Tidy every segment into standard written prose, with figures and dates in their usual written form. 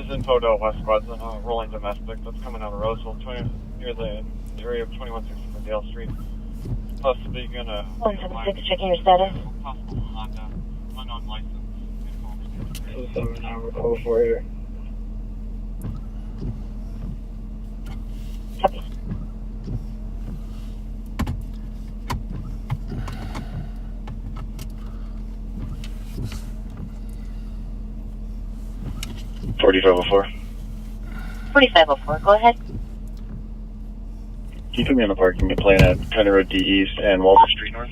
just infoed out West Squad's rolling domestic that's coming out of Roseville, near the area of 2160 Dale Street. Possibly gonna... 176, checking your status. Possible Honda, unknown license. 7 hour call for here. Copy. $4504. 4504, go ahead. Can you put me on the parking plan at County Road D East and Walter Street North?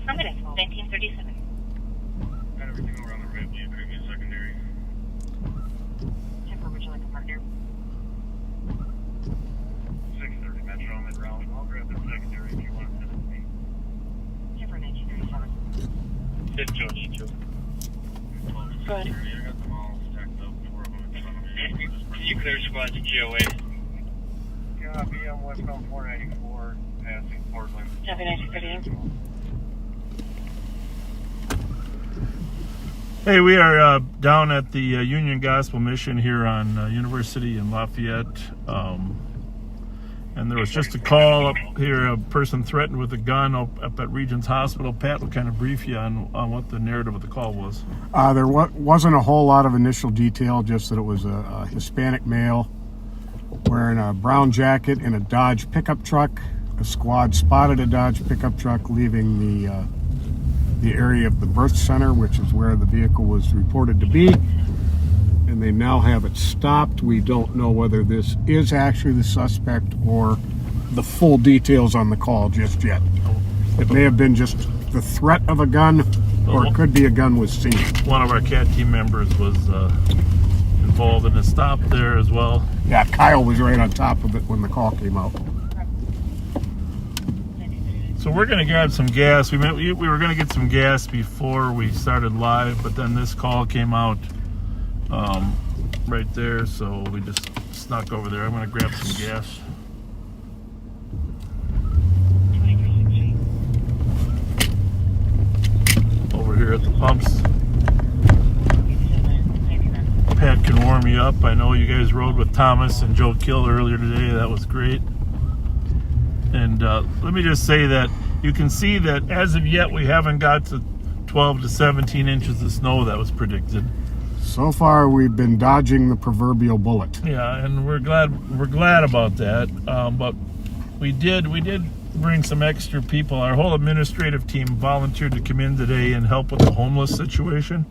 Affirmative, 1937. Got everything around the red, previous secondary. Check where would you like a partner? 630 Metro, mid-round. I'll grab the secondary if you want to send it to me. Check for 1937. Hit Joe, need to. Go ahead. I got them all stacked up, 4 of them in front of me. Can you clear squad to GOA? Copy, I'm westbound 494, passing Portland. Copy, 1938. Hey, we are down at the Union Gospel Mission here on University in Lafayette. And there was just a call up here, a person threatened with a gun up at Regents Hospital. Pat will kind of brief you on what the narrative of the call was. There wasn't a whole lot of initial detail, just that it was a Hispanic male wearing a brown jacket in a Dodge pickup truck. A squad spotted a Dodge pickup truck leaving the area of the birth center, which is where the vehicle was reported to be. And they now have it stopped. We don't know whether this is actually the suspect or the full details on the call just yet. It may have been just the threat of a gun, or it could be a gun was seen. One of our CAT team members was involved in a stop there as well. Yeah, Kyle was right on top of it when the call came out. So we're going to grab some gas. We were going to get some gas before we started live, but then this call came out right there, so we just snuck over there. I'm going to grab some gas. Over here at the pumps. Pat can warm you up. I know you guys rode with Thomas and Joe Kill earlier today. That was great. And let me just say that you can see that as of yet we haven't got to 12 to 17 inches of snow that was predicted. So far, we've been dodging the proverbial bullet. Yeah, and we're glad about that. But we did bring some extra people. Our whole administrative team volunteered to come in today and help with the homeless situation.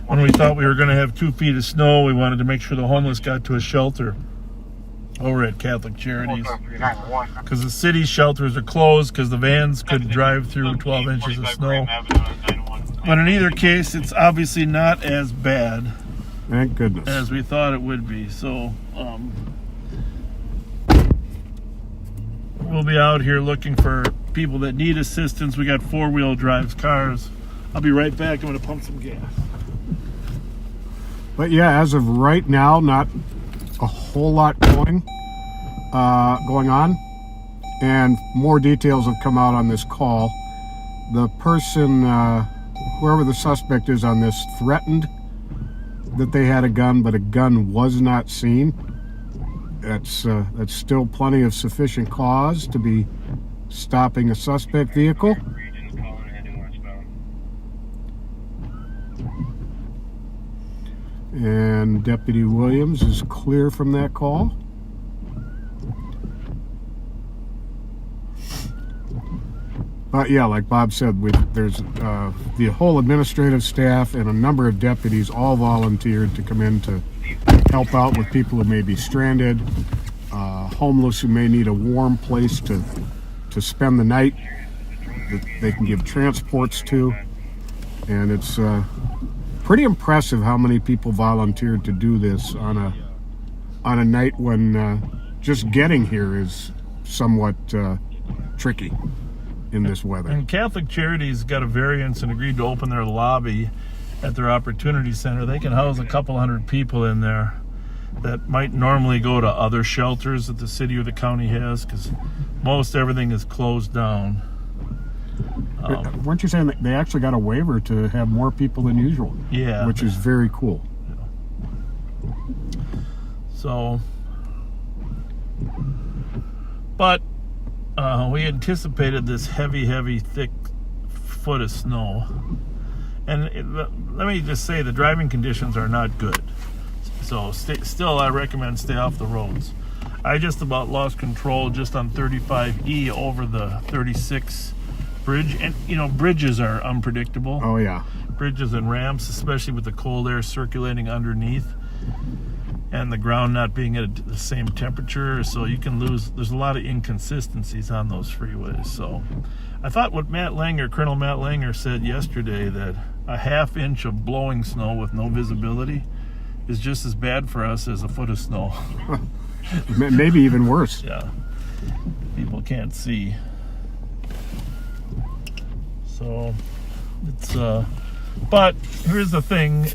When we thought we were going to have 2 feet of snow, we wanted to make sure the homeless got to a shelter over at Catholic Charities, because the city shelters are closed because the vans couldn't drive through 12 inches of snow. But in either case, it's obviously not as bad, thank goodness, as we thought it would be. So we'll be out here looking for people that need assistance. We got 4-wheel drive cars. I'll be right back. I'm going to pump some gas. But yeah, as of right now, not a whole lot going on, and more details have come out on this call. The person, whoever the suspect is on this, threatened that they had a gun, but a gun was not seen. That's still plenty of sufficient cause to be stopping a suspect vehicle. And Deputy Williams is clear from that call. But yeah, like Bob said, there's the whole administrative staff and a number of deputies all volunteered to come in to help out with people who may be stranded, homeless who may need a warm place to spend the night that they can give transports to. And it's pretty impressive how many people volunteered to do this on a night when just getting here is somewhat tricky in this weather. And Catholic Charities got a variance and agreed to open their lobby at their Opportunity Center. They can house a couple hundred people in there that might normally go to other shelters that the city or the county has, because most everything is closed down. Weren't you saying that they actually got a waiver to have more people than usual? Yeah. Which is very cool. So, but we anticipated this heavy, thick foot of snow. And let me just say, the driving conditions are not good. So still, I recommend stay off the roads. I just about lost control just on 35E over the 36 bridge. And, you know, bridges are unpredictable. Oh, yeah. Bridges and ramps, especially with the cold air circulating underneath and the ground not being at the same temperature. So you can lose, there's a lot of inconsistencies on those freeways. So I thought what Colonel Matt Langer said yesterday, that a ½ inch of blowing snow with no visibility is just as bad for us as a foot of snow. Maybe even worse. Yeah, people can't see. So it's but here's the thing, if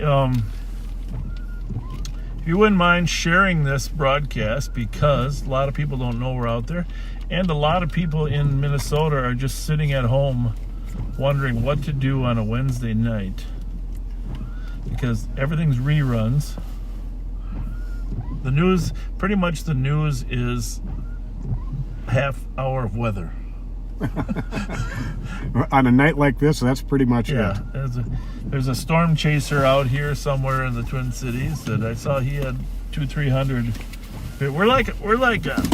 you wouldn't mind sharing this broadcast, because a lot of people don't know we're out there, and a lot of people in Minnesota are just sitting at home wondering what to do on a Wednesday night, because everything's reruns. The news, pretty much the news is half hour of weather. On a night like this, that's pretty much it. There's a storm chaser out here somewhere in the Twin Cities that I saw. He had 200-300.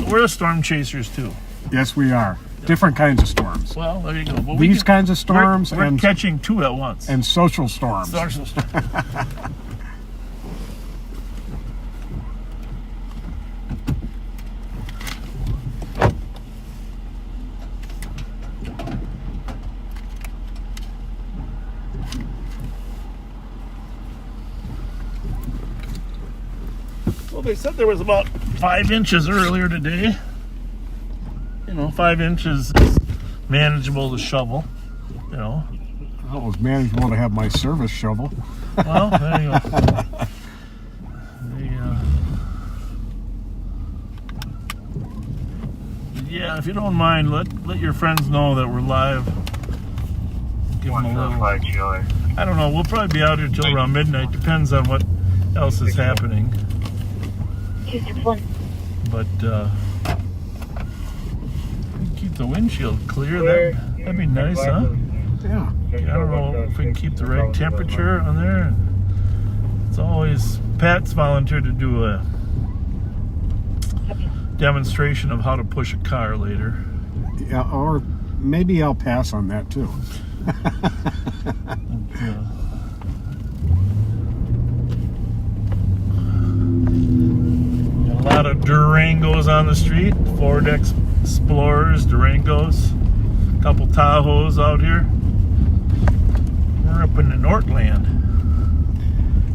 We're storm chasers too. Yes, we are. Different kinds of storms. Well, there you go. Well, These kinds of storms we're and catching two at once. And social storms. Social storms. Well, they said there was about 5 inches earlier today. You know, 5 inches is manageable to shovel. You know. Well, it was manageable to have my service shovel. Well, there you go. Yeah, if you don't mind, let your friends know that we're live. Give them a little. I don't know. We'll probably be out here till around midnight. Depends on what else is happening. 261. But keep the windshield clear. That'd be nice, huh? Yeah. I don't know if we can keep the right temperature on there. It's always, Pat's volunteered to do a demonstration of how to push a car later. Yeah, or maybe I'll pass on that too. Got a lot of Durangos on the street, Ford Explorers, Durangos, a couple Tahoes out here. We're up in the Northland.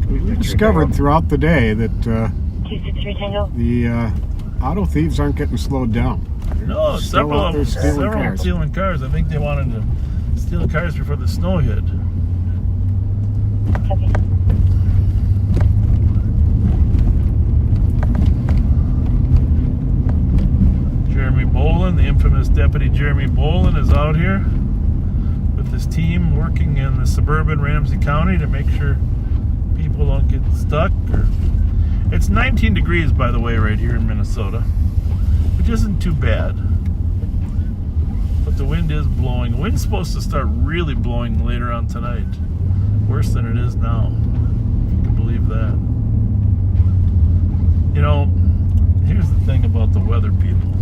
We discovered throughout the day that 263 Tango. the auto thieves aren't getting slowed down. No, Still several out there of them stealing cars. stealing cars. I think they wanted to steal cars before the snow hit. Copy. Jeremy Bolin, the infamous Deputy Jeremy Bolin, is out here with his team working in the suburban Ramsey County to make sure people don't get stuck. It's 19 degrees, by the way, right here in Minnesota, which isn't too bad. But the wind is blowing. The wind's supposed to start really blowing later on tonight. Worse than it is now. If you can believe that. You know, here's the thing about the weather, people.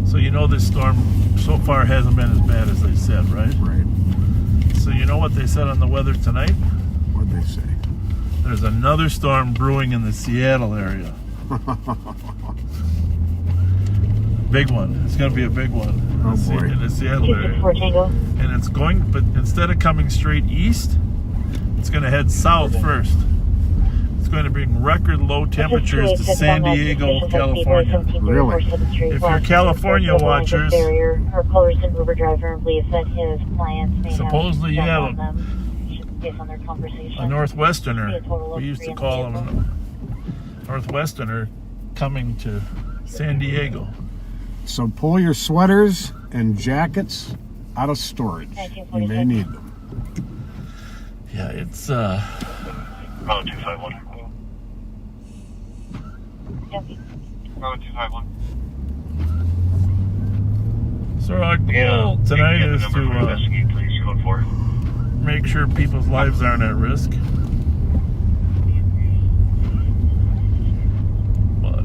So you know this storm so far hasn't been as bad as they said, right? Right. So you know what they said on the weather tonight? What'd they say? There's another storm brewing in the Seattle area. Big one. It's going to be a big one. Oh, boy. In the Seattle area. 264 Tango. And it's going, but instead of coming straight east, it's going to head south first. It's going to bring record low temperatures to San Diego, California. Really? If you're California watchers, our colors and Uber driver believes that his clients may supposedly you have based on their conversation. a Northwesterner, we used to call him a Northwesterner, coming to San Diego. So pull your sweaters and jackets out of storage. You may need them. Yeah, it's Route 251. Route 251. so our goal tonight is to investigate, please. Code 4. make sure people's lives aren't at risk. But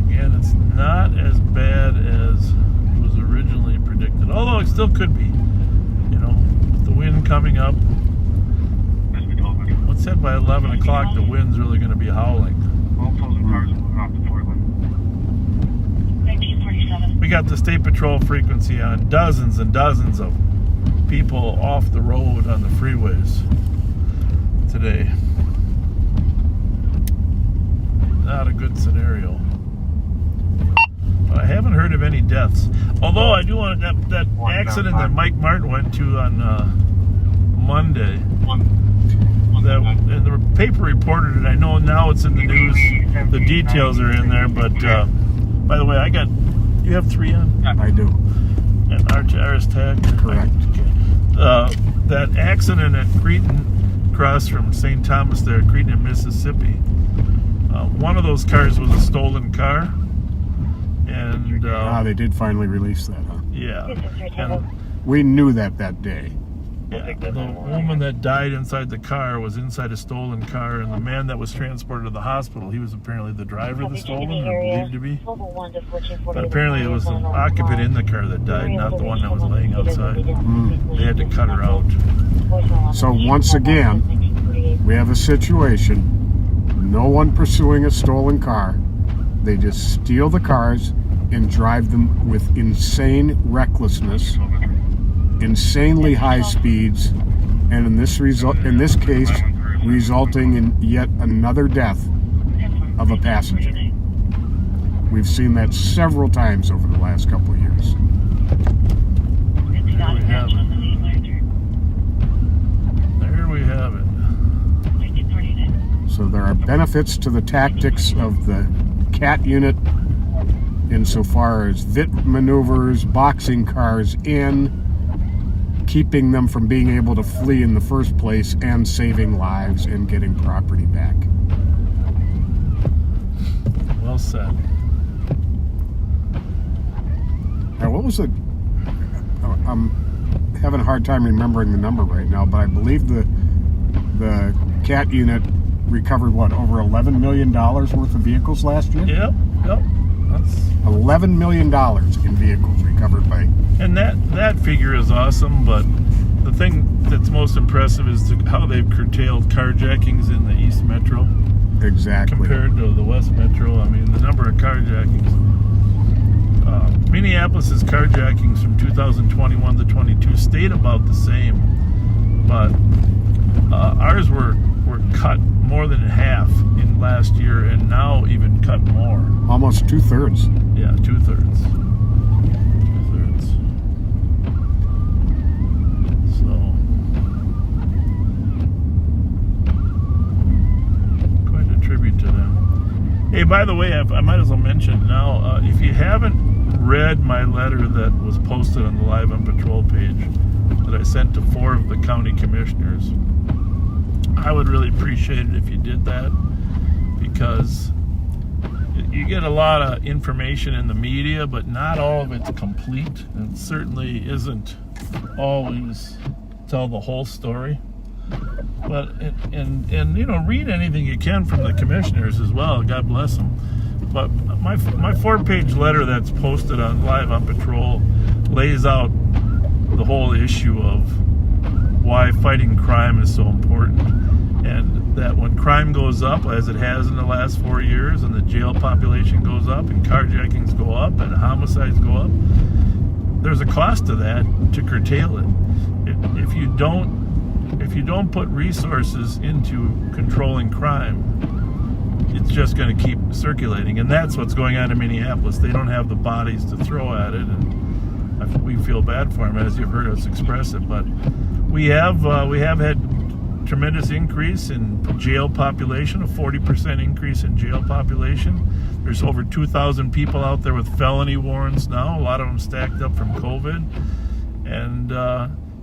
again, it's not as bad as was originally predicted. Although it still could be. You know, with the wind coming up. What's said by 11 o'clock, the wind's really going to be howling. All opposing cars are moving off the 4 lane. 1947. We got the state patrol frequency on dozens and dozens of people off the road on the freeways today. Not a good scenario. But I haven't heard of any deaths. Although I do want that accident that Mike Martin went to on Monday. That, and the paper reported it. I know now it's in the news. The details are in there. But by the way, you have 3 on? I do. And RS tag? Correct. Okay. That accident at Cretan, across from St. Thomas there, Cretan in Mississippi. One of those cars was a stolen car. And They did finally release that, huh? yeah. And, We knew that day. yeah, the woman that died inside the car was inside a stolen car, and the man that was transported to the hospital, he was apparently the driver of the stolen, or believed to be. But apparently it was the occupant in the car that died, not the one that was laying outside. They had to cut her out. So once again, we have a situation. No one pursuing a stolen car. They just steal the cars and drive them with insane recklessness, insanely high speeds, and in this case, resulting in yet another death of a passenger. We've seen that several times over the last couple of years. There we have it. There we have it. So there are benefits to the tactics of the CAT unit insofar as VIT maneuvers, boxing cars in, keeping them from being able to flee in the first place, and saving lives and getting property back. Well said. Now, what was the... I'm having a hard time remembering the number right now, but I believe the CAT unit recovered, what, over $11 million worth of vehicles last year? Yep. That's $11 million in vehicles recovered by... And that figure is awesome, but the thing that's most impressive is how they've curtailed carjackings in the East Metro Exactly. compared to the West Metro. I mean, the number of carjackings. Minneapolis's carjackings from 2021 to 22 stayed about the same, but ours were cut more than half in last year, and now even cut more. Almost 2/3. Yeah, 2/3. So, quite a tribute to them. Hey, by the way, I might as well mention now, if you haven't read my letter that was posted on the Live on Patrol page that I sent to 4 of the county commissioners, I would really appreciate it if you did that, because you get a lot of information in the media, but not all of it's complete, and it certainly isn't always tell the whole story. But and you know, read anything you can from the commissioners as well. God bless them. But my 4-page letter that's posted on Live on Patrol lays out the whole issue of why fighting crime is so important, and that when crime goes up, as it has in the last 4 years, and the jail population goes up, and carjackings go up, and homicides go up, there's a cost to that to curtail it. If you don't put resources into controlling crime, it's just going to keep circulating, and that's what's going on in Minneapolis. They don't have the bodies to throw at it, and we feel bad for them, as you've heard us express it. But we have had tremendous increase in jail population, a 40% increase in jail population. There's over 2,000 people out there with felony warrants now, a lot of them stacked up from COVID. And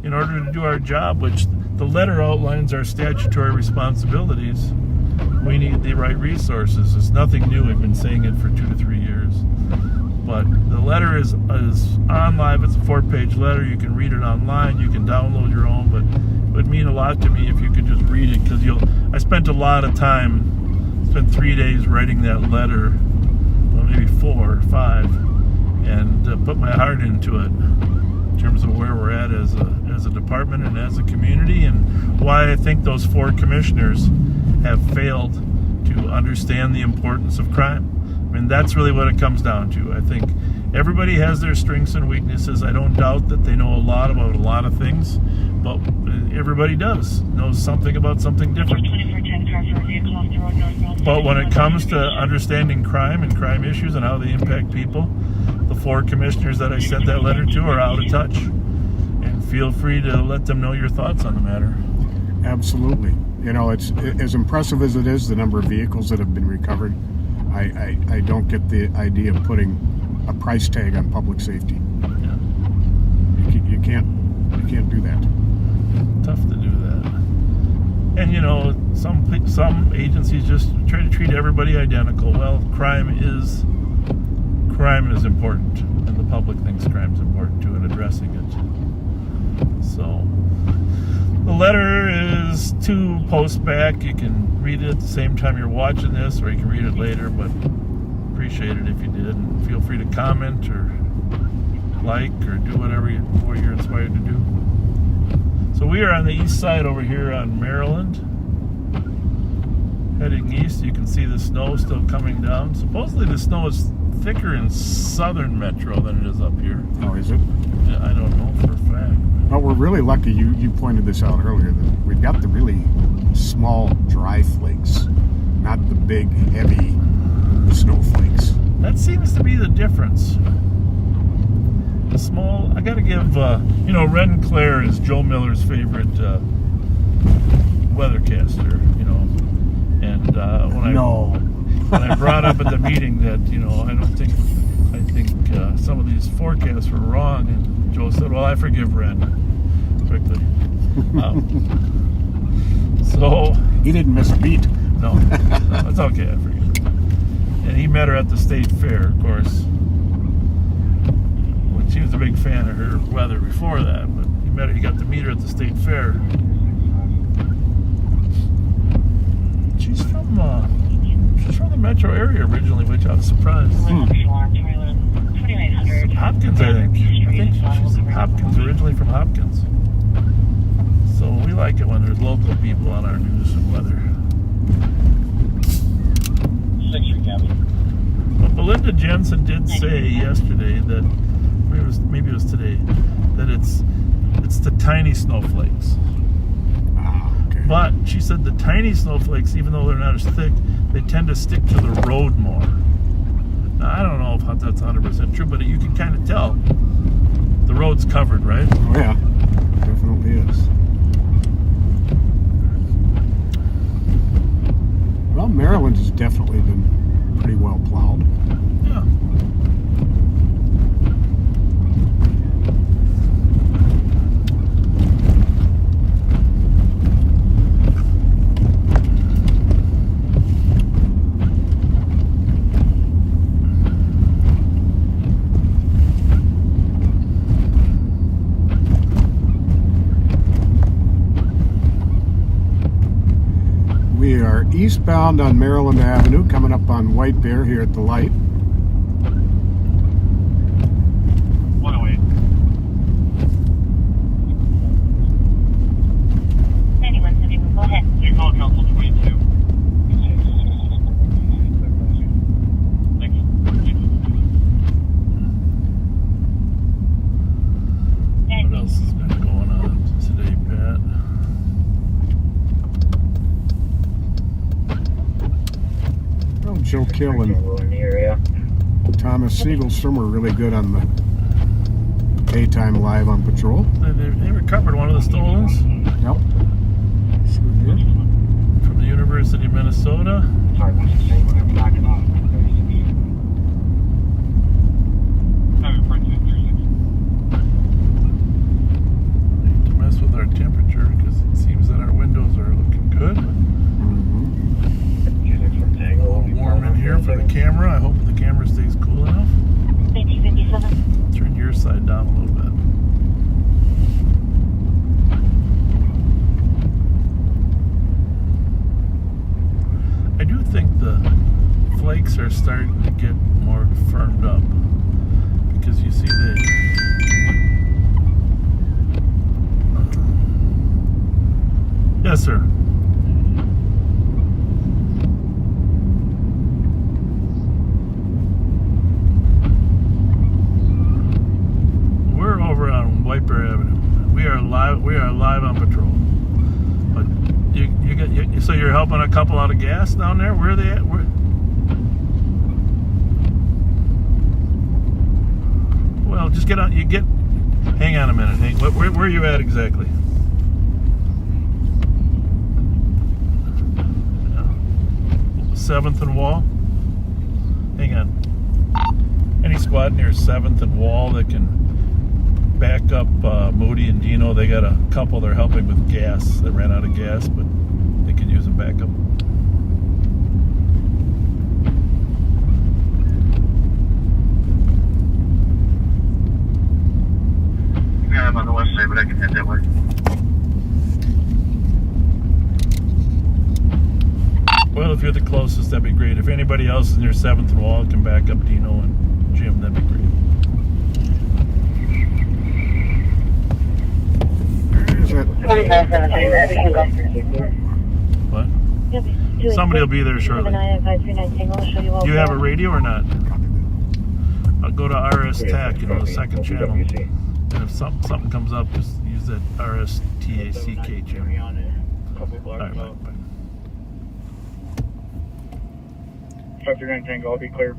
in order to do our job, which the letter outlines our statutory responsibilities, we need the right resources. It's nothing new. We've been saying it for 2 to 3 years. But the letter is on live. It's a 4-page letter. You can read it online. You can download your own. But it would mean a lot to me if you could just read it, because I spent a lot of time, spent 3 days writing that letter, well, maybe 4 or 5, and put my heart into it in terms of where we're at as a department and as a community, and why I think those 4 commissioners have failed to understand the importance of crime. I mean, that's really what it comes down to. I think everybody has their strengths and weaknesses. I don't doubt that they know a lot about a lot of things, but everybody knows something about something different. But when it comes to understanding crime and crime issues and how they impact people, the 4 commissioners that I sent that letter to are out of touch. And feel free to let them know your thoughts on the matter. Absolutely. You know, it's as impressive as it is, the number of vehicles that have been recovered. I don't get the idea of putting a price tag on public safety. Yeah. You can't do that. Tough to do that. And you know, some agencies just try to treat everybody identical. Well, crime is important, and the public thinks crime is important too, and addressing it. So the letter is 2 posts back. You can read it at the same time you're watching this, or you can read it later, but appreciate it if you did. And feel free to comment or like or do whatever you're inspired to do. So we are on the east side over here on Maryland, heading east. You can see the snow still coming down. Supposedly the snow is thicker in southern metro than it is up here. Oh, is it? Yeah, I don't know for a fact. Well, we're really lucky. You pointed this out earlier, that we've got the really small, dry flakes, not the big, heavy snowflakes. That seems to be the difference. The small, I gotta give, Ren Claire is Joe Miller's favorite weathercaster, and when I brought up at the meeting that, I think some of these forecasts were wrong, and Joe said, well, I forgive Ren quickly. So He didn't miss a beat. no, it's okay, I forgive him. And he met her at the state fair, of course. She was a big fan of her weather before that, but he got to meet her at the state fair. She's from the metro area originally, which I was surprised. Hopkins, I think. She's Hopkins, originally from Hopkins. So we like it when there's local people on our news and weather. 6-3 Captain. But Belinda Jensen did say yesterday that, maybe it was today, that it's the tiny snowflakes. Okay. But she said the tiny snowflakes, even though they're not as thick, they tend to stick to the road more. Now, I don't know if that's 100% true, but you can kind of tell. The road's covered, right? Oh yeah, definitely is. Well, Maryland has definitely been pretty well plowed. Yeah. We are eastbound on Maryland Avenue, coming up on White Bear here at the light. 108. 9171, go ahead. You call Council 22. Thanks. What else has been going on today, Pat? Well, Joe Kill and in the area. Thomas Siegelstrom were really good on the daytime live on patrol. They recovered one of the stolens. Yep. here. From the University of Minnesota. Sorry, what's the same when I'm knocking off? Need to mess with our temperature because it seems that our windows are looking good. A little warm in here for the camera. I hope the camera stays cool enough. 1957. Turn your side down a little bit. I do think the flakes are starting to get more firmed up because you see yes, sir. We're over on Whitebear Avenue. We are live on patrol. But so you're helping a couple out of gas down there? Where are they at? Well, just get on. Hang on a minute. Where are you at exactly? 7th and Wall. Hang on. Any squad near 7th and Wall that can back up Moody and Dino? They got a couple they're helping with gas. They ran out of gas, but they can use a backup. Yeah, I'm on the west side, but I can head that way. Well, if you're the closest, that'd be great. If anybody else is near 7th and Wall can back up Dino and Jim, that'd be great. What? Somebody will be there shortly. Do you have a radio or not? I'll go to RS TAC, the second channel. And if something comes up, just use that RS TACK channel. All right, bye. 539 Tango, I'll be clear.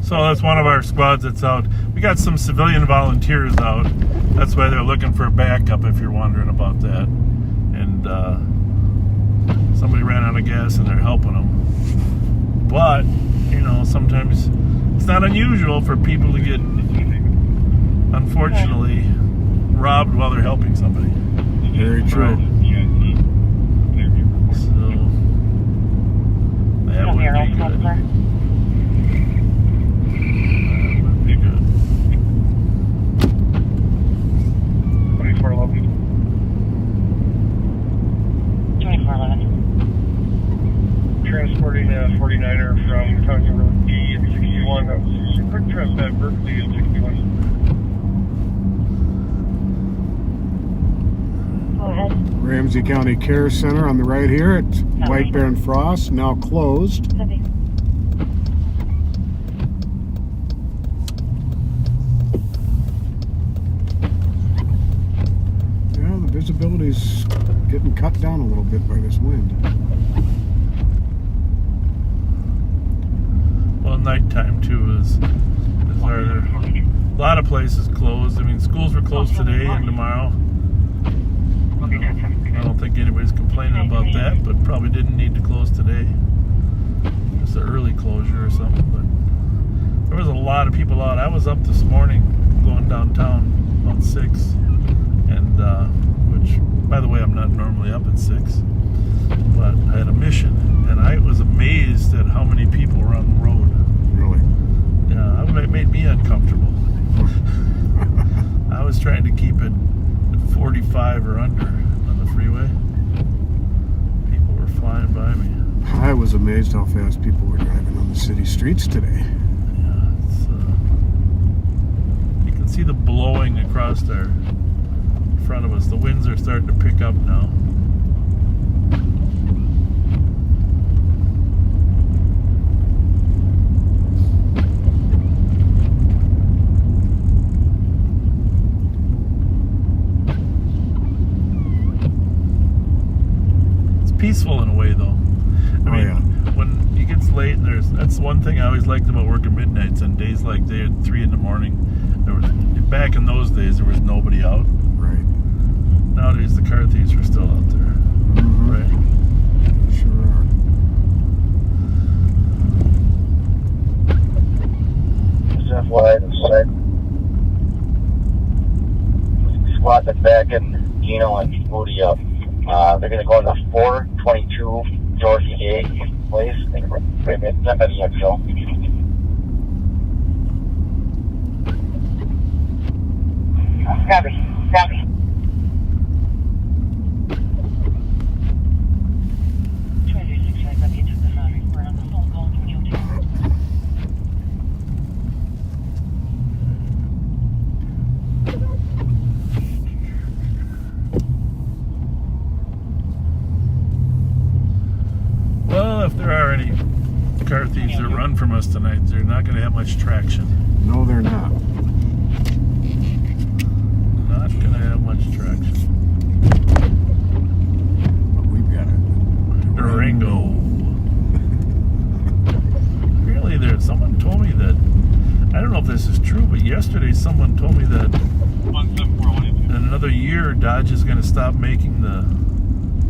So that's one of our squads that's out. We got some civilian volunteers out. That's why they're looking for a backup, if you're wondering about that. And somebody ran out of gas and they're helping them. But, sometimes it's not unusual for people to get, unfortunately, robbed while they're helping somebody. Very true. Right. So, that would be good. Be good. 2411. 2411. Transporting a 49er from County Road D at 61. That was a quick trip at Burglary at 61. Go ahead. Ramsey County Care Center on the right here at White Bear and Frost, now closed. Copy. Yeah, the visibility's getting cut down a little bit by this wind. Well, nighttime too is our, a lot of places closed. I mean, schools were closed today and tomorrow. I don't think anybody's complaining about that, but probably didn't need to close today. Just an early closure or something. But there was a lot of people out. I was up this morning going downtown about 6, and which, by the way, I'm not normally up at 6, but I had a mission, and I was amazed at how many people were on the road. Really? Yeah, it made me uncomfortable. I was trying to keep it at 45 or under on the freeway. People were flying by me. I was amazed how fast people were driving on the city streets today. Yeah, it's, you can see the blowing across our in front of us. The winds are starting to pick up now. Peaceful in a way, though. I mean, when it gets late, that's one thing I always liked about working midnights. On days like they at 3 in the morning, back in those days there was nobody out. Right. nowadays the car thieves are still out there, right? Sure are. Just FYI, the squad that's back in Gino and Moody up. They're going to go in the 422 Dorothy A place. I think it's not by the XL. Copy. Copy. Well, if there are any car thieves that run from us tonight, they're not going to have much traction. No, they're not. Not going to have much traction. But we've got it. Durango. Really, someone told me that, I don't know if this is true, but yesterday someone told me that in another year Dodge is going to stop making the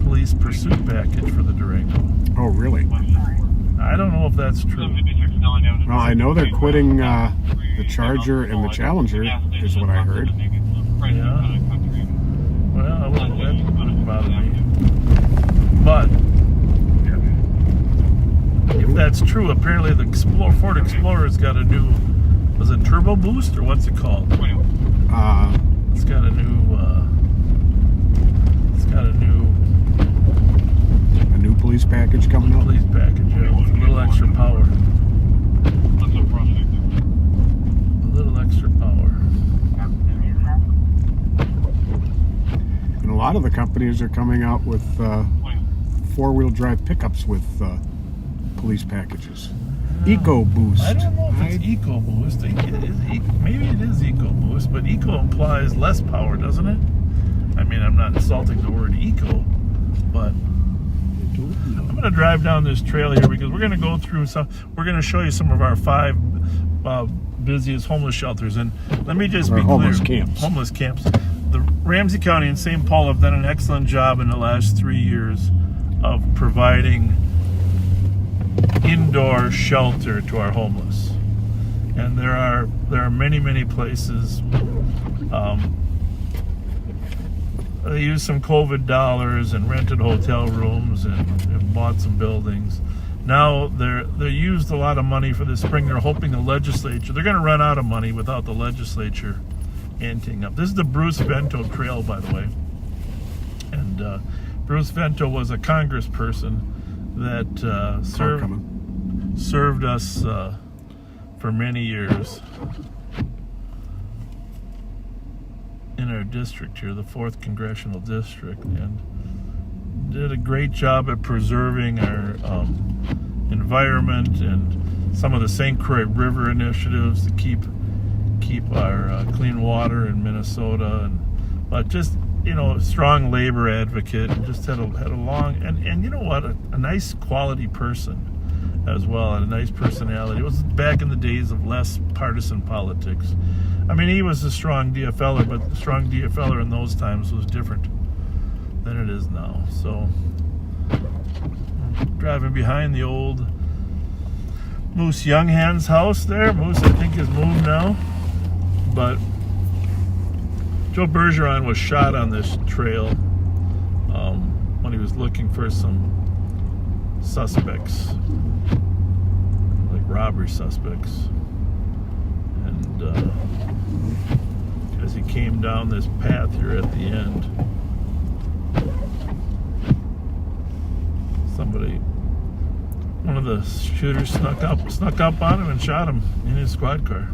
police pursuit package for the Durango. Oh, really? I don't know if that's true. Well, I know they're quitting the Charger and the Challenger, is what I heard. Yeah. Well, that wouldn't bother me. But if that's true, apparently the Ford Explorer's got a new, was it turbo boost or what's it called? It's got a new police package coming out. police package, yeah, with a little extra power. A little extra power. And a lot of the companies are coming out with four-wheel drive pickups with police packages. Eco Boost. I don't know if it's Eco Boost. Maybe it is Eco Boost, but Eco implies less power, doesn't it? I mean, I'm not insulting the word Eco, but I'm going to drive down this trail here because we're going to go through some. We're going to show you some of our 5 busiest homeless shelters, and let me just be homeless clear. Camps. Homeless camps. The Ramsey County and St. Paul have done an excellent job in the last 3 years of providing indoor shelter to our homeless, and there are many places. They used some COVID dollars and rented hotel rooms and bought some buildings. Now they used a lot of money for this spring. They're hoping the legislature, they're going to run out of money without the legislature anting up. This is the Bruce Vento Trail, by the way. And Bruce Vento was a congressperson that served us for many years in our district here, the 4th Congressional District, and did a great job at preserving our environment and some of the St. Croix River initiatives to keep our clean water in Minnesota, but just, you know, a strong labor advocate, and just had a long, and you know what, a nice quality person as well, and a nice personality. It was back in the days of less partisan politics. I mean, he was a strong DFLer, but the strong DFLer in those times was different than it is now. So, I'm driving behind the old Moose Younghan's house there. Moose, I think, has moved now. But Joe Bergeron was shot on this trail when he was looking for some suspects, like robbery suspects. And as he came down this path here at the end, one of the shooters snuck up on him and shot him in his squad car.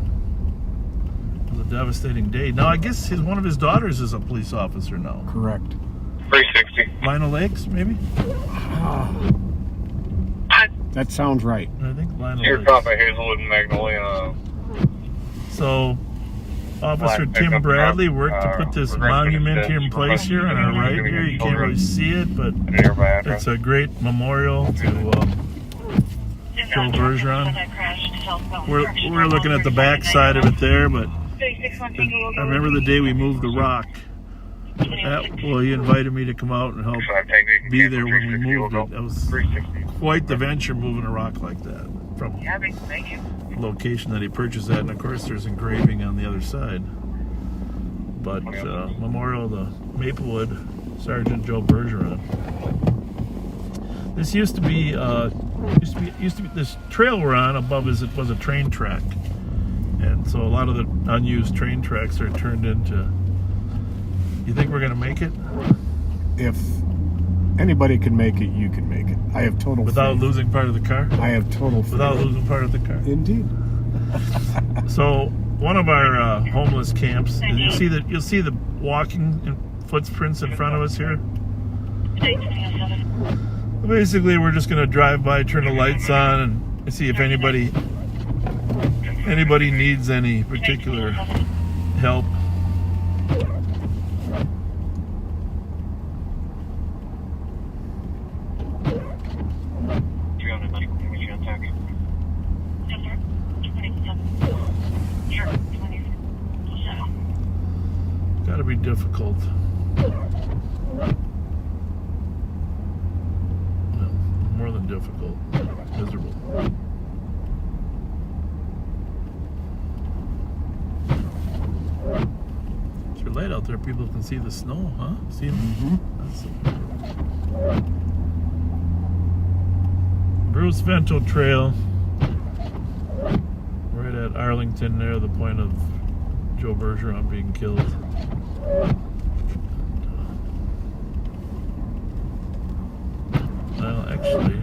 It was a devastating day. Now, I guess one of his daughters is a police officer now. Correct. 360. Lionel Lakes, maybe? That sounds right. I think Lionel Here, Lakes. top of Hazelwood and Magnolia. So, Officer Tim Bradley worked to put this monument here in place here on our right here. You can't really see it, but it's a great memorial to Joe Bergeron. We're looking at the back side of it there, but I remember the day we moved the rock Well, he invited me to come out and help be there when we moved it. That was quite the venture moving a rock like that from the location that he purchased at. And of course, there's engraving on the other side. But Memorial to Maplewood, Sergeant Joe Bergeron. This used to be this trail we're on above was a train track, and so a lot of the unused train tracks are turned into. You think we're gonna make it? If anybody can make it, you can make it. I have total without faith. losing part of the car. I have total faith. Without losing part of the car. Indeed. So one of our homeless camps. You'll see the walking footprints in front of us here. Basically, we're just gonna drive by, turn the lights on, and see if anybody needs any particular help. Gotta be difficult. Well, more than difficult. Miserable. It's light out there. People can see the snow, huh? See them? Mm-hmm. That's Bruce Vento Trail. Right at Arlington there, the point of Joe Bergeron being killed. Well, actually,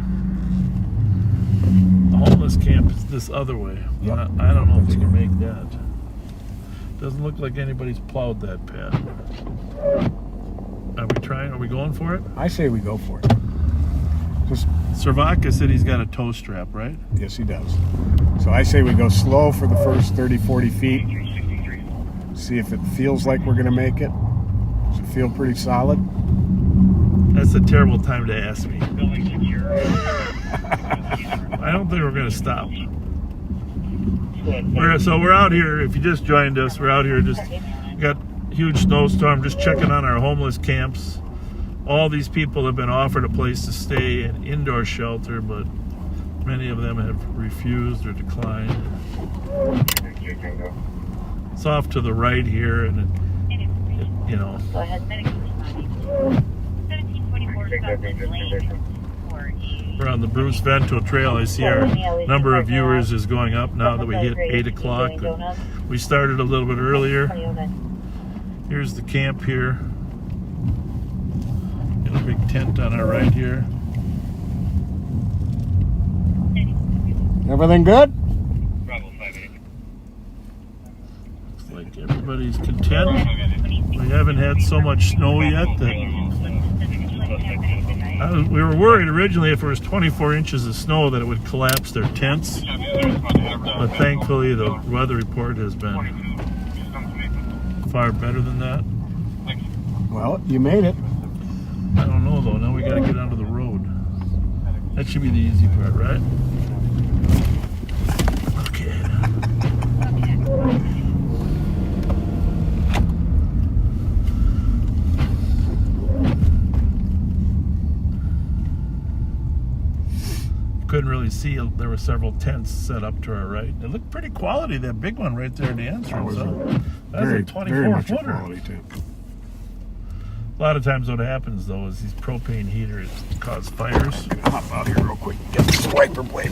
the homeless camp is this other way. Yep. I don't know if we can make that. Doesn't look like anybody's plowed that path. Are we trying? Are we going for it? I say we go for it. Just Servaka said he's got a toe strap, right? yes, he does. So I say we go slow for the first 30, 40 feet. See if it feels like we're going to make it. Does it feel pretty solid? That's a terrible time to ask me. I don't think we're going to stop. We're out here. If you just joined us, we're out here. Just got a huge snowstorm. Just checking on our homeless camps. All these people have been offered a place to stay, an indoor shelter, but many of them have refused or declined. It's off to the right here, and you know. Go ahead. We're on the Bruce Vento Trail. I see our number of viewers is going up now that we hit 8 o'clock. We started a little bit earlier. Here's the camp here. Got a big tent on our right here. Everything good? Looks like everybody's content. We haven't had so much snow yet that we were worried originally if it was 24 inches of snow that it would collapse their tents, but thankfully the weather report has been far better than that. Well, you made it. I don't know though, now we gotta get onto the road. That should be the easy part, right? Okay. Couldn't really see, there were several tents set up to our right. It looked pretty quality, that big one right there at the entrance. That's a 24-footer. quality tent. A lot of times what happens though is these propane heaters cause fires. Hop out here real quick. Get the wiper blade.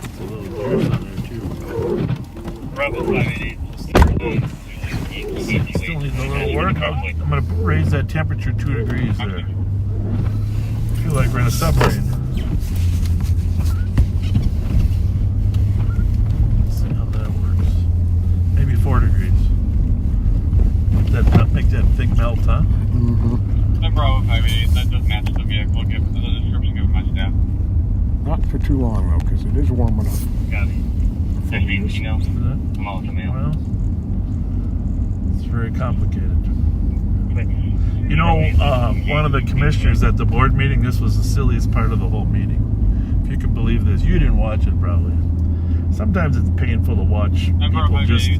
It's a little dirt on there too. Rebel 588. Still needs a little work. I'm going to raise that temperature 2 degrees there. I feel like we're in a submarine. Let's see how that works. Maybe 4 degrees. Make that thing melt, huh? Mm-hmm. The Bravo 588, that does match the vehicle. Give the description given by staff. Not for too long though, because it is warm enough. Got it. 15, you know? I'm all to mail. Well, it's very complicated. You know, one of the commissioners at the board meeting, this was the silliest part of the whole meeting. If you can believe this. You didn't watch it probably. Sometimes it's painful to watch people just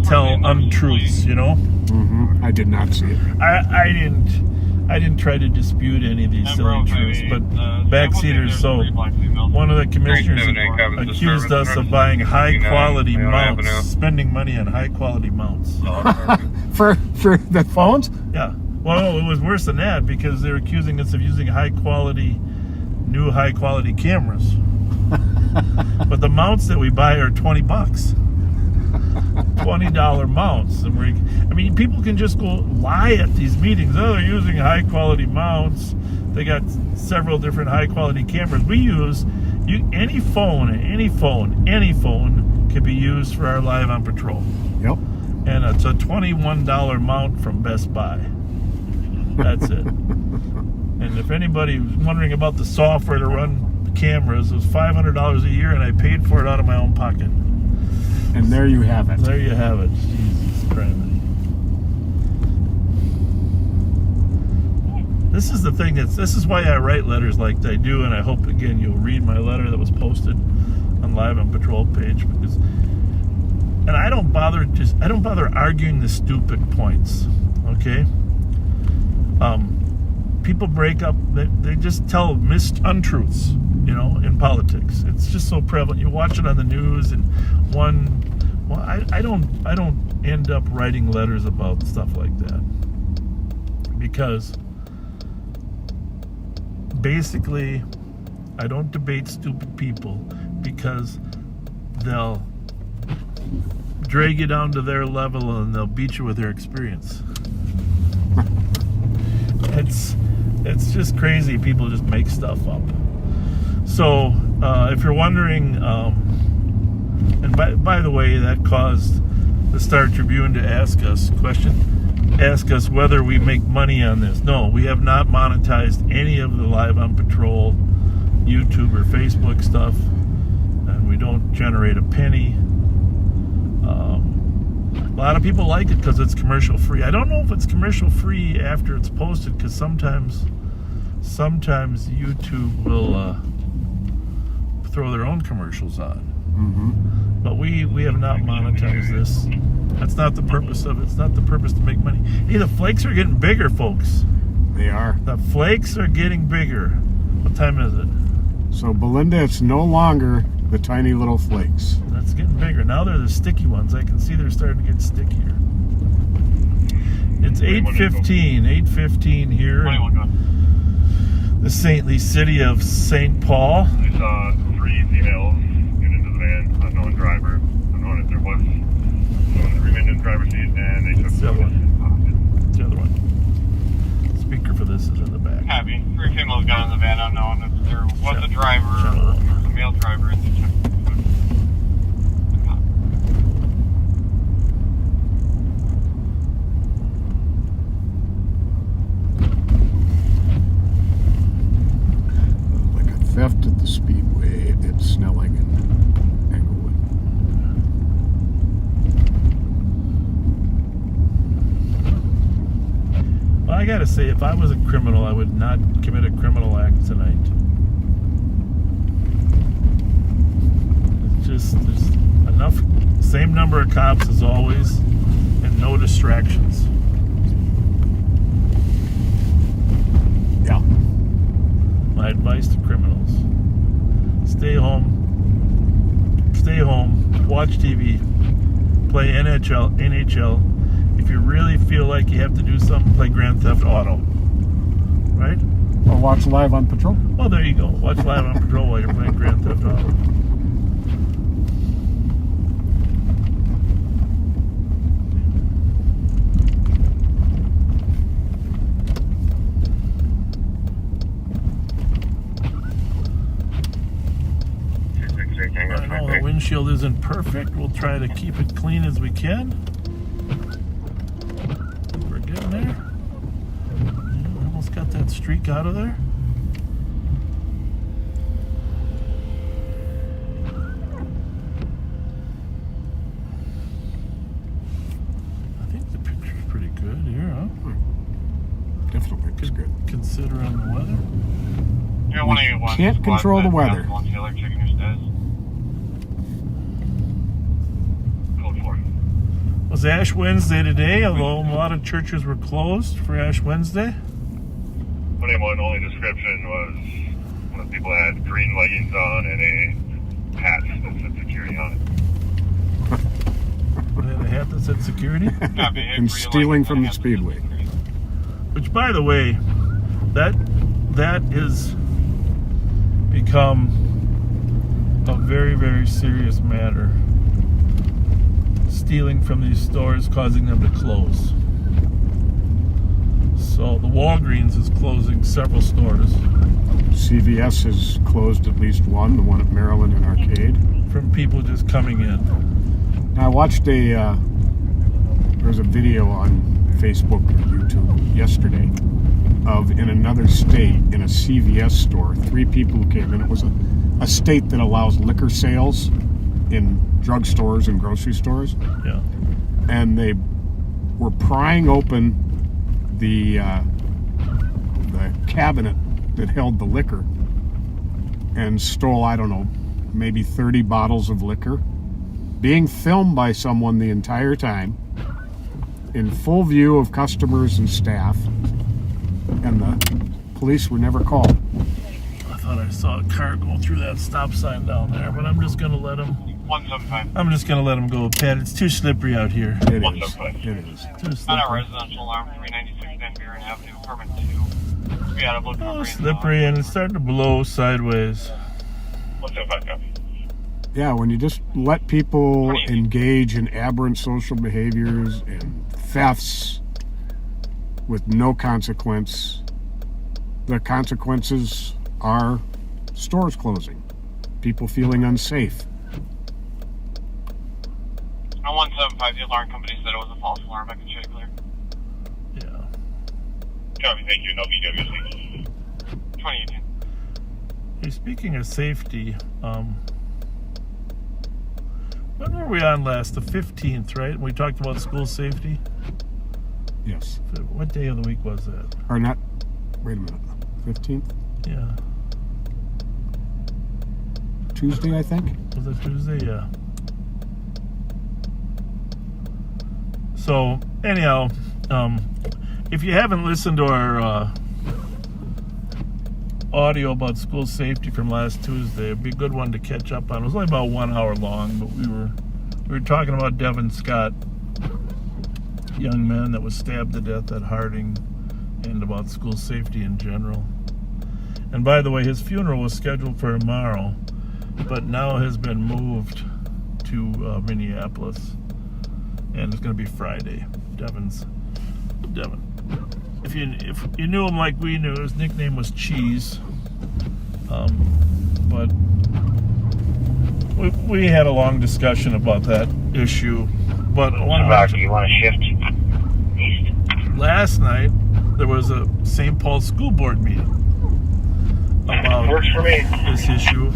tell untruths, you know? Mm-hmm. I did not see it. I didn't try to dispute any of these silly truths, but backseaters, so one of the commissioners accused us of buying high-quality mounts, spending money on high-quality mounts. for the phones? Yeah. Well, it was worse than that because they're accusing us of using new high-quality cameras. But the mounts that we buy are $20. $20 mounts. And people can just go lie at these meetings. Oh, they're using high-quality mounts. They got several different high-quality cameras. We use any phone can be used for our Live on Patrol. Yep. And it's a $21 mount from Best Buy. That's it. And if anybody was wondering about the software to run cameras, it was $500 a year, and I paid for it out of my own pocket. And there you have it. There you have it. Jesus Christ. This is the thing. This is why I write letters like I do, and I hope again you'll read my letter that was posted on Live on Patrol page because. And I don't bother arguing the stupid points. Okay. People break up. They just tell untruths. You know, in politics, it's just so prevalent. You watch it on the news, and I don't end up writing letters about stuff like that because basically, I don't debate stupid people because they'll drag you down to their level and they'll beat you with their experience. It's just crazy. People just make stuff up. So, if you're wondering, and by the way, that caused the Star Tribune to ask us whether we make money on this. No, we have not monetized any of the Live on Patrol YouTube or Facebook stuff, and we don't generate a penny. A lot of people like it because it's commercial free. I don't know if it's commercial free after it's posted because sometimes YouTube will throw their own commercials on. Mm-hmm. But we have not monetized this. That's not the purpose of it. It's not the purpose to make money. Hey, the flakes are getting bigger, folks. They are. The flakes are getting bigger. What time is it? So, Belinda, it's no longer the tiny little flakes. That's getting bigger. Now they're the sticky ones. I can see they're starting to get stickier. It's 8:15. 8:15 here. The saintly city of St. Paul. I saw 3 females get into the van, unknown driver. Unknown if there was someone that remained in the driver's seat, and they took the other one. The other one. Speaker for this is in the back. Happy. 3 females got in the van, unknown if there was a driver, a male driver, and they took the Theft at the Speedway at Snelling and Englewood. Well, I gotta say, if I was a criminal, I would not commit a criminal act tonight. It's just, there's enough, same number of cops as always, and no distractions. Yeah. My advice to criminals: stay home, watch TV, play NHL. If you really feel like you have to do something, play Grand Theft Auto. Right? Or watch Live on Patrol. Well, there you go. Watch Live on Patrol while you're playing Grand Theft Auto. I know the windshield isn't perfect. We'll try to keep it clean as we can. We're getting there. Yeah, almost got that streak out of there. I think the picture's pretty good here, huh? Definitely looks good. Considering the weather. You're 181. Can't squad control the set, weather. Council on Taylor, checking your status. Code 4. Was Ash Wednesday today, although a lot of churches were closed for Ash Wednesday? 21 only description was one of the people had green leggings on and a hat that said security on it. They had a hat that said security? And stealing from the speedway. Which, by the way, that has become a very, very serious matter. Stealing from these stores, causing them to close. So the Walgreens is closing several stores. CVS has closed at least one, the one at Maryland and Arcade. From people just coming in. I watched there was a video on Facebook or YouTube yesterday of in another state, in a CVS store, 3 people who came in. It was a state that allows liquor sales in drugstores and grocery stores. Yeah. And they were prying open the cabinet that held the liquor and stole, I don't know, maybe 30 bottles of liquor, being filmed by someone the entire time in full view of customers and staff, and the police were never called. I thought I saw a car go through that stop sign down there, but I'm just gonna let him. 175. I'm just gonna let him go, Pat. It's too slippery out here. It is. 175. It is. Too On slippery. our residential alarm, 396 Van Buren Avenue, apartment 2. We had a blood Oh, cover. slippery, and it's starting to blow sideways. 175 copy. Yeah, when you just let people engage in aberrant social behaviors and thefts with no consequence, the consequences are stores closing, people feeling unsafe. On 175, the alarm company said it was a false alarm. I can check clear. Yeah. Copy, thank you. No BWC. 2018. Hey, speaking of safety, when were we on last? The 15th, right? We talked about school safety. Yes. What day of the week was that? Or not, wait a minute, 15th? Yeah. Tuesday, I think? Was it Tuesday? Yeah. So, anyhow, if you haven't listened to our audio about school safety from last Tuesday, it'd be a good one to catch up on. It was only about 1 hour long, but we were talking about Devin Scott, young man that was stabbed to death at Harding, and about school safety in general. And by the way, his funeral was scheduled for tomorrow, but now has been moved to Minneapolis, and it's going to be Friday. Devin. If you knew him like we knew, his nickname was Cheese. But we had a long discussion about that issue. But I want to mention, you want to shift east? last night there was a St. Paul School Board meeting about Works for me. this issue,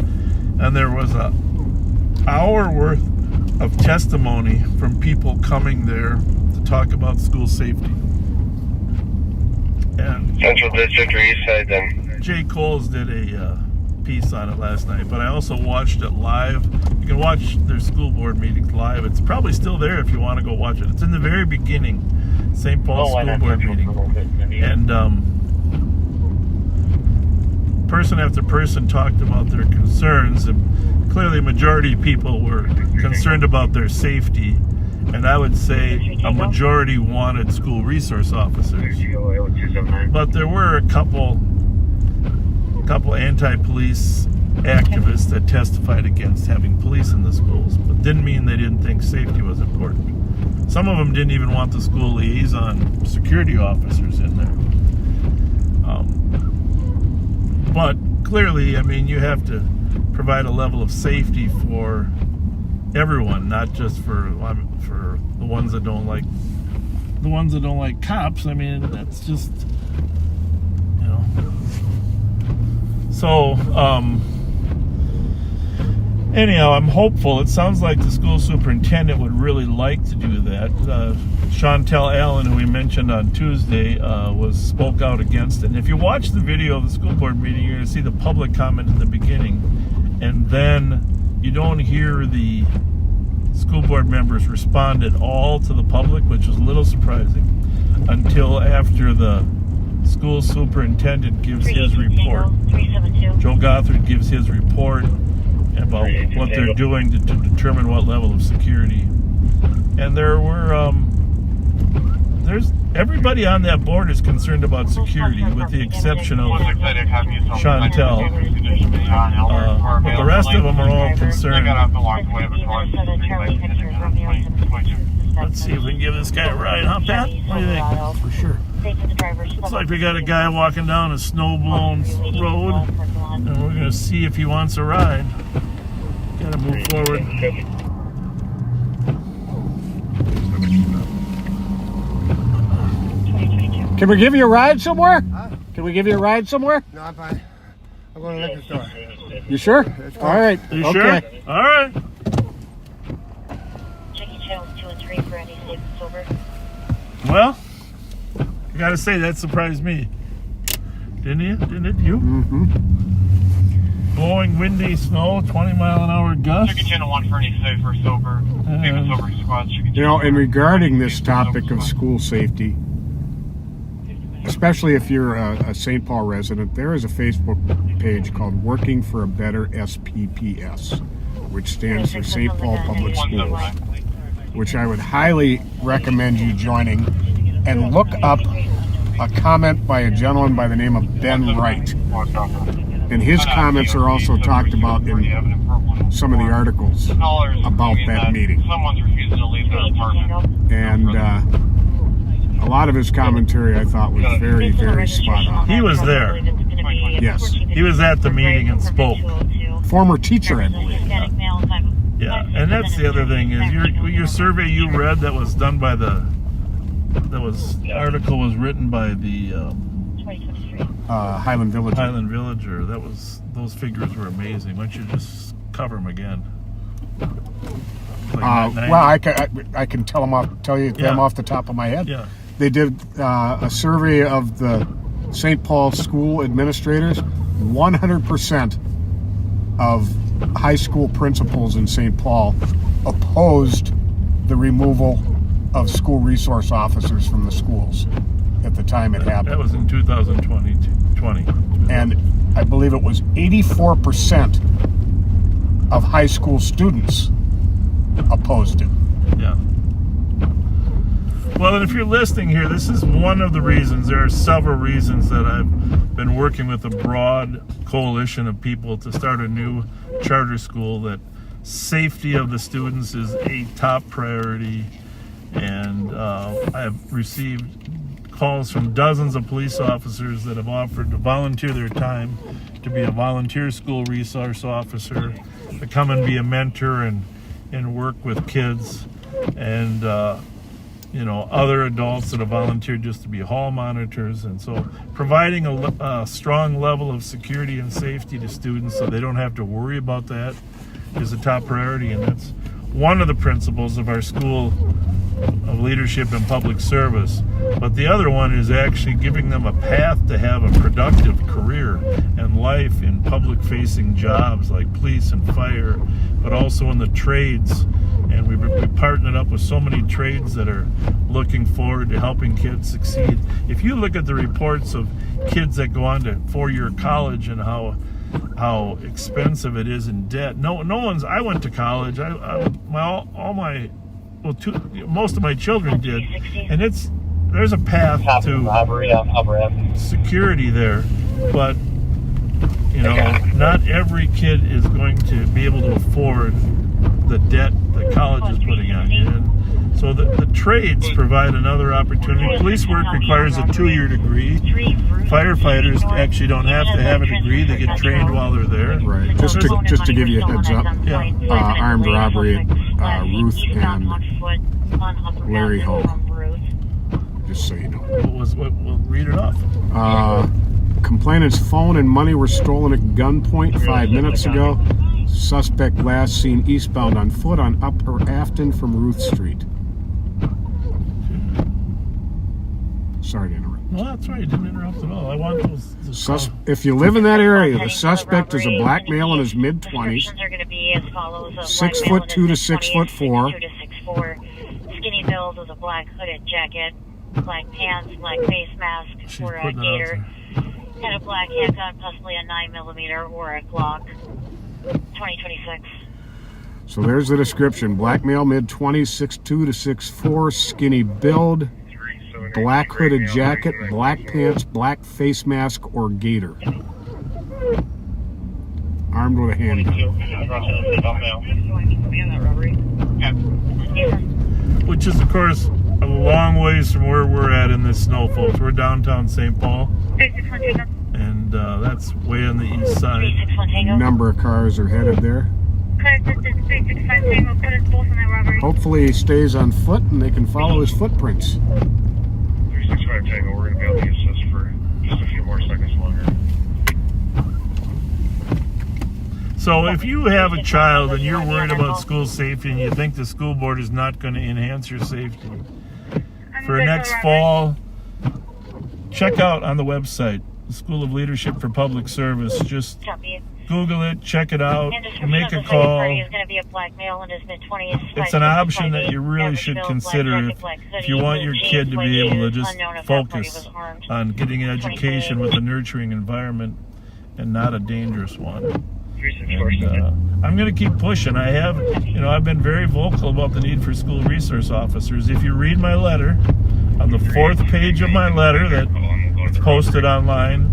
and there was an hour worth of testimony from people coming there to talk about school safety. And Central District or East Side then? Jay Coles did a piece on it last night, but I also watched it live. You can watch their school board meetings live. It's probably still there if you want to go watch it. It's in the very beginning, St. Paul School Board meeting. And person after person talked about their concerns, and clearly a majority of people were concerned about their safety, and I would say a majority wanted school resource officers. But there were a couple anti-police activists that testified against having police in the schools, but didn't mean they didn't think safety was important. Some of them didn't even want the school liaison security officers in there. But clearly, I mean, you have to provide a level of safety for everyone, not just for the ones that don't like cops. I mean, that's just, you know. So anyhow, I'm hopeful. It sounds like the school superintendent would really like to do that. Chantel Allen, who we mentioned on Tuesday, spoke out against it. And if you watch the video of the school board meeting, you're going to see the public comment in the beginning, and then you don't hear the school board members respond at all to the public, which is a little surprising, until after the school superintendent gives his report. 372. Joe Gothard gives his report about what they're doing to determine what level of security. And there were, there's everybody on that board is concerned about security, with the exception of Chantel. But the rest of them are all concerned. Let's see if we can give this guy a ride, huh, Pat? What do you think? For sure. Looks like we got a guy walking down a snow-blown road, and we're going to see if he wants a ride. Got to move forward. Can we give you a ride somewhere? Can we give you a ride somewhere? No, I'm fine. I'm going to the liquor store. You sure? All right. You okay. sure? All right. Checking channels 2 and 3 for any safe and sober. Well, I got to say, that surprised me. Didn't you? Didn't it? You? Mm-hmm. Blowing windy snow, 20-mile-an-hour gusts. Chicken channel 1 for any safe or sober. Safe and sober squad. You know, in regarding this topic of school safety, especially if you're a St. Paul resident, there is a Facebook page called Working for a Better SPPS, which stands for St. Paul Public Schools, which I would highly recommend you joining, and look up a comment by a gentleman by the name of Ben Wright. And his comments are also talked about in some of the articles about that meeting. Someone's refusing to leave their apartment. And a lot of his commentary I thought was very, very spot on. He was there. Yes. He was at the meeting and spoke. Former teacher, I believe. Yeah, and that's the other thing is your survey you read that was done by the article was written by the Highland Village. Highland Villager. Those figures were amazing. Why don't you just cover them again? Like Well, I can tell you them off the top of my head. Yeah. They did a survey of the St. Paul school administrators. 100% of high school principals in St. Paul opposed the removal of school resource officers from the schools at the time it happened. That was in 2020. And I believe it was 84% of high school students opposed it. Yeah. Well, and if you're listening here, this is one of the reasons. There are several reasons that I've been working with a broad coalition of people to start a new charter school, that safety of the students is a top priority. And I have received calls from dozens of police officers that have offered to volunteer their time to be a volunteer school resource officer, to come and be a mentor and work with kids, and other adults that have volunteered just to be hall monitors. And so providing a strong level of security and safety to students so they don't have to worry about that is a top priority. And that's one of the principles of our School of Leadership and Public Service. But the other one is actually giving them a path to have a productive career and life in public-facing jobs like police and fire, but also in the trades. And we partnered up with so many trades that are looking forward to helping kids succeed. If you look at the reports of kids that go on to four-year college and how expensive it is in debt. I went to college. Most of my children did, and there's a path to robbery on upper end. security there, but not every kid is going to be able to afford the debt that college is putting on you. And so the trades provide another opportunity. Police work requires a 2-year degree. Firefighters actually don't have to have a degree. They get trained while they're there. Right. Just to give you a heads up, armed robbery at Ruth and Larry Hall. Just so you know. We'll read it off. Complainant's phone and money were stolen at gunpoint 5 minutes ago. Suspect last seen eastbound on foot on Upper Afton from Ruth Street. Sorry to interrupt. Well, that's right. You didn't interrupt at all. I want those. If you live in that area, the suspect is a black male in his mid-20s, Descriptions are going to be as follows: a 6'2" black to male in his 6'4", 2 to 6'4", skinny build with a black hooded jacket, black pants, black face mask She's or a putting that out gaiter, there. and a black handgun, possibly a 9mm or a Glock. 2026. So there's the description. Black male, mid-20s, 6'2" to 6'4", skinny build, black hooded jacket, black pants, black face mask, or gaiter. Armed with a handgun. Which is, of course, a long ways from where we're at in this snow, folks. We're downtown St. Paul, and that's way on the east side. A number of cars are headed there. Hopefully he stays on foot and they can follow his footprints. 365 Tango, we're going to be able to use this for just a few more seconds longer. So if you have a child and you're worried about school safety and you think the school board is not going to enhance your safety, for next fall, check out on the website, the School of Leadership for Public Service. Just Google it, check it out, make a call. It's an option that you really should consider if you want your kid to be able to just focus on getting an education with a nurturing environment and not a dangerous one. And, I'm going to keep pushing. I've been very vocal about the need for school resource officers. If you read my letter, on the 4th page of my letter that's posted online,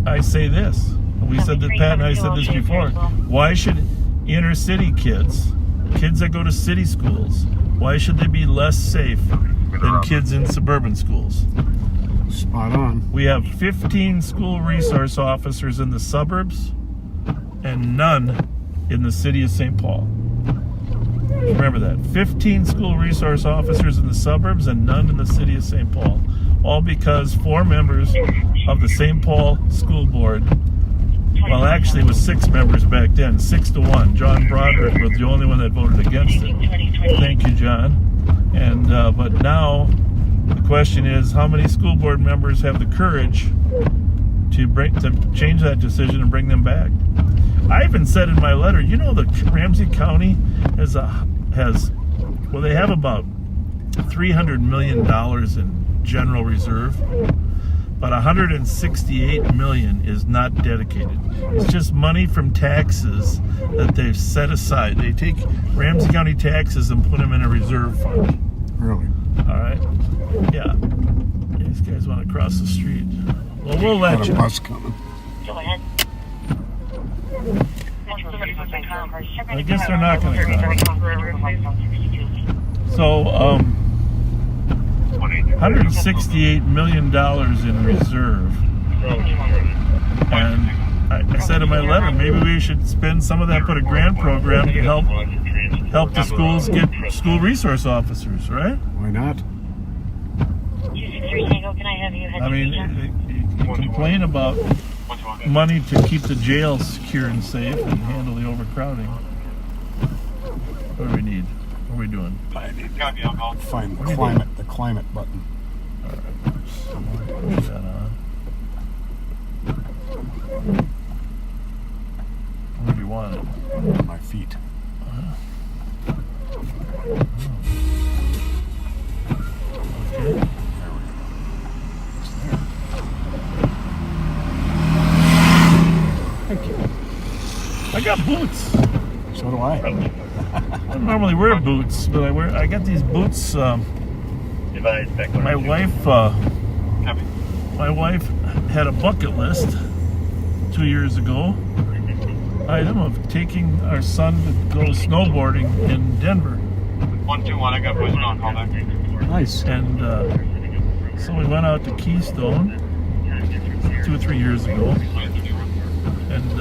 I say this. We said that, Pat and I said this before. Why should inner city kids that go to city schools, why should they be less safe than kids in suburban schools? Spot on. We have 15 school resource officers in the suburbs and none in the city of St. Paul. Remember that. 15 school resource officers in the suburbs and none in the city of St. Paul. All because 4 members of the St. Paul School Board, well, actually it was 6 members back then, 6-1. John Broderick was the only one that voted against it. Thank you, John. And but now the question is, how many school board members have the courage to change that decision and bring them back? I even said in my letter, the Ramsey County they have about $300 million in general reserve, but $168 million is not dedicated. It's just money from taxes that they've set aside. They take Ramsey County taxes and put them in a reserve fund. Really? All right. Yeah. These guys want to cross the street. Well, we'll let Got you. a bus coming. Go ahead. I guess they're not going to come. So, $168 million in reserve. And I said in my letter, maybe we should spend some of that, put a grant program to help the schools get school resource officers, right? Why not? 263 Tango, can I have you head I to mean, Asia? you complain about money to keep the jail secure and safe and handle the overcrowding. What do we need? What are we doing? Find the climate button. All right. Push that on. What do you want it? My feet. Okay. Thank you. I got boots. So do I. I don't normally wear boots, but I got these boots. My wife had a bucket list 2 years ago. Item of taking our son to go snowboarding in Denver. 121, I got boys on call back. Nice. And so we went out to Keystone 2 or 3 years ago, and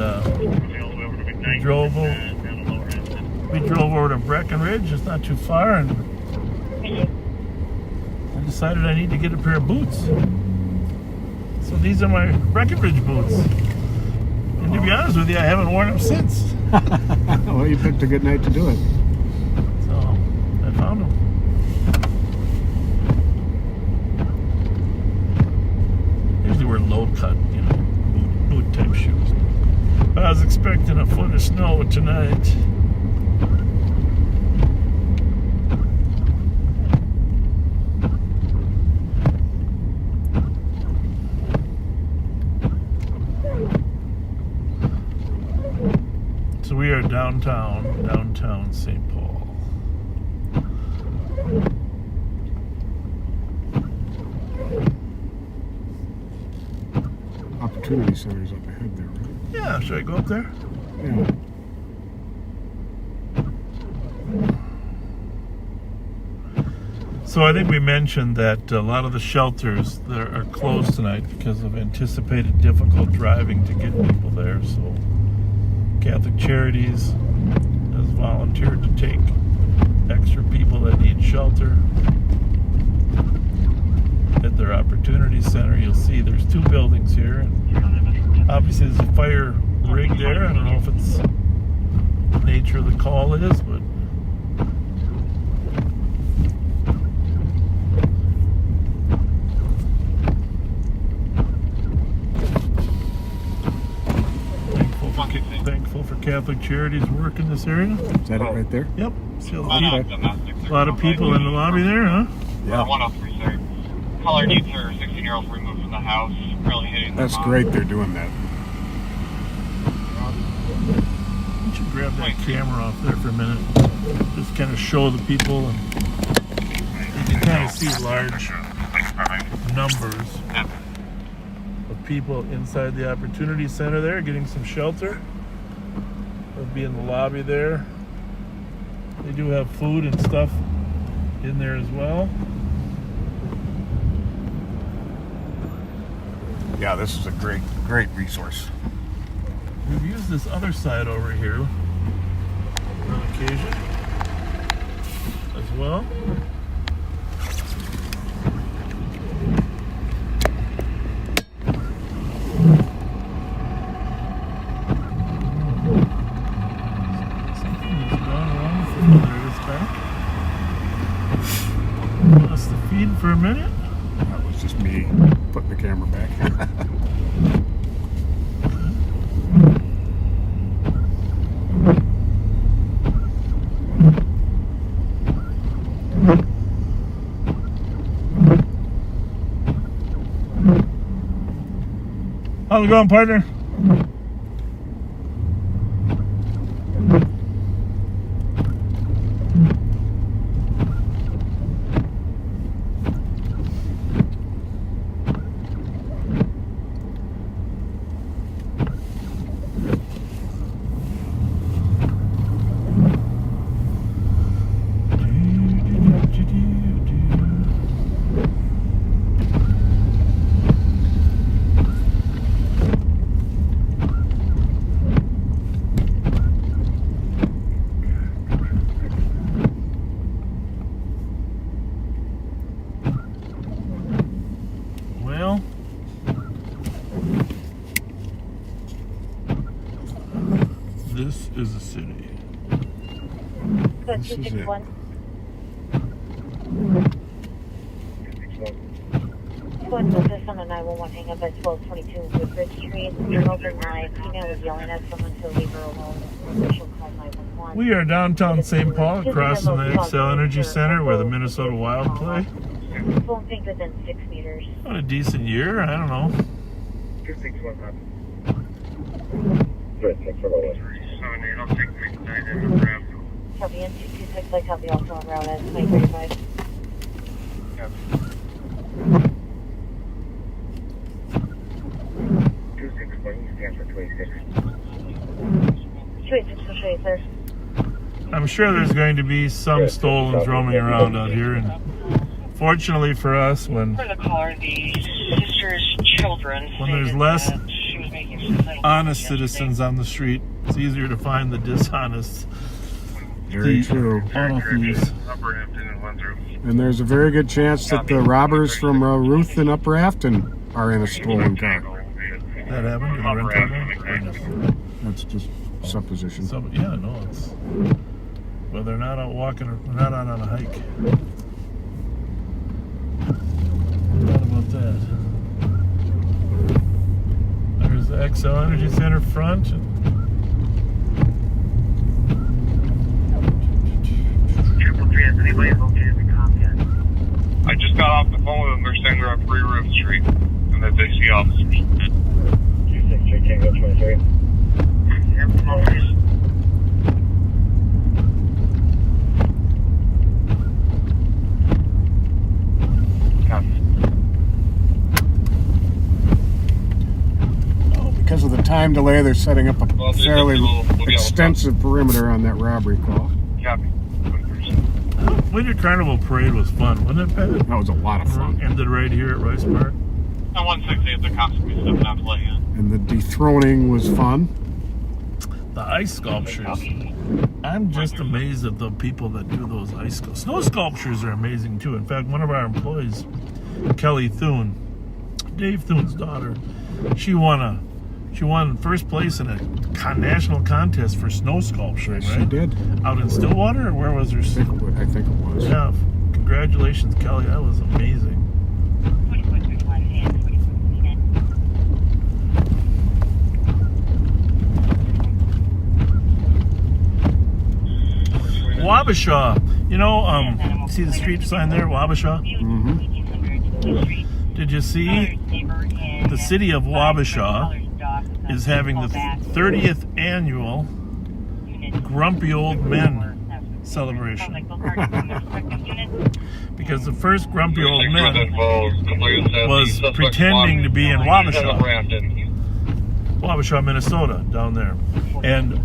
we drove over to Breckenridge. It's not too far, and I decided I need to get a pair of boots. So these are my Breckenridge boots. And to be honest with you, I haven't worn them since. Well, you picked a good night to do it. So I found them. cut, you know, boot type shoes. But I was expecting a foot of snow tonight. So we are downtown St. Paul. Opportunity Center's up ahead there, right? Yeah, should I go up there? Yeah. So I think we mentioned that a lot of the shelters that are closed tonight because of anticipated difficult driving to get people there. So Catholic Charities has volunteered to take extra people that need shelter at their Opportunity Center. You'll see there's 2 buildings here, and obviously there's a fire rig there. I don't know if it's the nature of the call is, but thankful for Catholic Charities work in this area. Is that it right there? Yep. See a lot of people in the lobby there, huh? Yeah. 103, sorry. Caller needs her 16-year-old removed from the house. Really hitting That's great they're doing that. You should grab that camera off there for a minute. Just kind of show the people, and you can kind of see large numbers of people inside the Opportunity Center there getting some shelter. They'll be in the lobby there. They do have food and stuff in there as well. Yeah, this is a great resource. We've used this other side over here on occasion as well. Something has gone wrong with the mother is back. Lost the feed for a minute. That was just me putting the camera back. How's it going, partner? Well, this is a city. Good, This is it. 261. Go ahead and move this on the 911 hang up at 1222 Woodbridge Street. You're open. My female was yelling at someone to leave her alone. She'll call 911. We are downtown St. Paul, across from the Excel Energy Center where the Minnesota Wild play. Won't think within 6 meters. What a decent year, I don't know. 261. Copy N226, I copy also on route at 2035. 286, for sure, sir. I'm sure there's going to be some stolens roaming around out here, and fortunately for us, when For the caller, the sister's children. there's stated less that she was making suicidal honest yesterday. citizens on the street, it's easier to find the dishonest. Very true. Auto thieves. Upper Hampton and Windsor. And there's a very good chance that the robbers from Ruth and Upper Afton are in a stolen car. That happened to the rental guy? Goodness. That's just supposition. So, yeah, no, it's. Well, they're not out walking, they're not out on a hike. What about that? Excel Energy Center front. Has anybody located the cop yet? I just got off the phone with them. They're saying they're on Free Roof Street and that they see officers. 263 Tango 23. Because of the time delay, they're setting up a fairly extensive perimeter on that robbery call. Copy. Winter Carnival Parade was fun, wasn't it, Pat? That was a lot of fun. Ended right here at Rice Park. On 160, the cops will be stepping out to let you in. And the dethroning was fun. The ice sculptures. I'm just amazed at the people that do those ice sculptures. Snow sculptures are amazing too. In fact, one of our employees, Kelly Thune, Dave Thune's daughter, she won first place in a national contest for snow sculpturing, right? She did. Out in Stillwater, or where was her? I think it was. Yeah. Congratulations, Kelly. That was amazing. Wabasha. You know, see the street sign there, Wabasha? Mm-hmm. Did you see the city of Wabasha is having the 30th annual Grumpy Old Men celebration? Because the first Grumpy Old Men was pretending to be in Wabasha, Minnesota, down there. And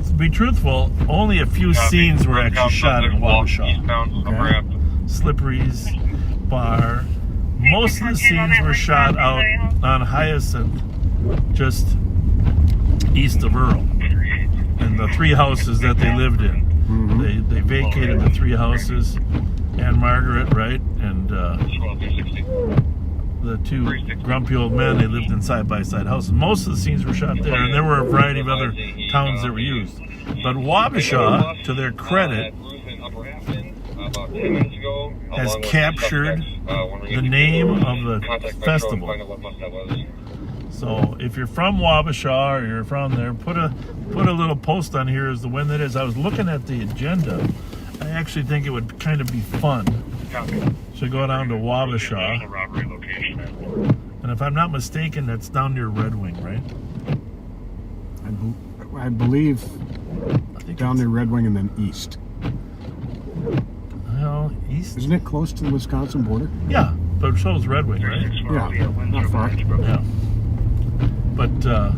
to be truthful, only a few scenes were actually shot in Wabasha. Okay. Slippery's bar. Most of the scenes were shot out on Hyacinth, just east of Earl, and the three houses that they lived in. Mm-hmm. They vacated the three houses, and Margaret, right, and the two grumpy old men. They lived in side-by-side houses. Most of the scenes were shot there, and there were a variety of other towns that were used. But Wabasha, to their credit, has captured the name of the festival. So if you're from Wabasha or you're from there, put a little post on here as to when that is. I was looking at the agenda. I actually think it would kind of be fun to go down to Wabasha. And if I'm not mistaken, that's down near Red Wing, right? I believe down near Red Wing and then east. Well, east. Isn't it close to the Wisconsin border? Yeah, but so is Red Wing, right? Yeah, not far. Yeah. But I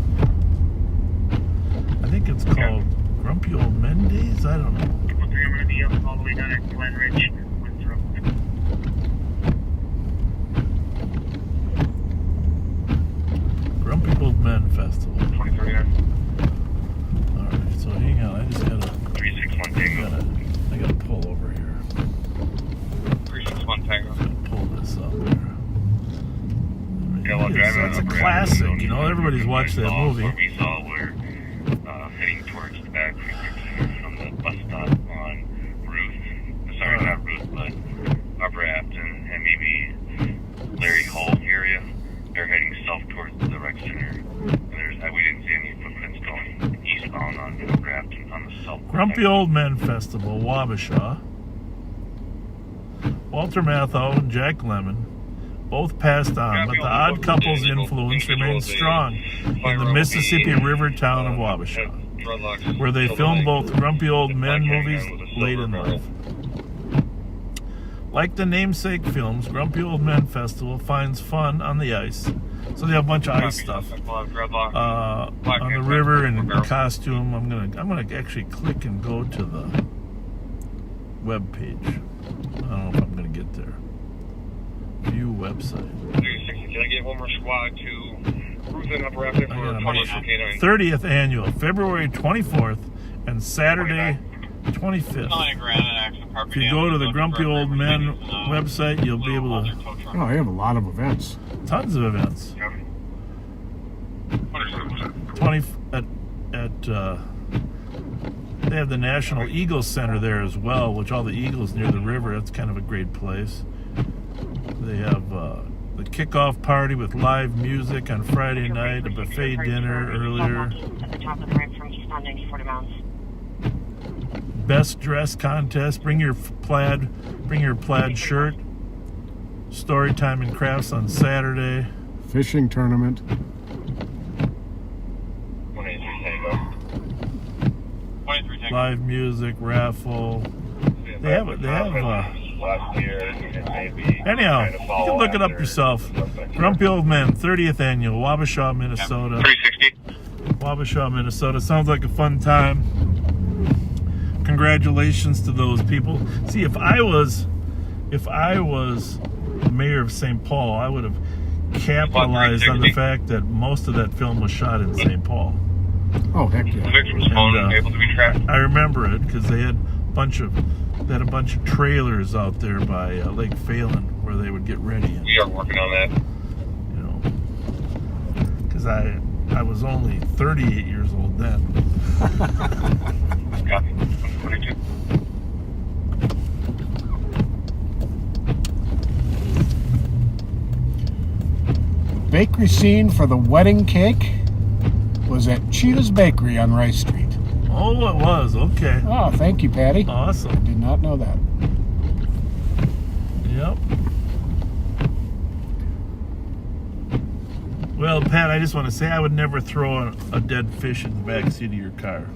think it's called Grumpy Old Men Days. I don't know. I'm going to be all the way down at Glen Ridge. Grumpy Old Men Festival. 2039. Alright, so hang on. I just gotta. 361 Tango. I gotta pull over here. 361 Tango. Pull this up here. Yeah, while driving That's a on the classic. road, You know, everybody's watched that movie. What we saw were heading towards the back from the bus stop on Ruth. Sorry, not Ruth, but Upper Afton and maybe Larry Hall area. They're heading south towards the rec center. We didn't see any footprints going eastbound on Upper Afton on the south. Grumpy Old Men Festival, Wabasha. Walter Matthau and Jack Lemmon both passed on, but the odd couple's influence remains strong in the Mississippi River town of Wabasha, where they filmed both Grumpy Old Men movies late in life. Like the namesake films, Grumpy Old Men Festival finds fun on the ice. So they have a bunch of ice stuff on the river and costume. I'm gonna actually click and go to the web page. I don't know if I'm gonna get there. View website. 360, can I get one more squad to Ruth and Upper Afton for 30th annual, February 24th and Saturday 25th. If you go to the Grumpy Old Men website, you'll be able to. Oh, they have a lot of events. Tons of events. 20 they have the National Eagle Center there as well, which all the eagles near the river. That's kind of a great place. They have The kickoff party with live music on Friday night, a buffet dinner earlier. At the top of the ramp from eastbound 94 miles. Best dress contest. Bring your plaid shirt. Story time and crafts on Saturday. Fishing tournament. 183 Tango. 183 Tango. Live music, raffle. They have last year, it may be anyhow, kind of you follow can look it up after yourself. something. Grumpy Old Men, 30th Annual, Wabasha, Minnesota. 360. Wabasha, Minnesota. Sounds like a fun time. Congratulations to those people. See, if I was the mayor of St. Paul, I would have capitalized on the fact that most of that film was shot in St. Paul. Oh, heck yeah. The victim's phone And, able to be tracked. I remember it because they had a bunch of trailers out there by Lake Phelan where they would get ready. And, We are working on that. you know, because I was only 38 years old then. Copy. 122. Bakery scene for the wedding cake was at Cheetah's Bakery on Rice Street. Oh, it was. Okay. Oh, thank you, Patty. Awesome. Did not know that. Yep. Well, Pat, I just want to say I would never throw a dead fish in the back seat of your car.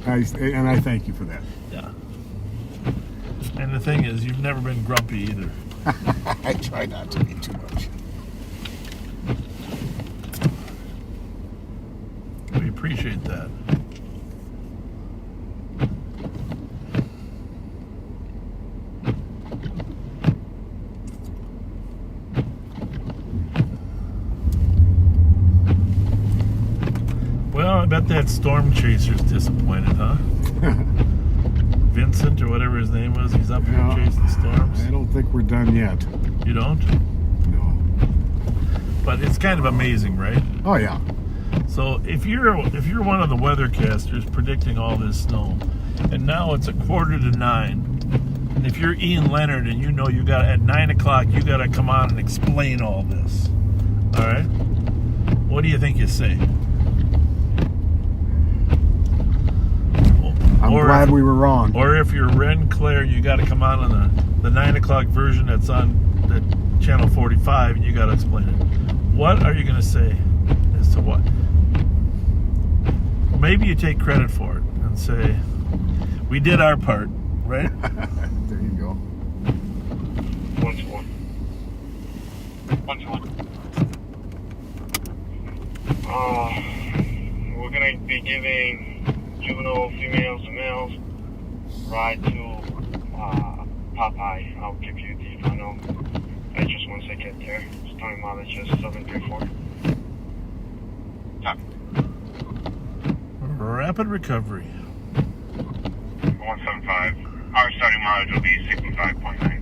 And I thank you for that. Yeah. And the thing is, you've never been grumpy either. I try not to be too much. We appreciate that. Well, I bet that storm chaser's disappointed, huh? Vincent or whatever his name was, he's up here Yeah. chasing storms. I don't think we're done yet. You don't? No. But it's kind of amazing, right? Oh, yeah. So if you're one of the weathercasters predicting all this snow, and now it's 8:45, and if you're Ian Leonard and you know you got at 9 o'clock you got to come on and explain all this, all right? What do you think you say? I'm glad we were wrong. Or if you're Ren Claire, you got to come on the 9 o'clock version that's on the channel 45, and you got to explain it. What are you going to say as to what? Maybe you take credit for it and say, we did our part, right? There you go. 121. 121. We're gonna be giving juvenile females and males ride to Popeye. I'll give you the final address once I get there. Starting mileage is 734. Copy. Rapid recovery. 175. Our starting mileage will be 65.9.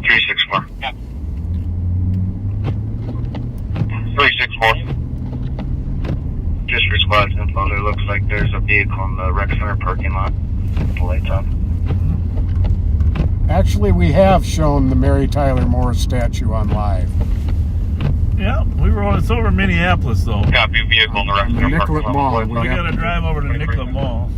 364. Yep. 364. Just for squad info, it looks like there's a vehicle in the rec center parking lot. The lights on. Actually, we have shown the Mary Tyler Moore statue on live. Yeah, it's over Minneapolis though. Copy, vehicle in the rec On the center parking Nicollet lot. Mall. We got to drive over to Nicollet Mall.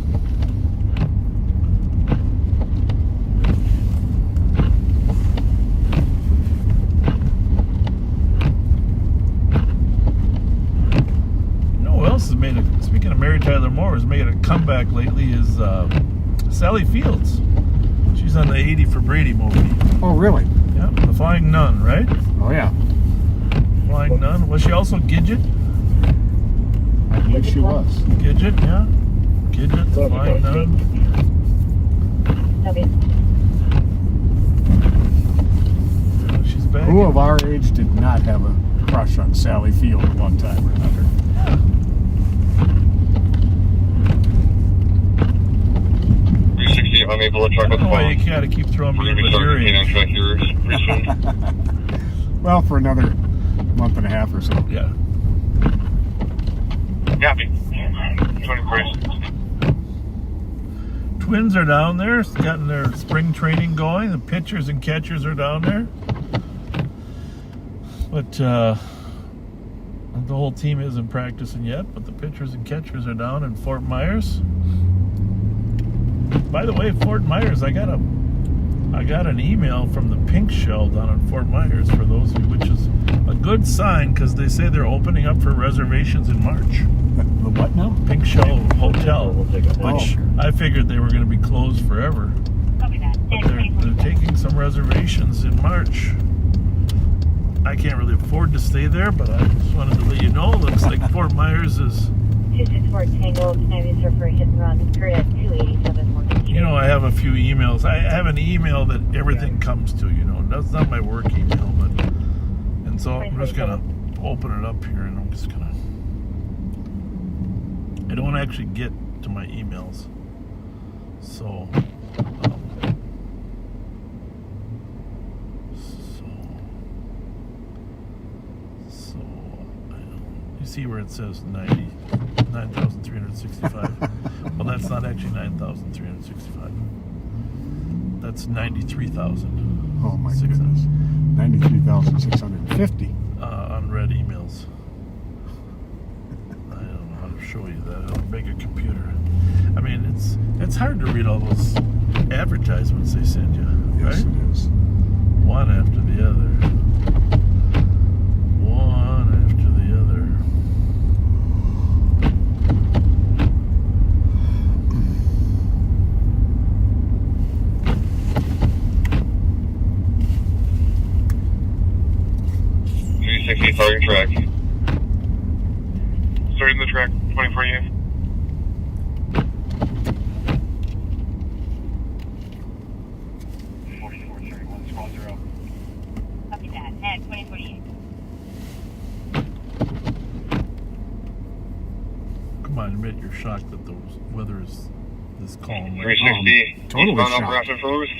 You know who else has made a, speaking of Mary Tyler Moore, has made a comeback lately is Sally Fields. She's on the 80 for Brady movie. Oh, really? Yeah, The Flying Nun, right? Oh, yeah. Flying Nun. Was she also Gidget? I believe she was. Gidget, yeah. Gidget, The Flying Nun. Okay. She's back. Who of our age did not have a crush on Sally Field at one time or another? Yeah. 360, unable to track with the Boy, you phone. gotta keep throwing me We're in going to with start your getting on age. track here pretty soon. Well, for another month and a half or so. Yeah. Copy. 21st. Twins are down there, getting their spring training going. The pitchers and catchers are down there. But the whole team isn't practicing yet, but the pitchers and catchers are down in Fort Myers. By the way, Fort Myers, I got an email from the Pink Shell down in Fort Myers for those of you, which is a good sign because they say they're opening up for reservations in March. The what now? Pink Shell Hotel, which I figured they were going to be closed forever. But they're taking some reservations in March. I can't really afford to stay there, but I just wanted to let you know. Looks like Fort Myers is... 264 Tango, can I be served for a hit and run? Current at 287 Morgan Street. You know, I have a few emails. I have an email that everything comes to, you know. That's not my work email, but... And so I'm just going to open it up here, and I'm just going to... I don't actually get to my emails. So... You see where it says 9,365. Well, that's not actually 9,365. That's 93,000. Oh my goodness. 93,650. Unread emails. I don't know how to show you that. I'll make a computer. I mean, it's hard to read all those advertisements they send you, right? Yes, it is. One after the other. One after the other. Starting track. Starting the track, 24 you. Copy that. Head 2048. Come on, admit you're shocked that the weather is this calm. 360. Totally eastbound shocked. up Rapid Forest.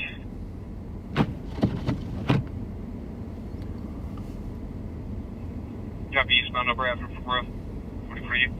Copy eastbound up Rapid Forest. 44 you.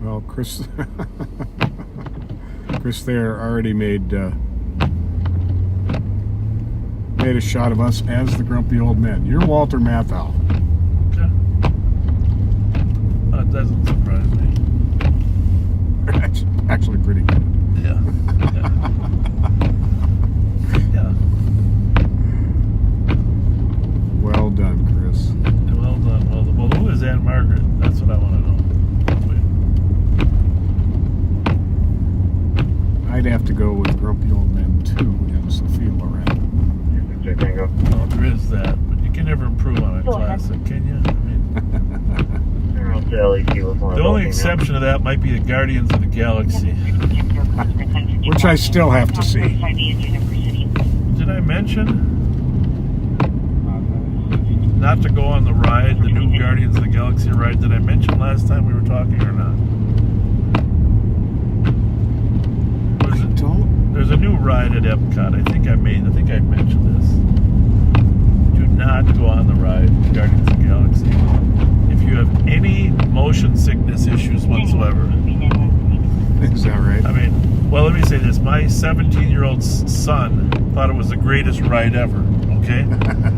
Well, Chris there already made a shot of us as the grumpy old men. You're Walter Matthau. Okay. That doesn't surprise me. Actually pretty good. Yeah. Yeah. Well done, Chris. Well done. Well, who is Aunt Margaret? That's what I want to know. I'd have to go with Grumpy Old Men 2 and Sophia Loren. Well, there is that, but you can never improve on a classic, can you? I mean, the only exception to that might be the Guardians of the Galaxy. Which I still have to see. Did I mention not to go on the ride, the new Guardians of the Galaxy ride? Did I mention last time we were talking or not? There's a new ride at Epcot. I think I mentioned this. Do not go on the ride, Guardians of the Galaxy, if you have any motion sickness issues whatsoever. Is that right? I mean, well, let me say this. My 17-year-old son thought it was the greatest ride ever, okay?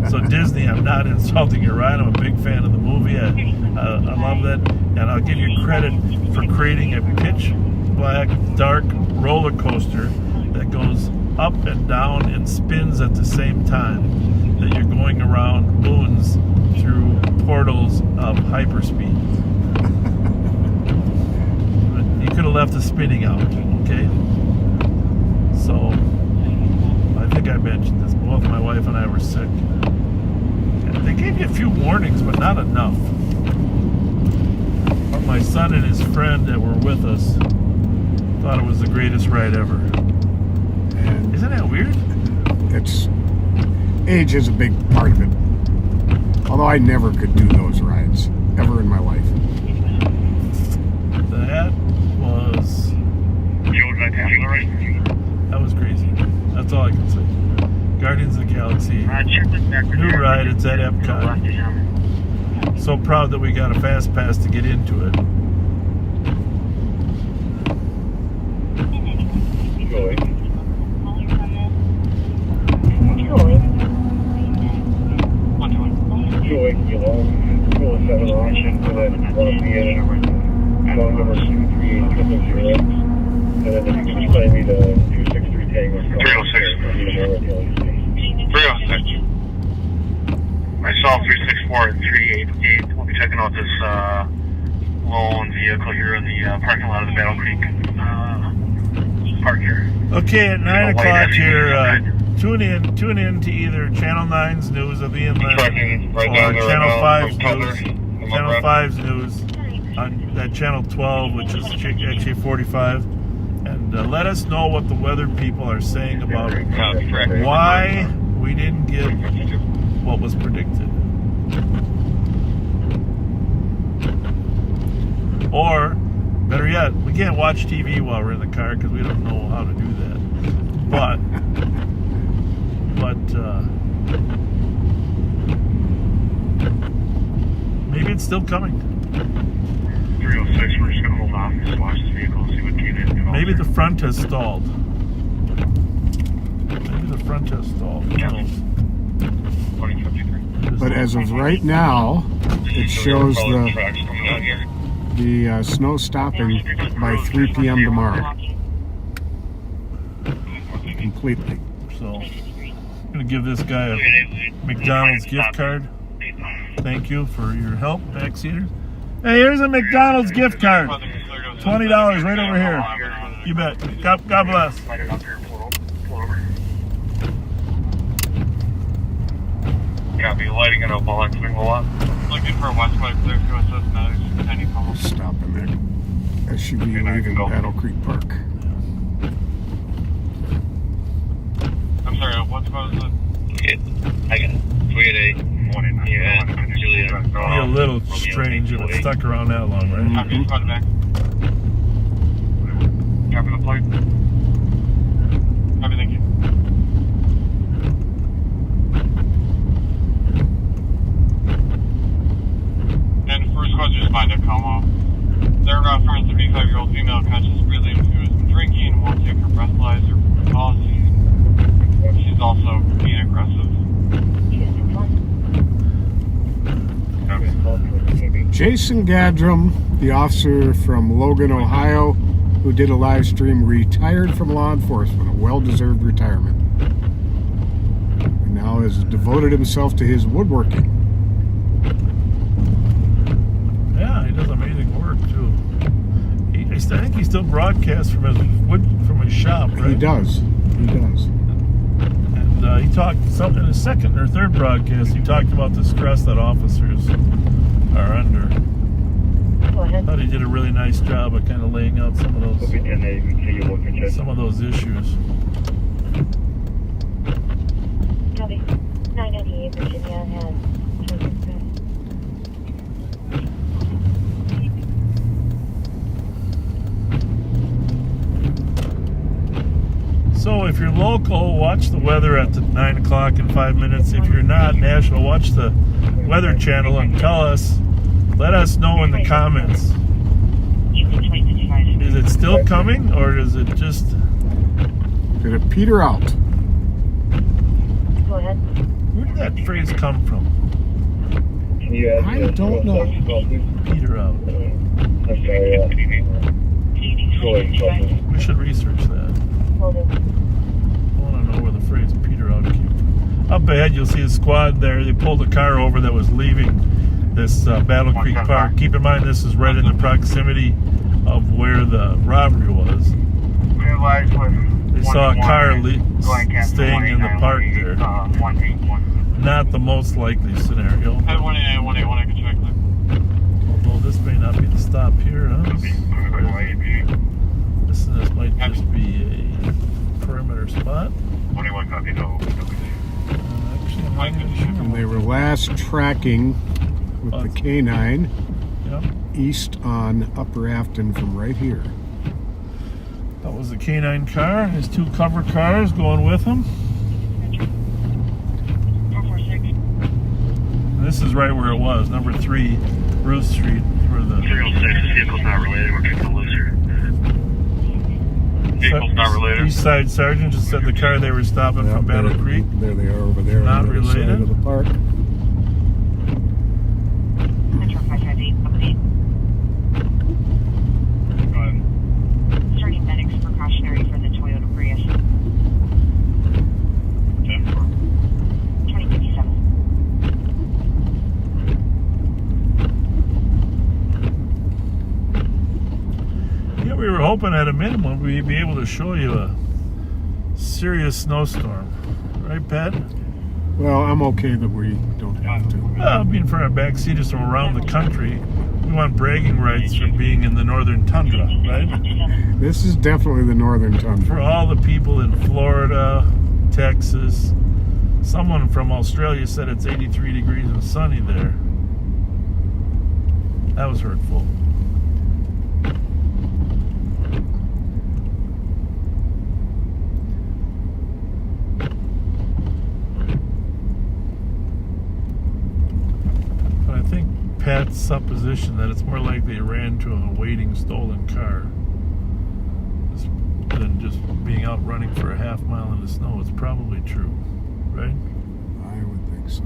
So Disney, I'm not insulting your ride. I'm a big fan of the movie. I love that. And I'll give you credit for creating a pitch black, dark roller coaster that goes up and down and spins at the same time, that you're going around moons through portals of hyperspeed. You could have left the spinning out, okay? So, I think I mentioned this. Both my wife and I were sick. And they gave you a few warnings, but not enough. But my son and his friend that were with us thought it was the greatest ride ever. And Isn't that weird? it's age is a big part of it. Although I never could do those rides ever in my life. That was that was crazy. That's all I can say. Guardians of the Galaxy. New ride. It's at Epcot. So proud that we got a fast pass to get into it. Myself, 364 and 388. We'll be checking out this lone vehicle here in the parking lot of the Battle Creek park here. Okay, at 9 o'clock here, tune in to either Channel 9's News of the Inland or Channel 5's News. Channel 5's News on that Channel 12, which is actually 45. And let us know what the weather people are saying about why we didn't get what was predicted. Or, better yet, we can't watch TV while we're in the car because we don't know how to do that. But maybe it's still coming. 306, we're just going to hold off and just watch this vehicle, see what came in. Maybe the front has stalled. But as of right now, it shows the snow stopping by 3 p.m. tomorrow. Completely. So, I'm going to give this guy a McDonald's gift card. Thank you for your help, backseater. Hey, here's a McDonald's gift card. $20 right over here. You bet. God bless. Copy, lighting it up while I'm swing a lot. Looking for a Westwood clear to assist now. Any call. Stop in there. SUV leaving Battle Creek Park. I'm sorry, what's about it? I got it. 388. Yeah, Julia. Be a little strange if it stuck around that long, right? Copy, spot back. Copy the plate. Copy, thank you. And first squad just find a Como. They're around for a 75-year-old female conscious breathing who has been drinking and won't take her breathalyzer policy. She's also being aggressive. Jason Gadram, the officer from Logan, Ohio, who did a live stream, retired from law enforcement, a well-deserved retirement. And now has devoted himself to his woodworking. Yeah, he does amazing work too. I think he still broadcasts from his shop, right? He does. And he talked something in his second or third broadcast. He talked about the stress that officers are under. Go ahead. I thought he did a really nice job of kind of laying out some of those issues. Copy. 998 Virginia has 26 minutes. So if you're local, watch the weather at the 9 o'clock in 5 minutes. If you're not national, watch the Weather Channel and let us know in the comments. Is it still coming, or is it just... Did it peter out? Go ahead. Where did that phrase come from? I don't know. Peter out. We should research that. Hold it. I want to know where the phrase peter out came from. Up ahead, you'll see a squad there. They pulled a car over that was leaving this Battle Creek Park. Keep in mind, this is right in the proximity of where the robbery was. They saw a car staying in the park there. Not the most likely scenario. I can check that. Although this may not be the stop here, huh? This might just be a perimeter spot. 21 copy, no. Actually, I'm not even sure. And they were last tracking with the K9 Yep. east on Upper Afton from right here. That was the K9 car. His 2 cover cars going with him. 446. And this is right where it was, number 3, Ruth Street, where the 306, this vehicle's not related. We're getting a loser. Vehicle's not related. East Side Sergeant just said the car they were stopping from Battle Creek. There they are over there Not on the other side related. of the park. Metro 558, update. Go ahead. Starting medics precautionary for the Toyota Prius. 2057. Yeah, we were hoping at a minimum we'd be able to show you a serious snowstorm. Right, Pat? Well, I'm okay that we don't have to. Well, being for our backseaters from around the country, we want bragging rights for being in the northern tundra, right? This is definitely the northern For tundra. all the people in Florida, Texas, someone from Australia said it's 83 degrees and sunny there. That was hurtful. But I think Pat's supposition that it's more likely he ran to a waiting stolen car than just being out running for a half mile in the snow is probably true, right? I would think so.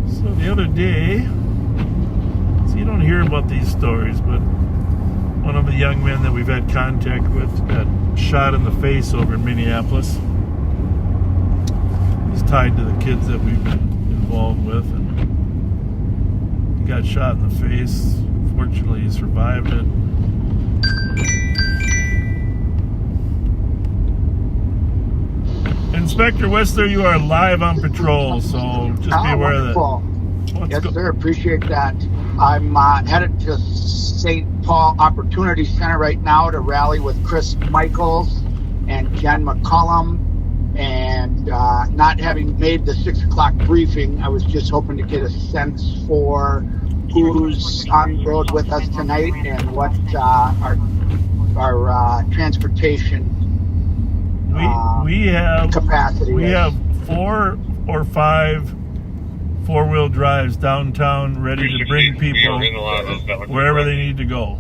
So the other day, so you don't hear about these stories, but one of the young men that we've had contact with got shot in the face over in Minneapolis. He's tied to the kids that we've been involved with, and he got shot in the face. Fortunately, he survived it. Inspector Whistler, you are live on patrol, so just be aware of that. Wonderful. Yes, sir. Appreciate that. I'm headed to St. Paul Opportunity Center right now to rally with Chris Michaels and Jen McCullum. And not having made the 6 o'clock briefing, I was just hoping to get a sense for who's on the road with us tonight and what our transportation we have capacity we is. have 4 or 5 4-wheel drives downtown ready to bring people wherever they need to go.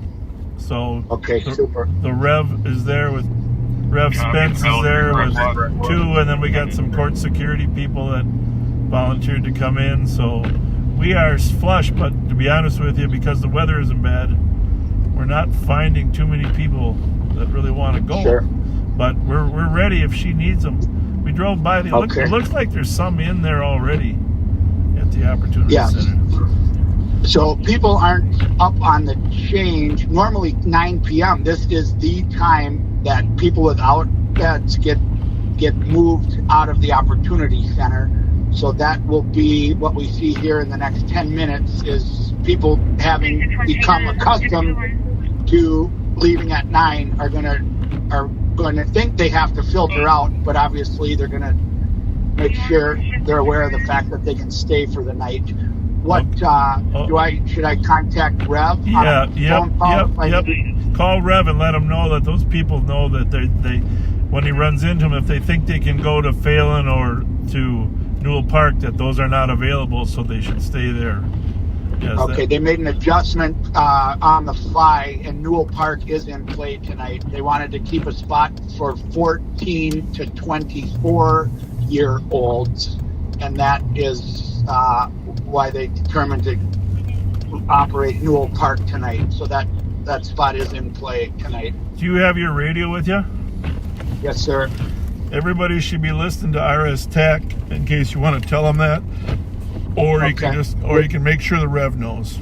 So Okay, super. the Rev is there with Rev Spence is there with 2, and then we got some court security people that volunteered to come in. So we are flush, but to be honest with you, because the weather isn't bad, we're not finding too many people that really want to go. Sure. But we're ready if she needs them. We drove by. It looks like there's some in there already at the Opportunity Yes. Center. So people aren't up on the change. Normally 9 p.m. This is the time that people without beds get moved out of the Opportunity Center. So that will be what we see here in the next 10 minutes is people having become accustomed to leaving at 9 are going to think they have to filter out, but obviously they're going to make sure they're aware of the fact that they can stay for the night. What should I contact Rev? Yeah, phone call if I yep. need- Call Rev and let him know that those people know that they when he runs into them, if they think they can go to Phelan or to Newell Park, that those are not available, so they should stay there. Yes, Okay, they made an adjustment on the fly, and Newell Park is in play tonight. They wanted to keep a spot for 14 to 24-year-olds, and that is why they determined to operate Newell Park tonight. So that spot is in play tonight. Do you have your radio with you? Yes, sir. Everybody should be listening to RS TAC in case you want to tell them that, or you can you can make sure the Rev knows.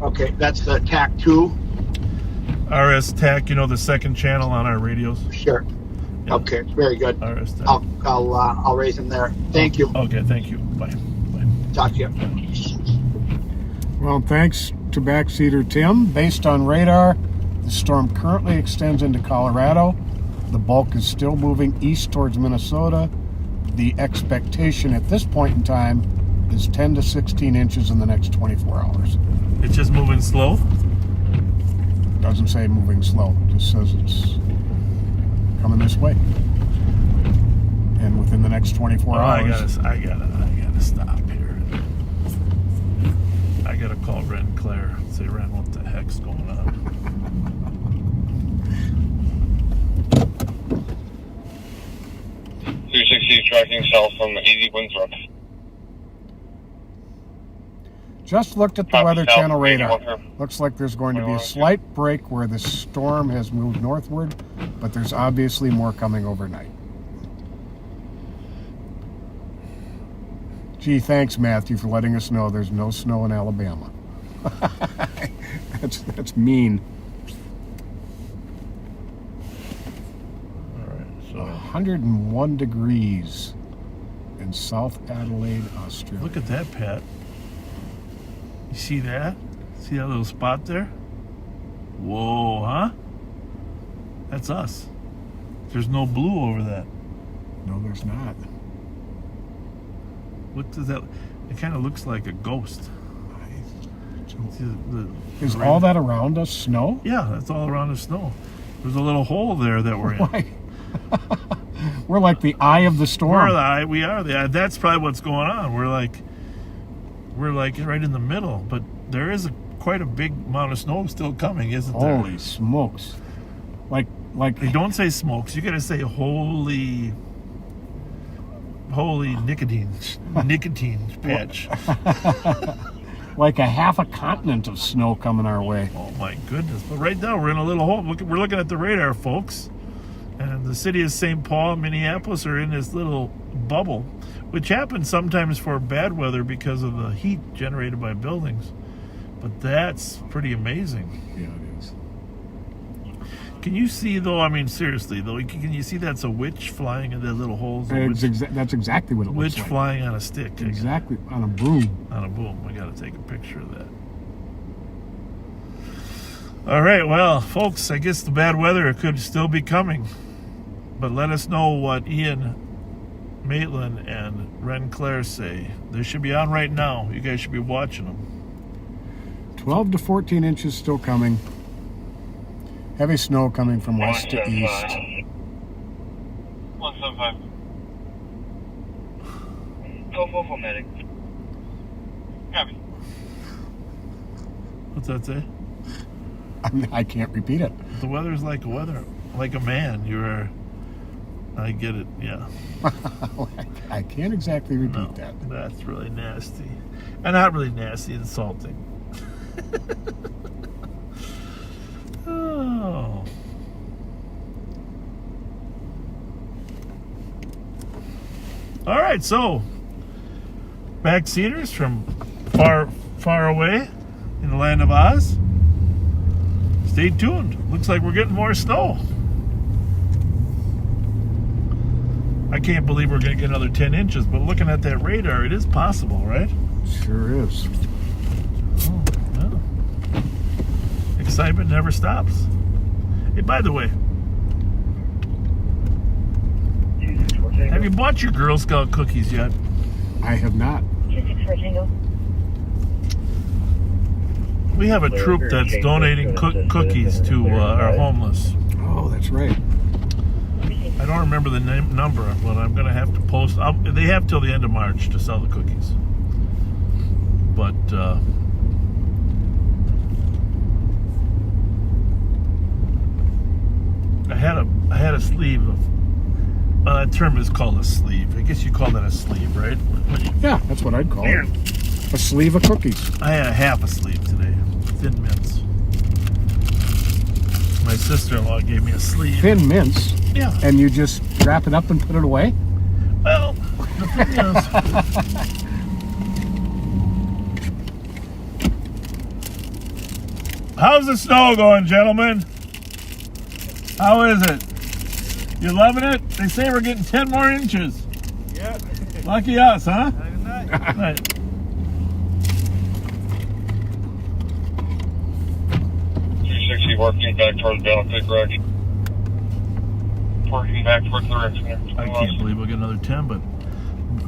Okay, that's the TAC 2. RS TAC, you know, the second channel on our radios. Sure. Yeah. Okay, very good. RS TAC. I'll raise them there. Thank you. Okay, thank you. Bye. Talk to you. Well, thanks to Backseater Tim. Based on radar, the storm currently extends into Colorado. The bulk is still moving east towards Minnesota. The expectation at this point in time is 10 to 16 inches in the next 24 hours. It's just moving slow? Doesn't say moving slow, it just says it's coming this way. And within the next 24 hours. I gotta stop here. I gotta call Ren Claire and say, Ren, what the heck's going on? 260 tracking south from 80 Winthrop. Just looked at the Copy, Weather south, Channel 80 radar. Winthrop. Looks like there's going to be a slight break where the storm has moved northward, but there's obviously more coming overnight. Gee, thanks, Matthew, for letting us know there's no snow in Alabama. That's mean. All right, so 101 degrees in South Adelaide, Australia. look at that, Pat. You see that? See that little spot there? Whoa, huh? That's us. There's no blue over that. No, there's not. What does that? It kind of looks like a ghost. See Is red- all that around us snow? Yeah, that's all around the snow. There's a little hole there that we're in. Why? We're like the eye of the storm. We are the eye. That's probably what's going on. We're like right in the middle, but there is quite a big amount of snow still coming, isn't there? Holy smokes! Like Hey, don't say smokes. You gotta say holy nicotine patch. like a half a continent of snow coming our way. Oh my goodness! But right now we're in a little hole. We're looking at the radar, folks, and the city of St. Paul and Minneapolis are in this little bubble, which happens sometimes for bad weather because of the heat generated by buildings. But that's pretty amazing. Yeah, it is. Can you see, though? I mean, seriously, though, can you see that's a witch flying in the little holes? That's exactly what it looks Witch like. flying on a stick. Exactly, on a broom. On a boom. I got to take a picture of that. All right, well, folks, I guess the bad weather could still be coming. But let us know what Ian Maitland and Ren Claire say. They should be on right now. You guys should be watching them. 12 to 14 inches still coming. Heavy snow coming from west to east. 175. Go full medic. Copy. What's that say? I can't repeat it. The weather's like a man. I get it, yeah. I can't exactly repeat that. That's really nasty. And not really nasty, insulting. Oh. All right, so backseaters from far away in the land of Oz. Stay tuned. Looks like we're getting more snow. I can't believe we're going to get another 10 inches, but looking at that radar, it is possible, right? Sure is. Oh, well. Excitement never stops. Hey, by the way, have you bought your Girl Scout cookies yet? I have not. 264 Tango. We have a troop that's donating cookies to our homeless. Oh, that's right. I don't remember the number, but I'm going to have to post. They have till the end of March to sell the cookies. But I had a sleeve of. That term is called a sleeve. I guess you call that a sleeve, right? Yeah, that's what I'd call it. A sleeve of cookies. I had a half a sleeve today. Thin mints. My sister-in-law gave me a sleeve. Thin mints? Yeah. And you just wrap it up and put it away? Well, the thing is... How's the snow going, gentlemen? How is it? You loving it? They say we're getting 10 more inches. Yeah. Lucky us, huh? Nice. Right. 360 working back towards Battlefield Correction. Working back towards the Rex. I can't believe we'll get another 10, but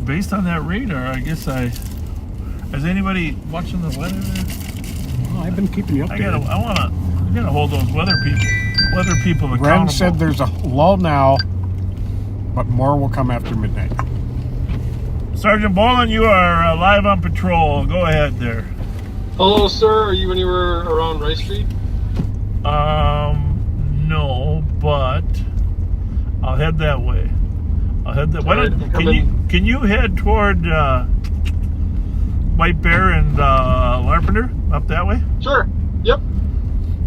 based on that radar, I guess is anybody watching the weather there? Well, I've been keeping you I updated. gotta hold those weather people accountable. Ren said there's a lull now, but more will come after midnight. Sergeant Boland, you are live on patrol. Go ahead there. Hello, sir. Are you anywhere around Rice Street? No, but I'll head that way. Can you head toward White Bear and Larpenter up that way? Sure. Yep.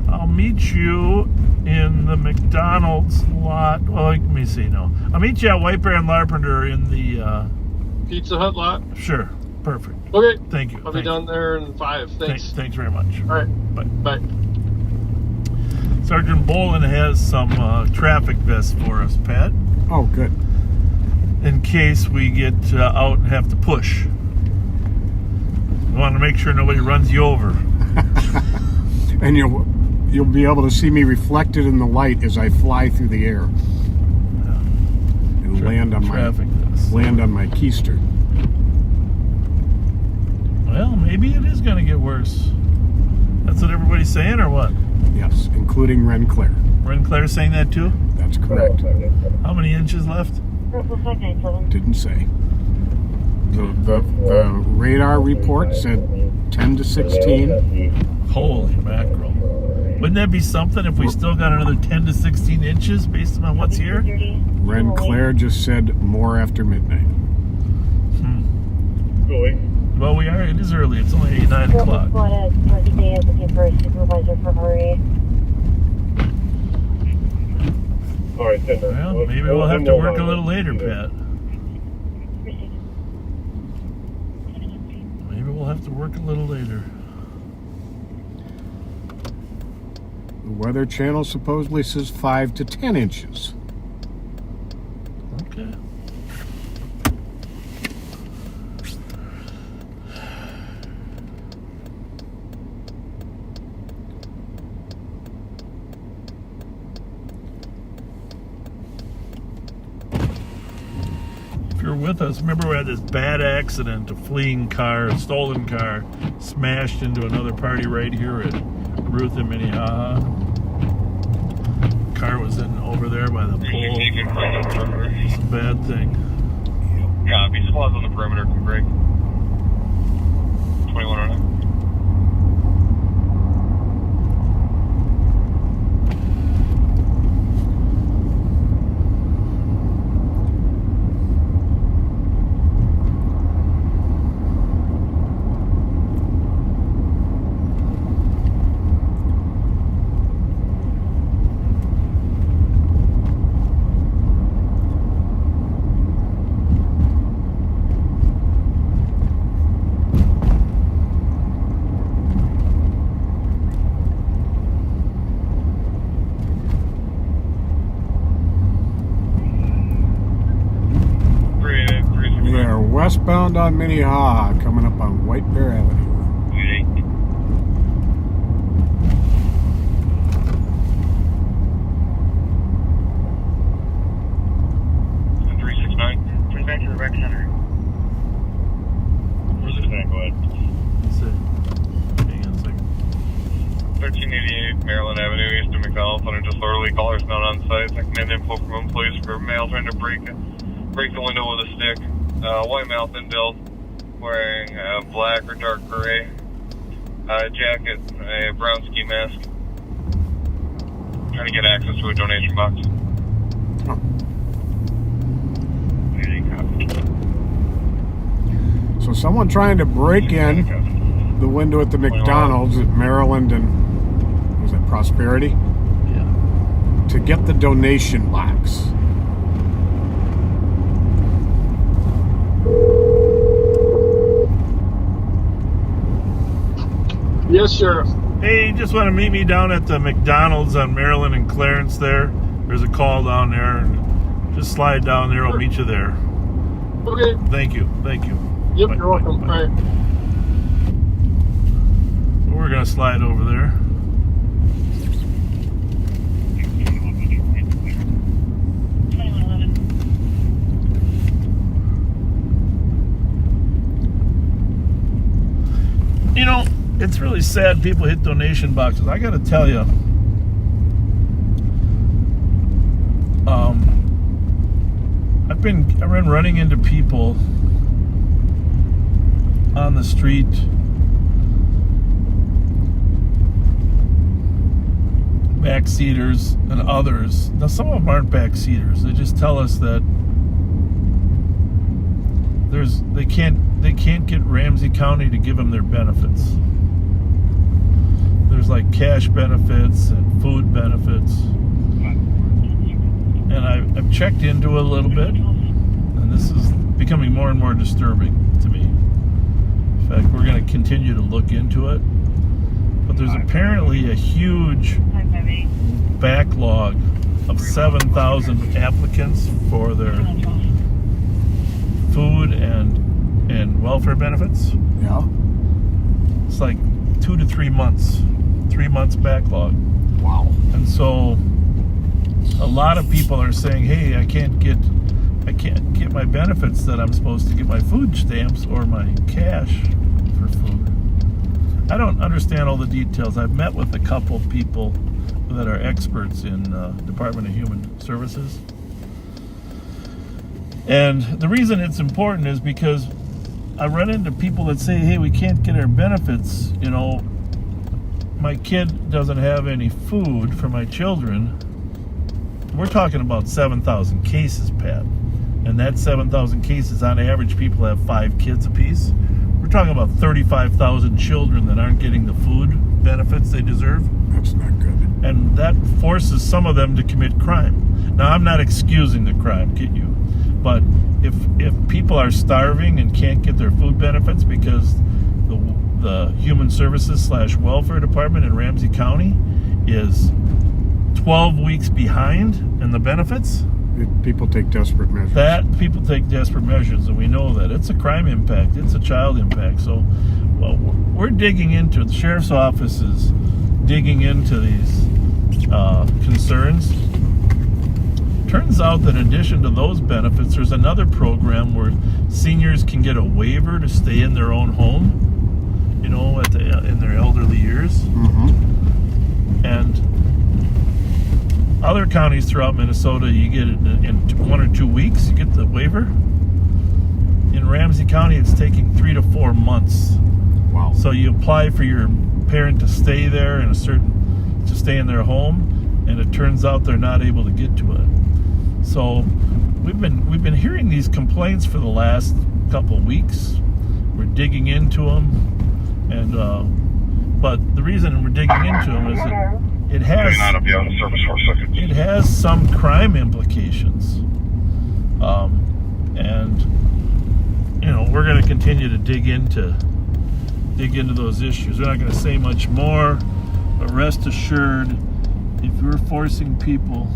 I'll meet you in the McDonald's lot. Well, let me see. No, I'll meet you at White Bear and Larpenter in the Pizza Hut lot? Sure. Perfect. Okay. Thank you. I'll be down there in 5. Thanks. Thanks very much. All right. Bye. Bye. Sergeant Boland has some traffic vests for us, Pat, Oh, good. in case we get out and have to push. We want to make sure nobody runs you over. And you'll be able to see me reflected in the light as I fly through the air and land on my keister. Well, maybe it is going to get worse. That's what everybody's saying, or what? Yes, including Ren Claire. Ren Claire saying that too? That's correct. How many inches left? Purple 597. Didn't say. The radar report said 10 to 16. Holy mackerel. Wouldn't that be something if we still got another 10 to 16 inches based on what's here? Ren Claire just said more after midnight. Well, it is early. It's only 9 o'clock. Squad at Northeast A is looking for a supervisor for Hurry. All right, Well, maybe we'll have to work a little later, Pat. Maybe we'll have to work a little later. The Weather Channel supposedly says 5 to 10 inches. Okay. If you're with us, remember we had this bad accident, a fleeing car, a stolen car, smashed into another party right here at Ruth and Minnehaha. Car was in over there by the pole. It's a bad thing. Copy. Squads on the perimeter can break. 2109. Westbound on Minnehaha, coming up on White Bear Avenue. 369. Turn back to the rec center. Where's the van? Go ahead. That's it. Hang on a second. 1388 Maryland Avenue, east of McDonald's. Under disorderly callers not on site. Second info from employees for male trying to break the window with a stick. White male, thin build, wearing a black or dark gray jacket, a brown ski mask. Trying to get access to a donation box. Oh. So someone trying to break in the window at the McDonald's at Maryland and was it Prosperity? Yeah. To get the donation box. Yes, Sheriff. Hey, you just want to meet me down at the McDonald's on Maryland and Clarence there? There's a call down there. Just slide down there. I'll meet you there. Okay. Thank you. Yep, Bye, you're welcome. bye. All right. We're gonna slide over there. You know, it's really sad people hit donation boxes. I gotta tell you, I've been running into people on the street backseaters and others. Now some of them aren't backseaters. They just tell us that they can't get Ramsey County to give them their benefits. There's like cash benefits and food benefits. And I've checked into it a little bit, and this is becoming more and more disturbing to me. In fact, we're going to continue to look into it. But there's apparently a huge backlog of 7,000 applicants for their food and welfare benefits. Yeah. It's like 2 to 3 months. 3 months backlog. Wow. And so a lot of people are saying, hey, I can't get my benefits that I'm supposed to get, my food stamps or my cash for food. I don't understand all the details. I've met with a couple people that are experts in Department of Human Services. And the reason it's important is because I run into people that say, hey, we can't get our benefits. You know, my kid doesn't have any food for my children. We're talking about 7,000 cases, Pat. And that 7,000 cases, on average, people have 5 kids apiece. We're talking about 35,000 children that aren't getting the food benefits they deserve. That's not good. And that forces some of them to commit crime. Now, I'm not excusing the crime, get you. But if people are starving and can't get their food benefits because the Human Services / Welfare Department in Ramsey County is 12 weeks behind in the benefits, People take desperate measures. People take desperate measures, and we know that. It's a crime impact. It's a child impact. So, well, we're digging into it. The sheriff's office is digging into these concerns. Turns out that in addition to those benefits, there's another program where seniors can get a waiver to stay in their own home, you know, in their elderly years. Mm-hmm. And other counties throughout Minnesota, you get it in 1 or 2 weeks, you get the waiver. In Ramsey County, it's taking 3 to 4 months. Wow. So you apply for your parent to stay there to stay in their home, and it turns out they're not able to get to it. So we've been hearing these complaints for the last couple of weeks. We're digging into them, and but the reason we're digging into them is that it has some crime implications, and you know, we're going to continue to dig into those issues. We're not going to say much more, but rest assured, if you're forcing people,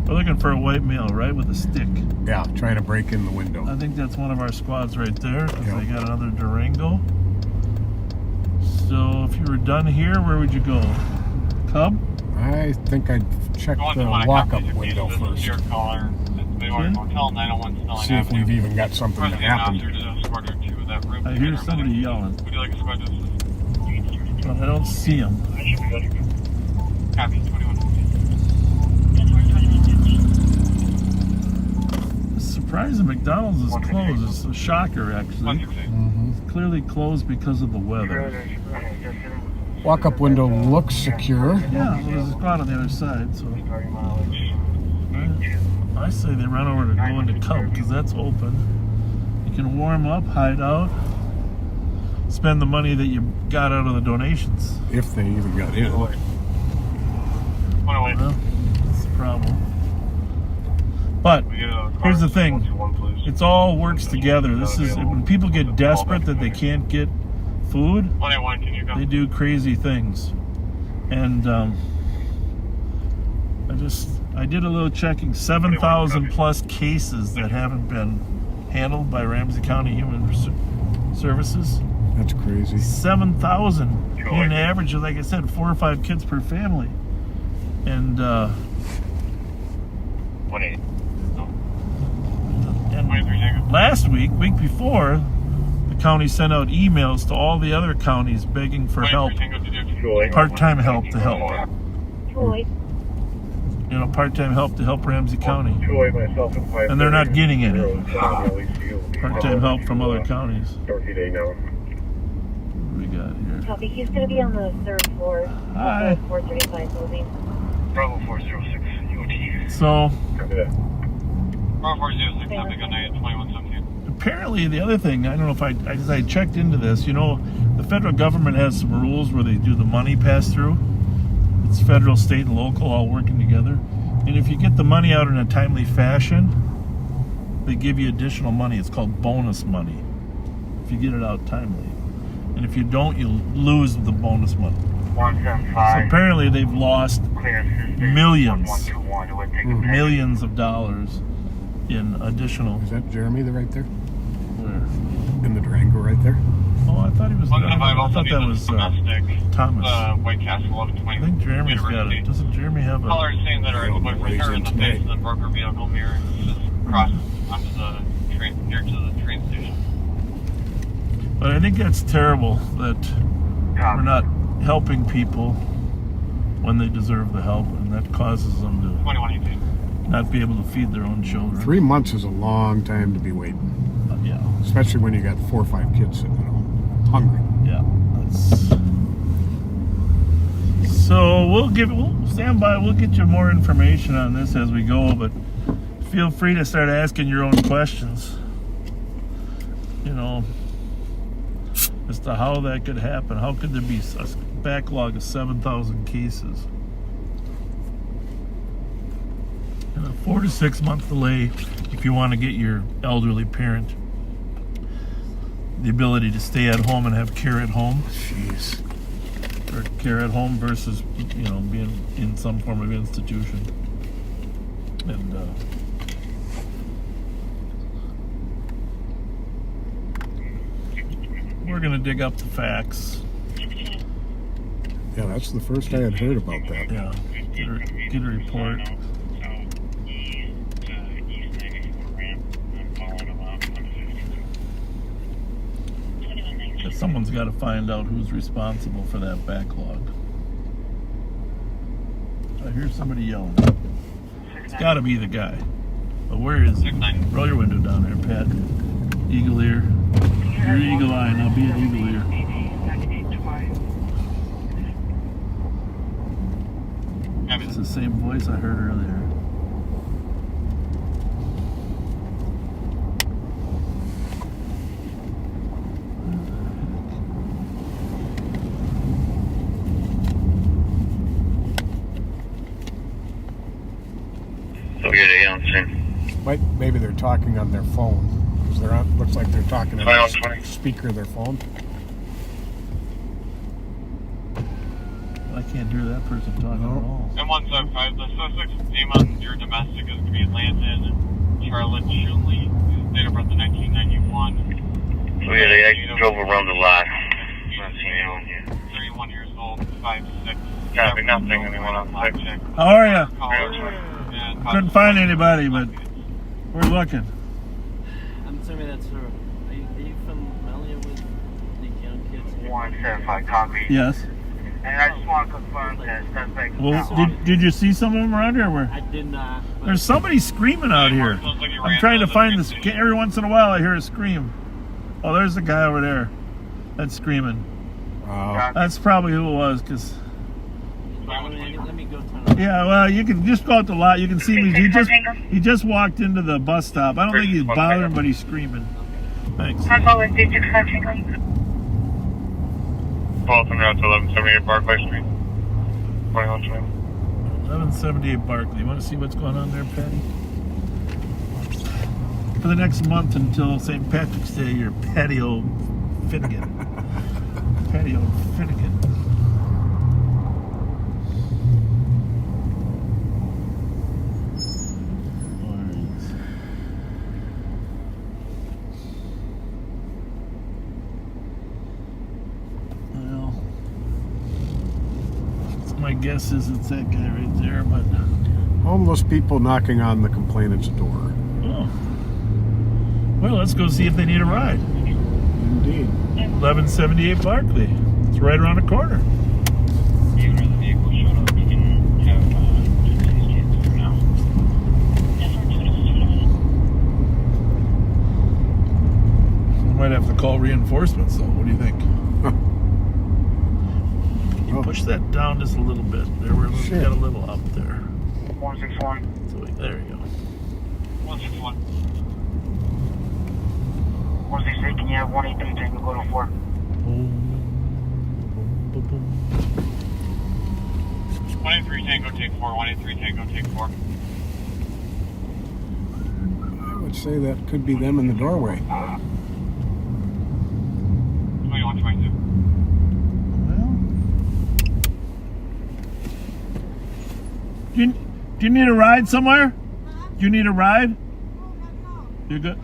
we're looking for a white male, right, with a stick. Yeah, trying to break in the window. I think that's one of our squads right there, because Yep. they got another Durango. So if you were done here, where would you go? Cub? I think I'd check the walk-up window first. See if we've even got something that happened. I hear somebody yelling, but I don't see them. It's surprising McDonald's is closed. It's a shocker, actually. Mm-hmm. It's clearly closed because of the weather. Walk-up window looks secure. Yeah, well, there's a spot on the other side, so I say they run over to go into Cub, because that's open. You can warm up, hide out, spend the money that you got out of the donations. If they even got in. Well, that's the problem. But here's the thing. It's all works together. This is when people get desperate that they can't get food, they do crazy things. And I did a little checking. 7,000 plus cases that haven't been handled by Ramsey County Human Services. That's crazy. 7,000. In average, like I said, 4 or 5 kids per family. And last week before, the county sent out emails to all the other counties begging for help, part-time help to help. You know, part-time help to help Ramsey County. And they're not getting any. Part-time help from other counties. What do we got here? Copy. He's going to be on the 3rd floor. Hi. 435 building. Bravo 406 UT. So, Bravo 406, have a good night at 2117. apparently the other thing, I don't know if as I checked into this, you know, the federal government has some rules where they do the money pass-through. It's federal, state, and local all working together. And if you get the money out in a timely fashion, they give you additional money. It's called bonus money if you get it out timely. And if you don't, you lose the bonus money. 175. So apparently they've lost millions of dollars in additional. Is that Jeremy right there? Where? In the Durango right there? Oh, I thought he was. I thought that was Thomas. White Castle 1120. I think Jeremy's got it. Doesn't Jeremy have a? Callers saying that our boyfriend are in the face of the broker vehicle mirror. Just crossed onto the train here to the train station. But I think that's terrible that we're not helping people when they deserve the help, and that causes them to 2118. not be able to feed their own children. 3 months is a long time to be waiting, Yeah, especially when you got 4 or 5 kids sitting at home, hungry. yeah. So we'll stand by. We'll get you more information on this as we go, but feel free to start asking your own questions. You know, as to how that could happen. How could there be a backlog of 7,000 cases? And a 4 to 6 month delay if you want to get your elderly parent the ability to stay at home and have care at home. Jeez. Or care at home versus, you know, being in some form of institution. And we're going to dig up the facts. Yeah, that's the first I had heard about that. Yeah, get a report. Because someone's got to find out who's responsible for that backlog. I hear somebody yelling. It's got to be the guy. But where is he? Roll your window down there, Pat. Eagle ear. Your eagle eye, now be an eagle ear. It's the same voice I heard earlier. So you're the answer. Maybe they're talking on their phone. Because they're on, looks like they're talking on the 20. speaker of their phone. I can't hear that person talking at all. M175, the suspect's name on your domestic is going to be Landon Charlotte Shunley, date of birth of 1991. So yeah, I drove around the lot. 31 years old, 5'6". Copy, nothing, anyone on site. How are you? Couldn't find anybody, but we're looking. I'm assuming that's her. Are you familiar with these young kids? 175, copy. Yes. And I just want to confirm that suspect. Well, did you see some of them around here? Where? I did not. There's somebody screaming out here. I'm trying to find this. Every once in a while, I hear a scream. Oh, there's the guy over there. That's screaming. Wow. That's probably who it was, because. Let me go turn around. Yeah, well, you can just go out the lot. You can see me. He just walked into the bus stop. I don't think he's bothering, but he's screaming. Thanks. Both en route to 1178 Barclay Street. 2120. 1178 Barkley. You want to see what's going on there, Patty? For the next month until St. Patrick's Day, your patio Finnegan. Patio Finnegan. My guess is it's that guy right there, but Homeless people knocking on the complainant's door. oh. Well, let's go see if they need a ride. Indeed. 1178 Barkley. It's right around the corner. Even if the vehicle showed up, we can have these kids for now. We might have to call reinforcements, though. What do you think? Can you push that down just a little bit? There, we're Sure. got a little up there. 161. So there you go. 161. 163, can you have 183 Tango go to 4? Boom, boom, boom. 183 Tango, take 4. 183 Tango, take 4. I would say that could be them in the doorway. 21, 22. Well, do you need a ride somewhere? Do you need a ride? You good?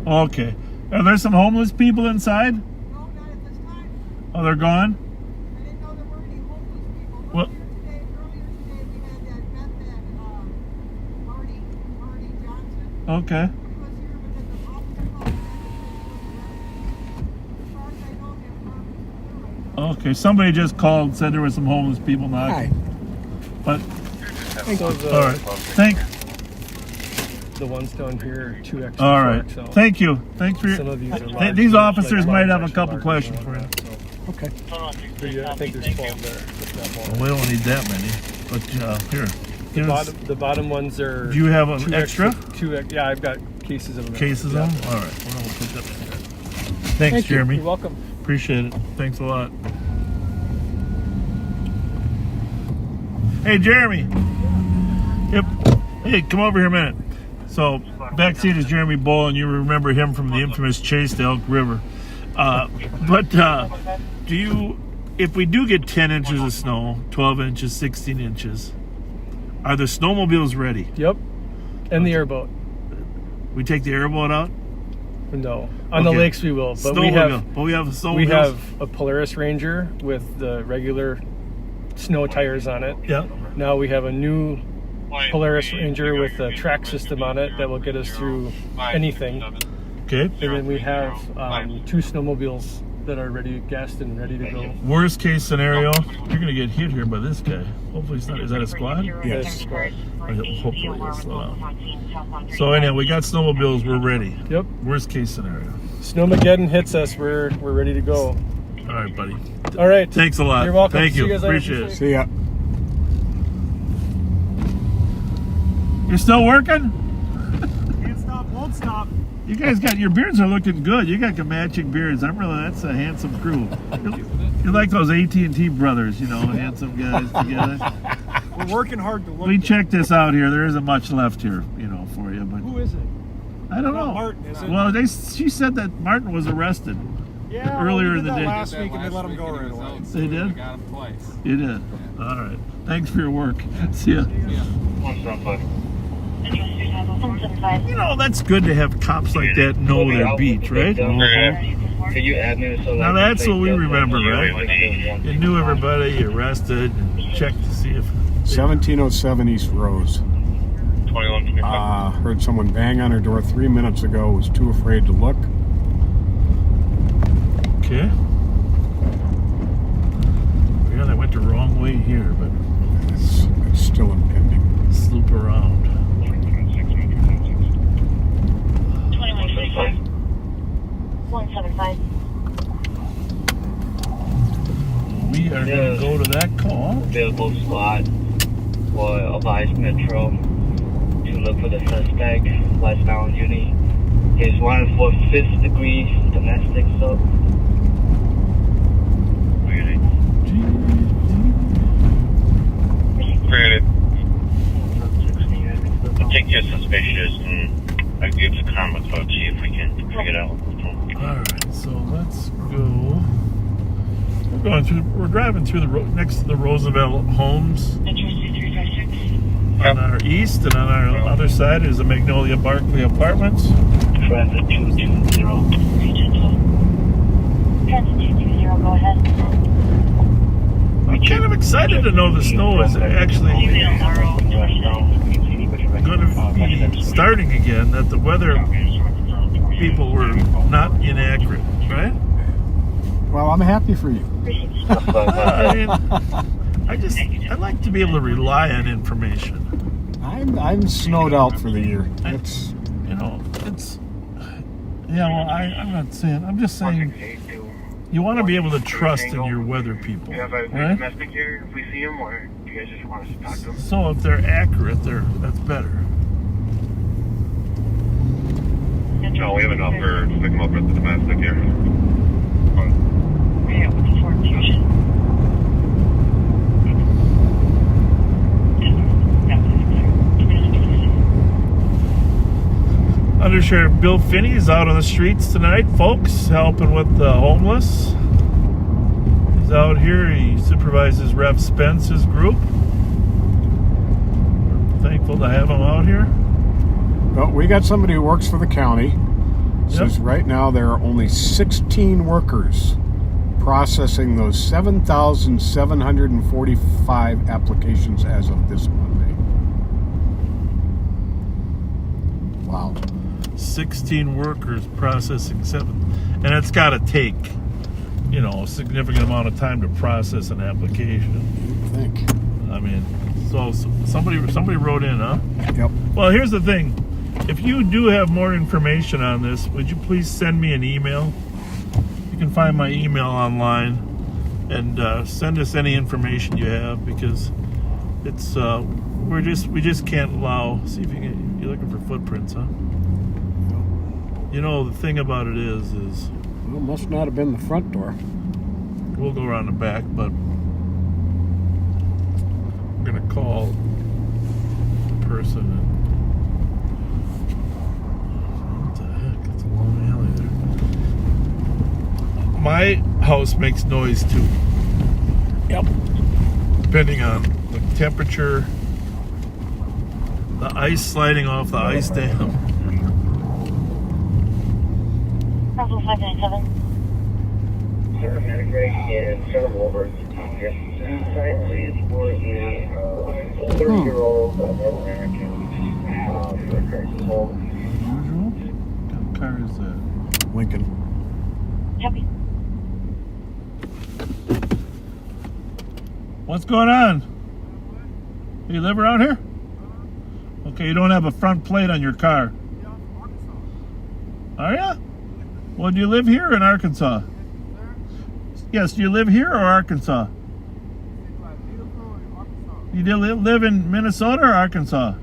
Okay. Are there some homeless people inside? No, not at this time. Oh, they're gone? I didn't know there were any homeless people. What? Earlier today we had that meth that Marty Johnson Okay. was here, but then the officer called as far as I know, they're probably Okay. Somebody just called and said there were some homeless people knocking. Hi. But, So the, all right. the ones down here are 2 extra. All right. 4XL. Thank you. Thanks for your. Some of these are large, These like officers large might have a action couple large questions and for you. all that, so. Okay. I think there's 12 there. If not more. Well, we don't need that many. But here. The bottom ones are. Do you have an 2 extra? Yeah, I've got cases of them. Cases yeah. on? All right. Well, we'll put that in there. Thanks, Thank you. Jeremy. You're welcome. Appreciate it. Thanks a lot. Hey, Jeremy. Yep. Hey, come over here a minute. So, backseat is Jeremy Bull, and you remember him from the infamous chase to Elk River. Do you, if we do get 10 inches of snow, 12 inches, 16 inches, are the snowmobiles ready? Yep. And the airboat. We take the airboat out? No. On the lakes we will. But we have a Polaris Ranger with the regular snow tires on it. Yeah. Now we have a new Polaris Ranger with a track system on it that will get us through anything. Okay. And then we have 2 snowmobiles that are ready, gassed and ready to go. Worst case scenario, you're going to get hit here by this guy. Hopefully it's not. Is that a squad? Yes. Hopefully it's not. So anyway, we got snowmobiles. We're ready. Yep. Worst case scenario. Snowmageddon hits us. We're ready to go. All right, buddy. All right. Thanks a lot. You're welcome. Thank See you. you guys later. Appreciate it. See ya. You're still working? Can't stop, won't stop. You guys got your beards are looking good. You got matching beards. That's a handsome crew. You're like those AT&T brothers, handsome guys together. We're working hard to look. We checked this out here. There isn't much left here, for you. But Who is it? I don't know. Martin, is it? Well, she said that Martin was arrested. Yeah, earlier we in did the that day. last week and they let him go right away. They did? Got him twice. You did. All right. Thanks for your work. See ya. 175. 175. That's good to have cops like that know their beat, right? Can you add me so Now that's what we remember, right? You knew everybody, you arrested, and checked to see if... 1707 East Rose. 2125. Heard someone bang on her door 3 minutes ago. Was too afraid to look. Okay. Yeah, they went the wrong way here, but... It's still impending. Sloop around. 2125. 175. We are going to go to that call. Available squad will advise Metro to look for the suspect westbound unit. He's wanted for 5th degree domestic assault. Granted. I think you're suspicious, and I give the karma code, see if we can figure it out. Alright, so let's go. We're driving through the next to the Roosevelt homes. On our east, and on our other side is the Magnolia Barkley Apartments. Transit 220. Transit 220, go ahead. I'm kind of excited to know the snow is actually going to be starting again, that the weather people were not inaccurate, right? Well, I'm happy for you. I mean, I like to be able to rely on information. I'm snowed out for the year. It's, I'm not saying, I'm just saying, you want to be able to trust in your weather people, right? Domestic here, if we see them, or do you guys just want us to talk to them? So if they're accurate, that's better. No, we have enough for stick them up at the domestic here. Yeah, with the Ford Fusion. Undersheriff Bill Finney is out on the streets tonight, folks, helping with the homeless. He's out here. He supervises Rev Spence's group. We're thankful to have him out here. Well, we got somebody who works for the county. Says right now there are only 16 workers processing those 7,745 applications as of this Monday. Wow. 16 workers processing 7. And it's got to take, a significant amount of time to process an application. I think. I mean, so somebody wrote in, huh? Yep. Well, here's the thing. If you do have more information on this, would you please send me an email? You can find my email online and send us any information you have, because it's we just can't allow. See if you're looking for footprints, huh? The thing about it is well, it must not have been the front door. We'll go around the back, but we're gonna call the person. What the heck? It's a long alley there. My house makes noise too. Yep. Depending on the temperature, the ice sliding off the ice dam. Bravo 597. Paramedic ready and send them over. Yes, inside please for the 30-year-old American crisis home. What car is that? Lincoln. Copy. What's going on? You live around here? Okay, you don't have a front plate on your car. Are ya? Well, do you live here or in Arkansas? Yes, do you live here or Arkansas? You do live in Minnesota or Arkansas?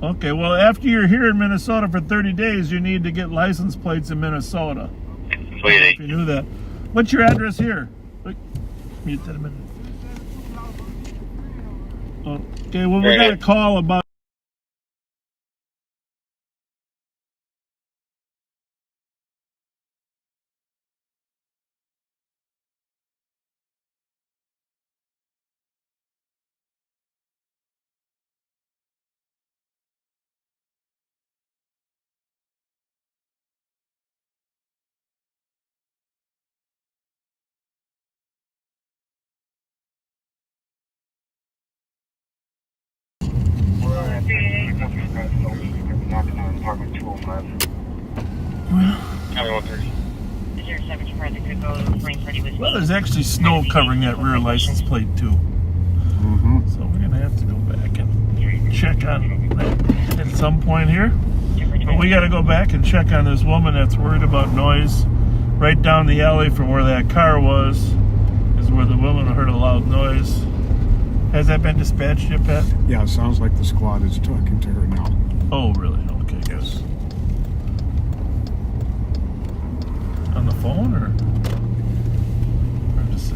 Okay, well, after you're here in Minnesota for 30 days, you need to get license plates in Minnesota. I don't know if you knew that. What's your address here? Wait, mute that a minute. Okay, well, we got a call about Apartment 205. well, there's actually snow covering that rear license plate too. So we're gonna have to go back and check on that at some point here. But we gotta go back and check on this woman that's worried about noise. Right down the alley from where that car was is where the woman heard a loud noise. Has that been dispatched yet, Pat? Yeah, it sounds like the squad is talking to her now. Oh, really? Okay, yes. On the phone or? Hard to say.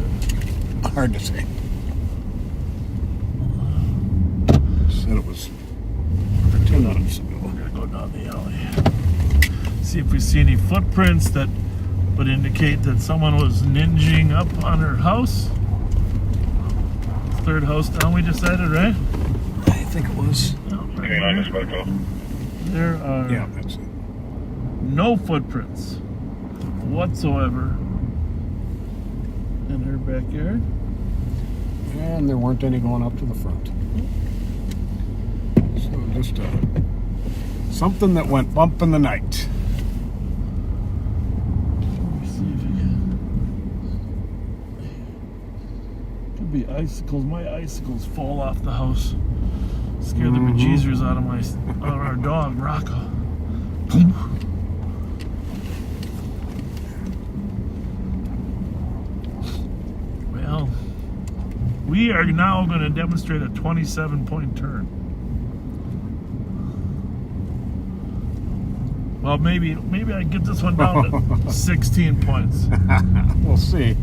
Hard to say. Said it was 10 minutes ago. We're gonna go down the alley. See if we see any footprints that would indicate that someone was ninjing up on her house. Third house down, we decided, right? I think it was. There are that's it. no footprints whatsoever in her backyard. And there weren't any going up to the front. So just something that went bump in the night. Let me see if you can. Could be icicles. My icicles fall off the house. Scare the bejesus out of our dog, Rocco. Well, we are now going to demonstrate a 27-point turn. Well, maybe I get this one down to 16 points. We'll see.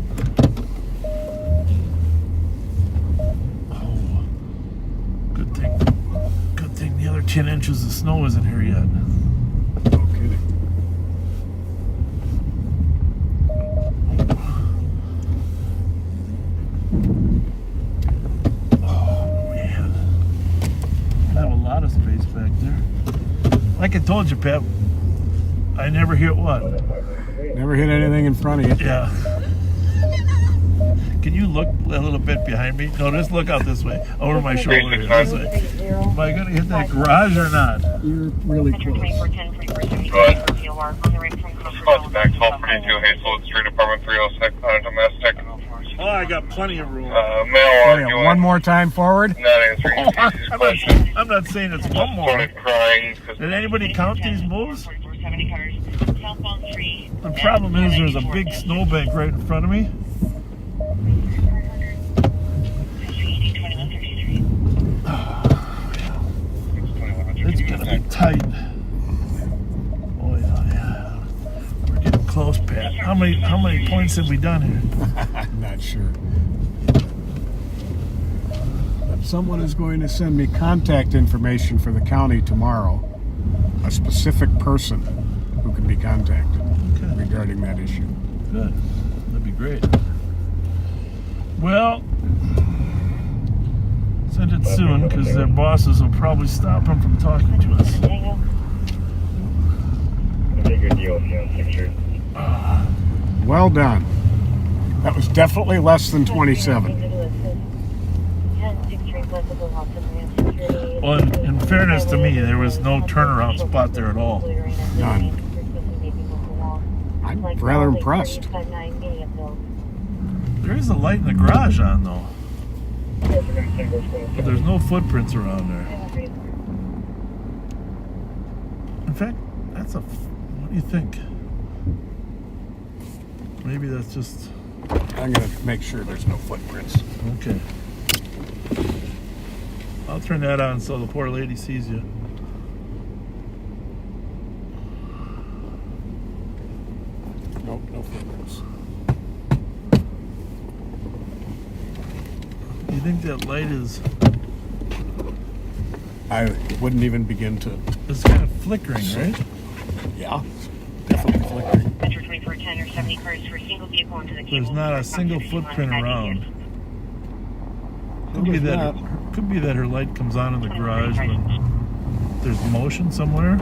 Oh, good thing the other 10 inches of snow isn't here yet. No kidding. Oh man, I have a lot of space back there. Like I told you, Pep, I never hit what? Never hit anything in front of you. Yeah. Can you look a little bit behind me? No, just look out this way, over my shoulder. This way. Am I going to hit that garage or not? You're really Metro close. 2410, 3470, Go ahead. for VOR, on the right from Squad's back 1232 Hazelwood Street, Apartment 306, on a domestic. Oh, I got plenty of room. Male One more time forward. Not answering his question. I'm not saying it's one more. Started crying. Did anybody count these moves? 4470 cars, southbound 3. The problem is there's a big snowbank right in front of me. It's gonna be tight. Oh yeah. We're getting close, Pat. How many points have we done here? I'm not sure. But someone is going to send me contact information for the county tomorrow. A specific person who can be contacted regarding that issue. Good. That'd be great. Well, send it soon because their bosses will probably stop them from talking to us. Well done. That was definitely less than 27. Well, in fairness to me, there was no turnaround spot there at all. None. I'm rather impressed. There is a light in the garage on though. But there's no footprints around there. In fact, what do you think? Maybe that's just... I'm going to make sure there's no footprints. Okay. I'll turn that on so the poor lady sees you. Nope, no footprints. You think that light is... I wouldn't even begin to... It's kind of flickering, right? Yeah, definitely flickering. Metro 2410 or 70 cars for single vehicle into the cable. There's not a single footprint around. Could be that her light comes on in the garage when there's motion somewhere.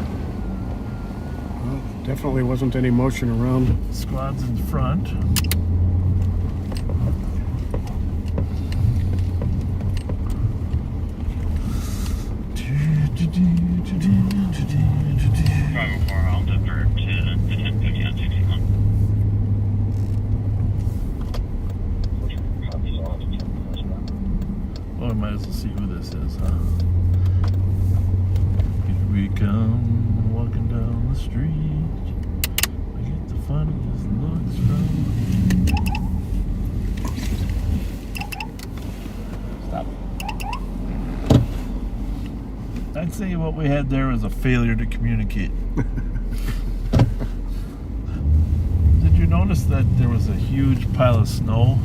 Well, definitely wasn't any motion around. Squad's in front. I'll divert to 1050 on 61. Oh, I might as well see who this is, huh? Here we come, walking down the street. We get the funniest looks from... Stop. I'd say what we had there was a failure to communicate. Did you notice that there was a huge pile of snow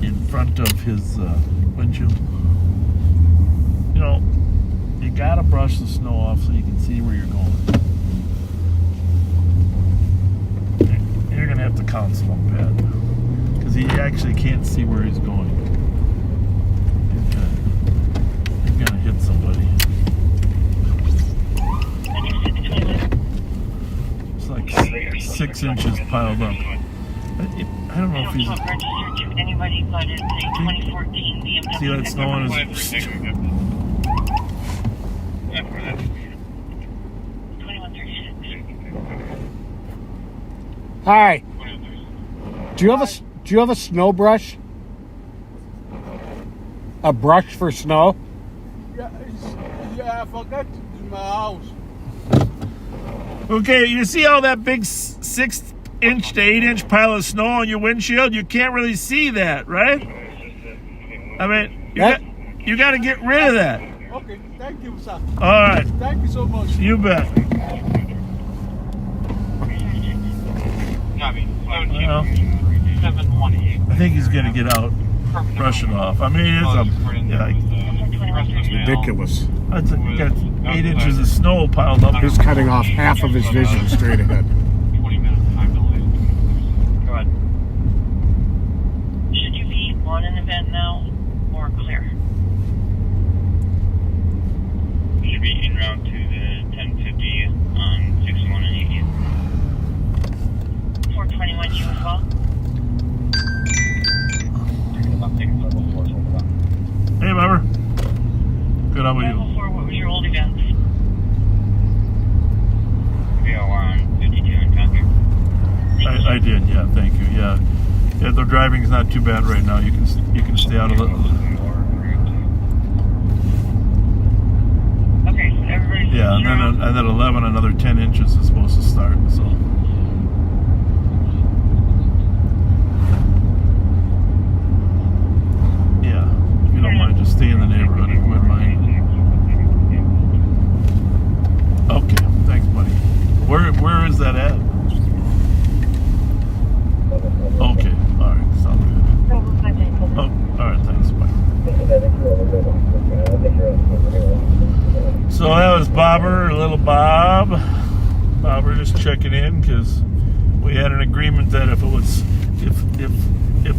in front of his windshield? You know, you gotta brush the snow off so you can see where you're going. You're gonna have to counsel him, Pat, because he actually can't see where he's going. He's gonna hit somebody. It's like 6 inches piled up. I don't know if he's... registered to anybody, but it's a 2014 BMW. See that snow on his... Hi. Do you have a snow brush? A brush for snow? Yeah, I forgot in my house. Okay, you see all that big 6-inch to 8-inch pile of snow on your windshield? You can't really see that, right? I mean, you got to get rid of that. Okay, thank you, sir. All right. Thank you so much. You bet. Well, I think he's going to get out, brush it off. I mean, It's ridiculous. That's got 8 inches of snow piled up. He's cutting off half of his vision straight ahead. 20 minutes time delay. Go ahead. Should you be on an event now or clear? You should be en route to the 1050 on 61 and 80. 421 you as well? Hey, Bobber. Good, how about you? Before, what was your old events? Yeah, we're on 52 in Concord. I did, yeah, thank you, yeah. Yeah, the driving's not too bad right now. You can stay out a little. Okay, so everybody's... Yeah, and then 11, another 10 inches is supposed to start, so. Yeah, if you don't mind, just stay in the neighborhood if you wouldn't mind. Okay, thanks, buddy. Where is that at? Okay, all right, sounds good. Oh, all right, thanks, bye. So that was Bobber, little Bob. Bobber just checking in because we had an agreement that if it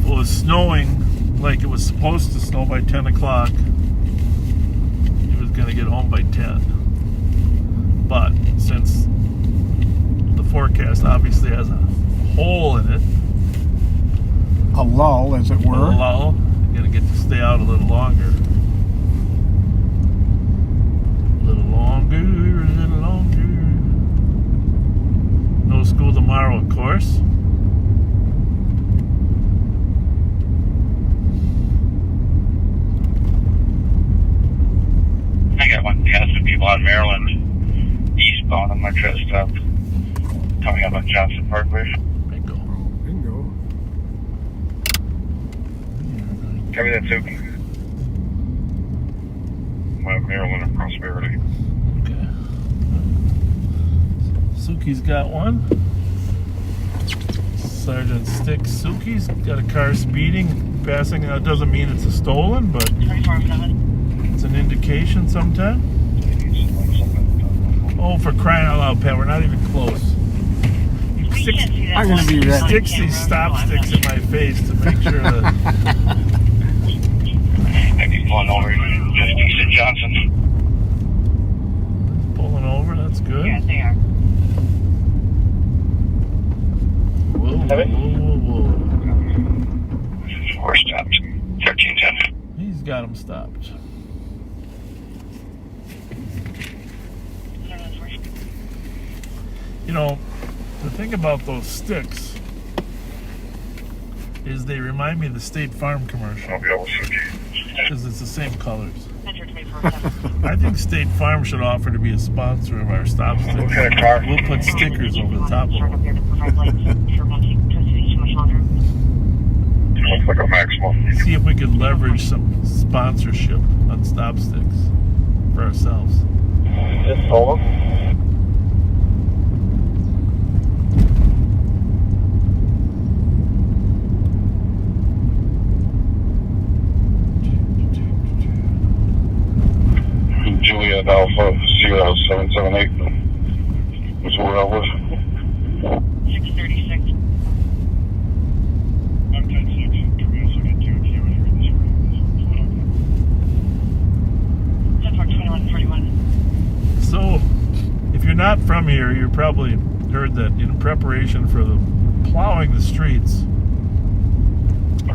was snowing like it was supposed to snow by 10 o'clock, he was going to get home by 10. But since the forecast obviously has a hole in it, A lull, as it were. a lull, you're going to get to stay out a little longer. A little longer. No school tomorrow, of course. I got one casting people on Maryland eastbound on my truck stop coming up on Johnson Parkway. Bingo. Copy that, Suki. Maryland and Prosperity. Okay. Suki's got one. Sergeant Sticks Suki's got a car speeding, passing. That doesn't mean it's a stolen, but it's an indication sometime. Oh, for crying out loud, Pat, we're not even close. I'm going to be ready. Sticks these stop sticks in my face to make sure that... Maybe pulling over just east of Johnson. Pulling over, that's good. Yeah, they are. Whoa. We're stopped. 1310. He's got him stopped. You know, the thing about those sticks is they remind me of the State Farm commercial. Because it's the same colors. I think State Farm should offer to be a sponsor of our stop sticks. What kind of car? We'll put stickers over the top of them. Looks like a maximum. See if we could leverage some sponsorship on stop sticks for ourselves. Just solo? Juliet Alpha 0778. That's where I was. 636. I'm 10-6. Can we also get 2 2141. So, if you're not from here, you probably heard that in preparation for the plowing the streets.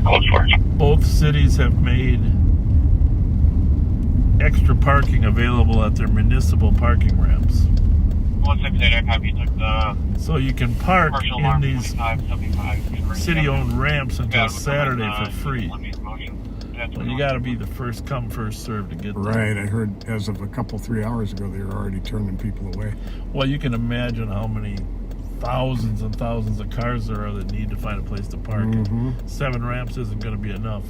Close for it. Both cities have made extra parking available at their municipal parking ramps. 168, I copy. You took the So you can park partial in alarm these 2575. city-owned ramps until Saturday for free. That's Well, you got to be the first come, first serve to get there. Right. I heard as of a couple, 3 hours ago, they were already turning people away. Well, you can imagine how many thousands and thousands of cars there are that need to find a place to park. Mm-hmm. 7 ramps isn't going to be enough.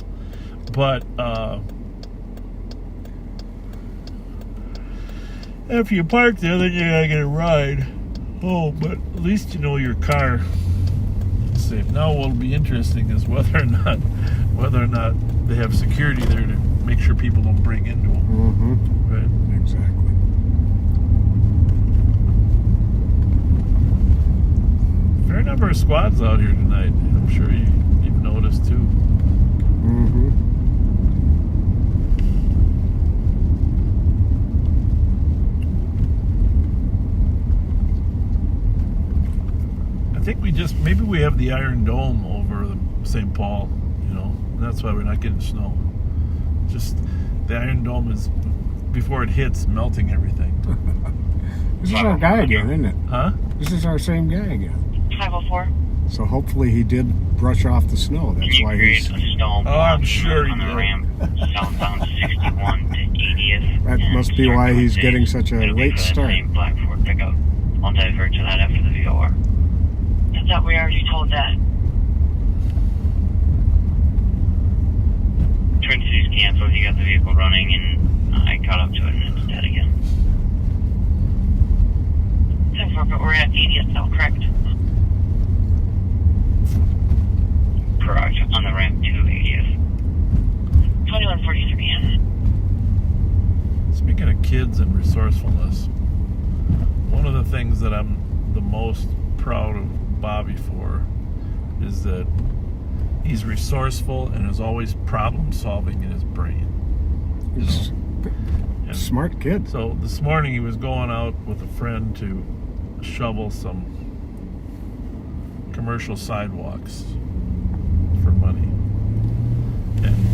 But after you park there, then you got to get a ride. Oh, but at least you know your car is safe. Now what'll be interesting is whether or not they have security there to make sure people don't break into them. Mm-hmm. Right? Exactly. Fair number of squads out here tonight. I'm sure you've noticed too. Mm-hmm. I think maybe we have the Iron Dome over the St. Paul, you know, and that's why we're not getting snow. Just the Iron Dome is, before it hits, melting everything. This is our guy again, isn't it? Huh? This is our same guy again. 504. So hopefully he did brush off the snow. That's why he's... a stone I'm sure he on the did. ramp southbound 61 to 80th. That and must be why he's getting such a it'll be late for that start. same Black Ford pickup. I'll divert to that after the VOR. I thought we already told that. Twin Cities canceled, he got the vehicle running, and I caught up to it, and it's dead again. 10-4, but we're at 80th now, correct? Correct, on the ramp to 80th. 2143. Speaking of kids and resourcefulness, one of the things that I'm the most proud of Bobby for is that he's resourceful and is always problem solving in his brain. He's a smart kid. So this morning he was going out with a friend to shovel some commercial sidewalks for money. And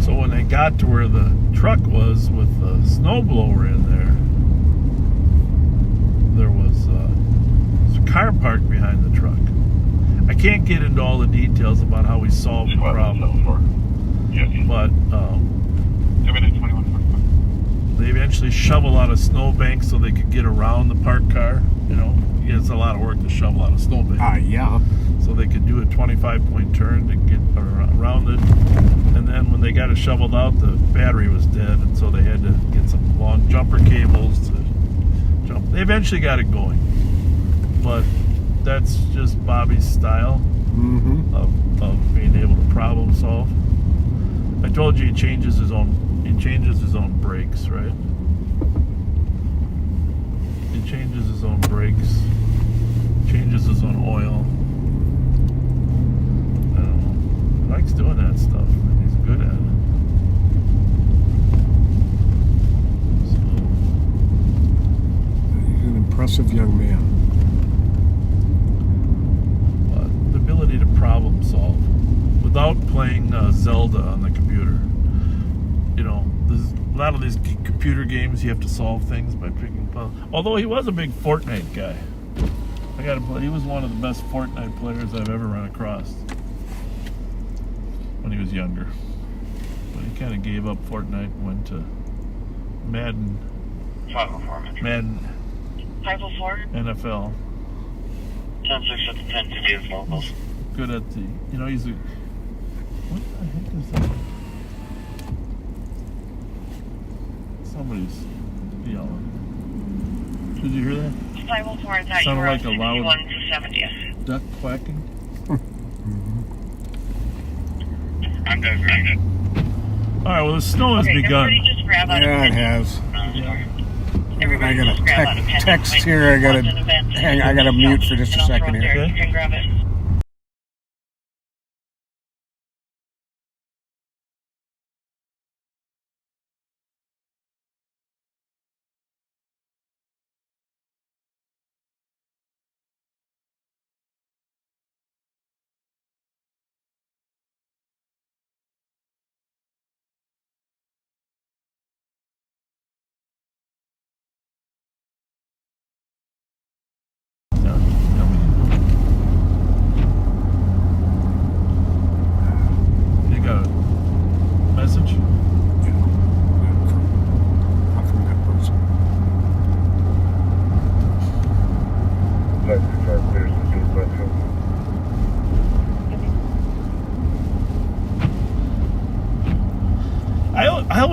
so when they got to where the truck was with the snowblower in there was a car parked behind the truck. I can't get into all the details about how we solved the problem, but they eventually shoveled out a snowbank so they could get around the parked car. You know, it's a lot of work to shovel out a snowbank. Yeah. So they could do a 25-point turn to get around it. And then when they got it shoveled out, the battery was dead, and so they had to get some long jumper cables to jump. They eventually got it going, but that's just Bobby's style of being able to problem solve. I told you he changes his own brakes, right? He changes his own brakes, changes his own oil. I don't know. He likes doing that stuff. He's good at it. He's an impressive young man. The ability to problem solve without playing Zelda on the computer. You know, there's a lot of these computer games you have to solve things by picking puzzles. Although he was a big Fortnite guy. I gotta play. He was one of the best Fortnite players I've ever run across when he was younger. But he kind of gave up Fortnite and went to Madden. 504, Madden. 504. NFL. 10-6 at the 10-50 locals. Good at the, you know, he's a, what the heck is that? Somebody's yelling. Did you hear that? 504, I thought you Sounded were like a on loud 61 to 70th. duck quacking. I'm good. All right, well, the snow has begun. Everybody just grab out a Yeah, it pen. has. Everybody I got just a grab out a pen. text Might here. I got cause an event. to hang. I got to mute for just a And I'll throw second it here. there. You can grab it.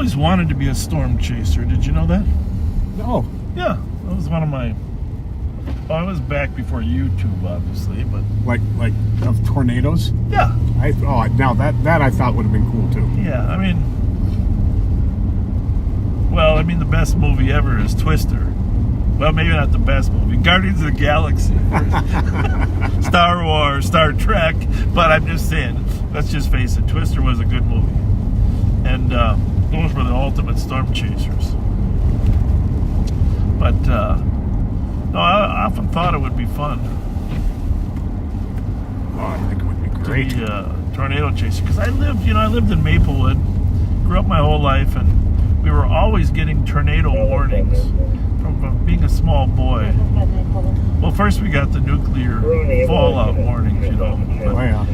always wanted to be a storm chaser. Did you know that? No. Yeah, that was one of my. Well, I was back before YouTube, obviously, but Like of tornadoes? yeah, Now that I thought would have been cool too. yeah. I mean, the best movie ever is Twister. Well, maybe not the best movie. Guardians of the Galaxy, Star Wars, Star Trek. But I'm just saying, let's just face it, Twister was a good movie, and those were the ultimate storm chasers. But no, I often thought it would be fun Oh, I think it would be great. to be a tornado chaser, because I lived in Maplewood, grew up my whole life, and we were always getting tornado warnings from being a small boy. Well, first we got the nuclear fallout warnings, Oh yeah.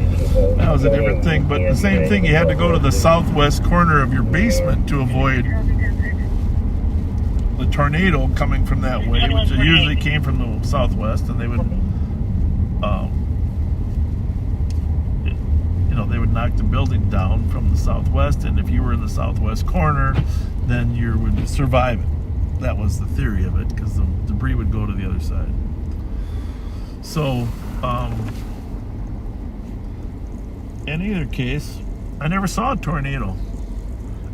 that was a different thing. But the same thing, you had to go to the southwest corner of your basement to avoid the tornado coming from that way, which usually came from the southwest, and they would, they would knock the building down from the southwest, and if you were in the southwest corner, then you would survive it. That was the theory of it, because the debris would go to the other side. So, in either case, I never saw a tornado.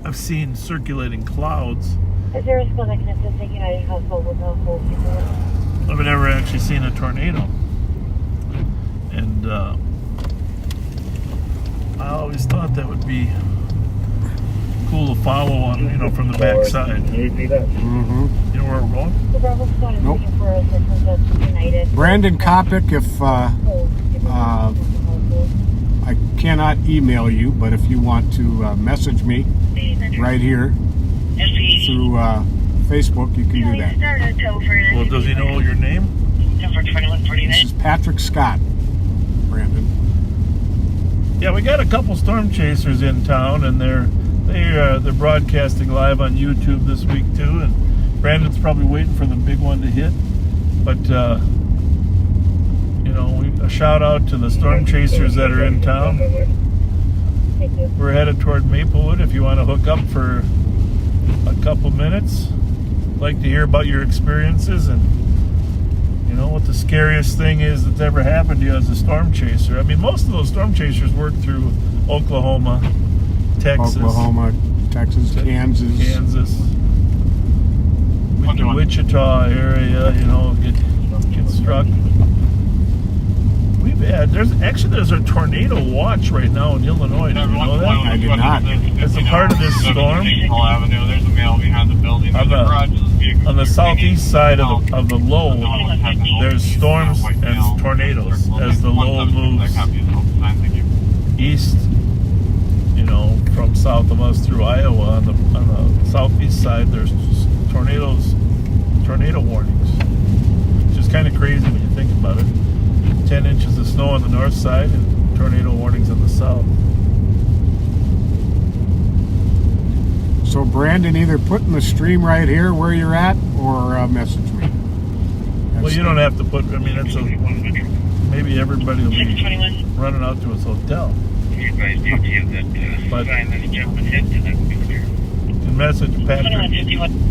I've seen circulating clouds. Is there a school that can assist a United household with household people? I've never actually seen a tornado. And I always thought that would be cool to follow on, from the back side. Can you see that? Mm-hmm. You know where we're going? The Bravo squad is Nope. looking for assistance at United. Brandon Kopic, if I cannot email you, but if you want to message me right here through Facebook, you can do that. Well, does he know your name? This is Patrick Scott, Brandon. Yeah, we got a couple storm chasers in town, and they're broadcasting live on YouTube this week too. And Brandon's probably waiting for the big one to hit. But a shout out to the storm chasers that are in town. Thank you. We're headed toward Maplewood. If you want to hook up for a couple minutes, I'd like to hear about your experiences and what the scariest thing is that's ever happened to you as a storm chaser. I mean, most of those storm chasers work through Oklahoma, Texas, Kansas, the Wichita area. Get struck. There's a tornado watch right now in Illinois. Did you know that? I did not. As a part of this storm, There's a male behind the building. on the southeast side of the low, there's storms and tornadoes as the low moves east, from south of us through Iowa. On the southeast side, there's tornado warnings, which is kind of crazy when you think about it. 10 inches of snow on the north side and tornado warnings on the south. So Brandon, either put in the stream right here where you're at, or message me. Well, you don't have to put. I mean, maybe everybody will be running out to his hotel. You guys do give that sign that's jumping head to that picture. You can message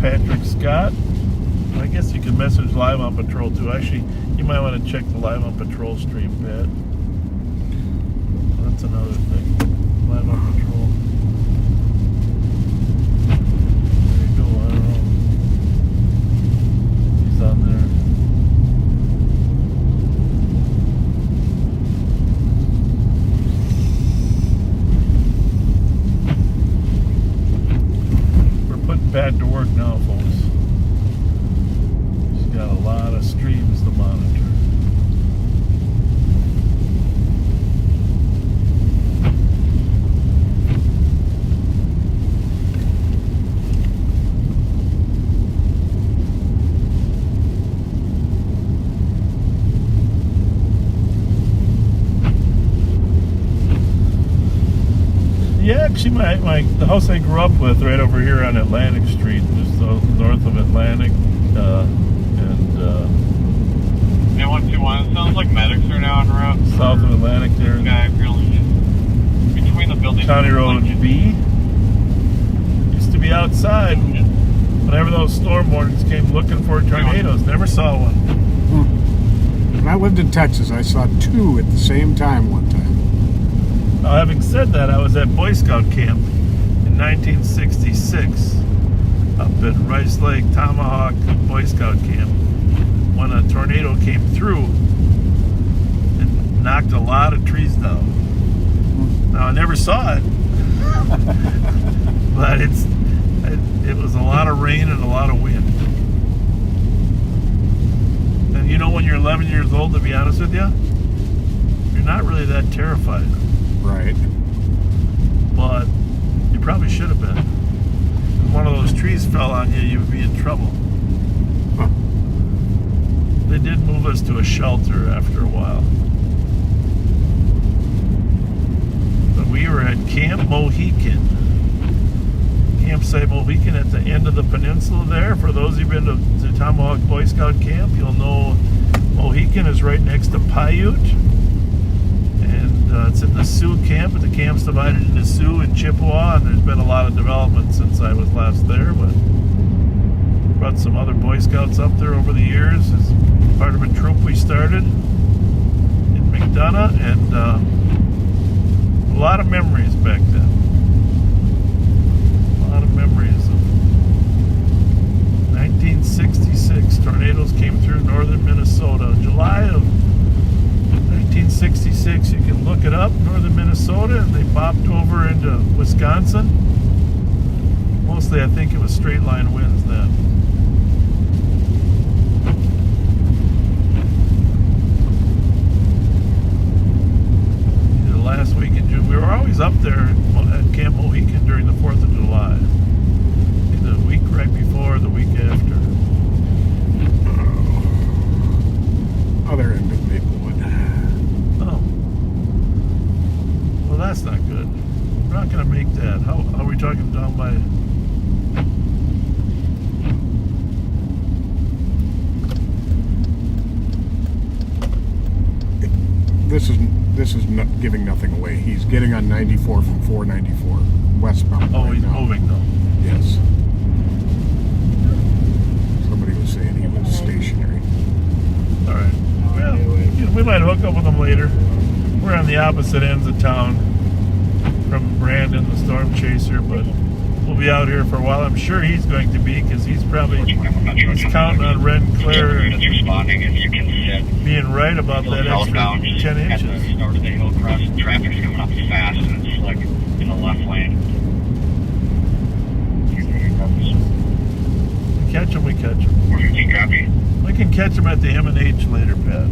Patrick Scott. I guess you can message Live on Patrol too. Actually, you might want to check the Live on Patrol stream, Pat. That's another thing. Live on Patrol. There you go. I don't know. He's on there. We're putting Pat to work now, folks. Got a lot of streams to monitor. Yeah, actually, the house I grew up with right over here on Atlantic Street, just north of Atlantic. Yeah, 121. It sounds like medics are now en route. South of Atlantic there. Guy really between the buildings. County Road B. Used to be outside whenever those storm warnings came looking for tornadoes. Never saw one. When I lived in Texas, I saw 2 at the same time one time. Now, having said that, I was at Boy Scout camp in 1966 up at Rice Lake Tomahawk Boy Scout camp when a tornado came through and knocked a lot of trees down. Now, I never saw it, but it was a lot of rain and a lot of wind. And you know, when you're 11 years old, to be honest with you, you're not really that terrified. Right. But you probably should have been. If one of those trees fell on you, you would be in trouble. Huh. They did move us to a shelter after a while. But we were at Camp Mohican. Campsite Mohican at the end of the peninsula there. For those who've been to Tomahawk Boy Scout camp, you'll know Mohican is right next to Paiute. And it's in the Sioux camp, but the camp's divided into Sioux and Chippewa, and there's been a lot of development since I was last there, but brought some other Boy Scouts up there over the years as part of a troop we started in McDonough, and a lot of memories back then. A lot of memories of 1966. Tornadoes came through northern Minnesota. July of 1966, you can look it up, northern Minnesota, and they popped over into Wisconsin. Mostly, I think it was straight line winds then. The last week in June, we were always up there at Camp Mohican during the 4th of July. The week right before, the week after. Other end of Maplewood. Oh. Well, that's not good. We're not going to make that. How are we talking down by... This is not giving nothing away. He's getting on 94 from 494 westbound. Oh, right he's now. moving though. Yes. Somebody was saying he was stationary. All right. Well, we might hook up with him later. We're on the opposite ends of town from Brandon, the storm chaser, but we'll be out here for a while. I'm sure he's going to be, because he's probably counting on Red and Claire being right about that extra 10 inches. At the start of the hill cross, traffic's coming up fast and it's like in the left lane. Catch him, we catch him. 415 copy. We can catch him at the M&H later, Pat.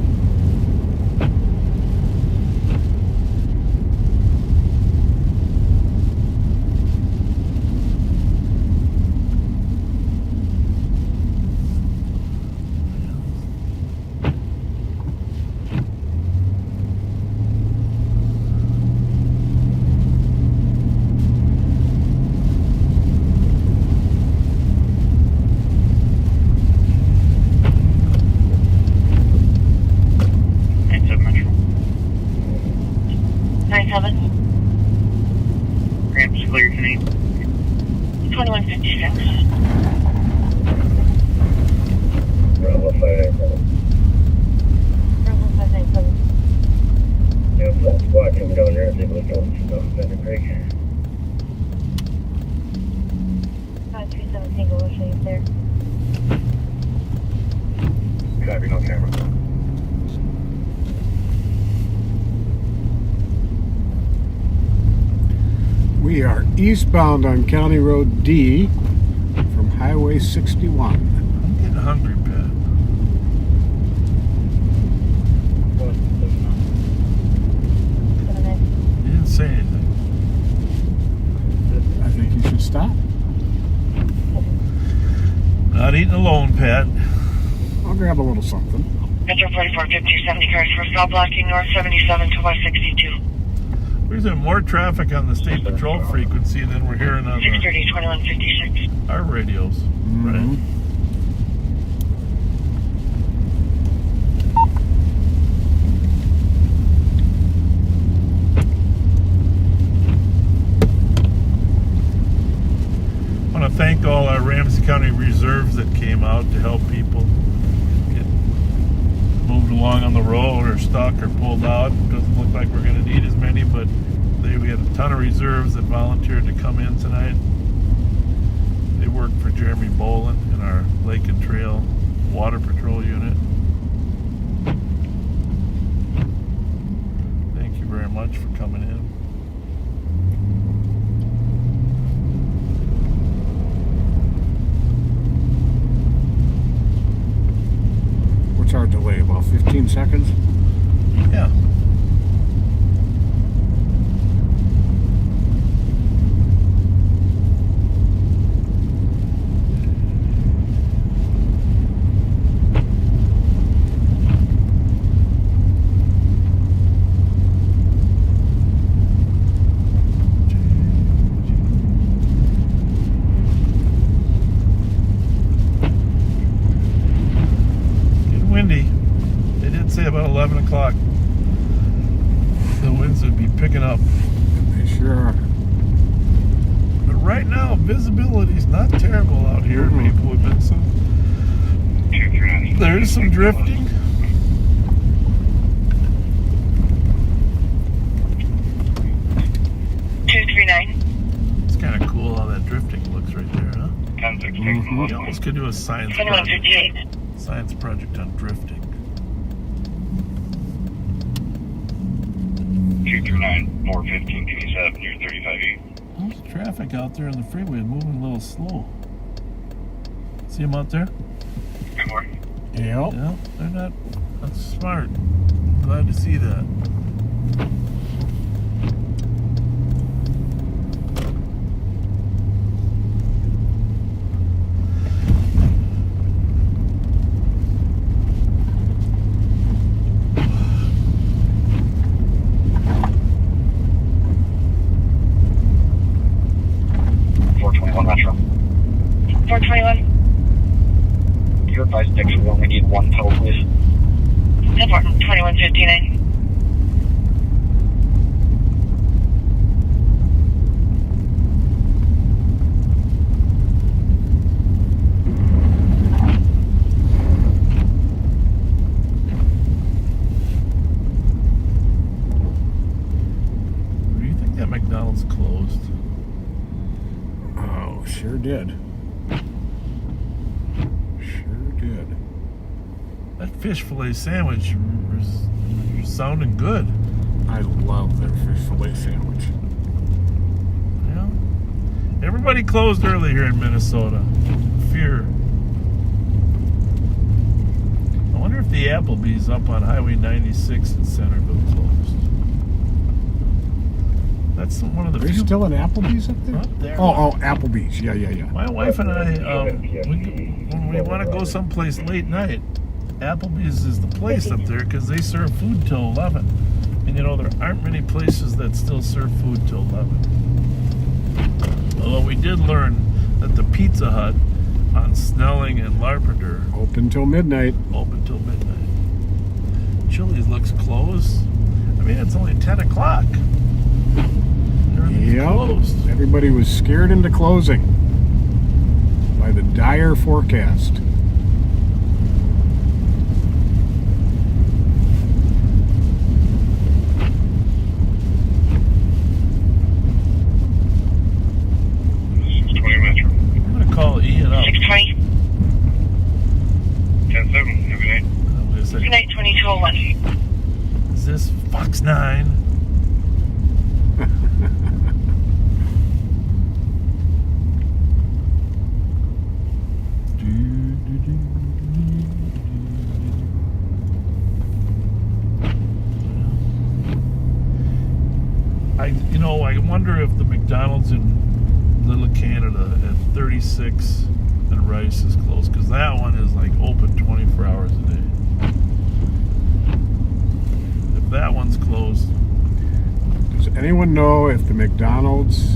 Ramsey, clear your name. 2156. Bravo 597. Bravo 597. Yeah, full squad coming down there. They will go to Feather Creek. 537 single, we'll show you there. Copy, no camera. We are eastbound on County Road D from Highway 61. I'm getting hungry, Pat. You didn't say anything. I think you should stop. Not eating alone, Pat. I'll grab a little something. Metro 4450, 70 cars for stop blocking north 77 to west 62. There's been more traffic on the state patrol frequency than we're hearing on 630, 2156. our radios. Right? reserves that came out to help people get moved along on the road or stuck or pulled out. Doesn't look like we're going to need as many, but we had a ton of reserves that volunteered to come in tonight. They work for Jeremy Bolin in our Lake and Trail Water Patrol unit. Thank you very much for coming in. What's our delay? About 15 seconds? Yeah. About 11 o'clock the winds would be picking up. They sure are. But right now visibility is not terrible out here. People have been there is some drifting. It's kind of cool how that drifting looks right there, huh? You almost could do a science project on drifting. 239, 415, can you set up near 35E? There's traffic out there on the freeway moving a little slow. See them out there? Good more. Yeah. Yeah, they're not. That's smart. Glad to see that. We only need one tow, please. 2159. Do you think that McDonald's closed? Oh, sure did. That fish fillet sandwich is sounding good. I love their fish fillet sandwich. Yeah. Everybody closed early here in Minnesota. Fear. I wonder if the Applebee's up on Highway 96 in Centerville closed. That's one of the Are you still in Applebee's up there? Up there. Oh, Applebee's. Yeah. My wife and I, when we want to go someplace late night, Applebee's is the place up there because they serve food till 11. And you know, there aren't many places that still serve food till 11. Although we did learn that the Pizza Hut on Snelling and Larpenteur open till midnight. Chili's looks closed. I mean, it's only 10 o'clock. Everything's closed. Everybody was scared into closing by the dire forecast. Call Ian up. 620. 10-7, good night. Good night, 2201. Is this Fox 9? I wonder if the McDonald's in Little Canada at 36 and Rice is closed, because that one is like open 24 hours a day. If that one's closed. Does anyone know if the McDonald's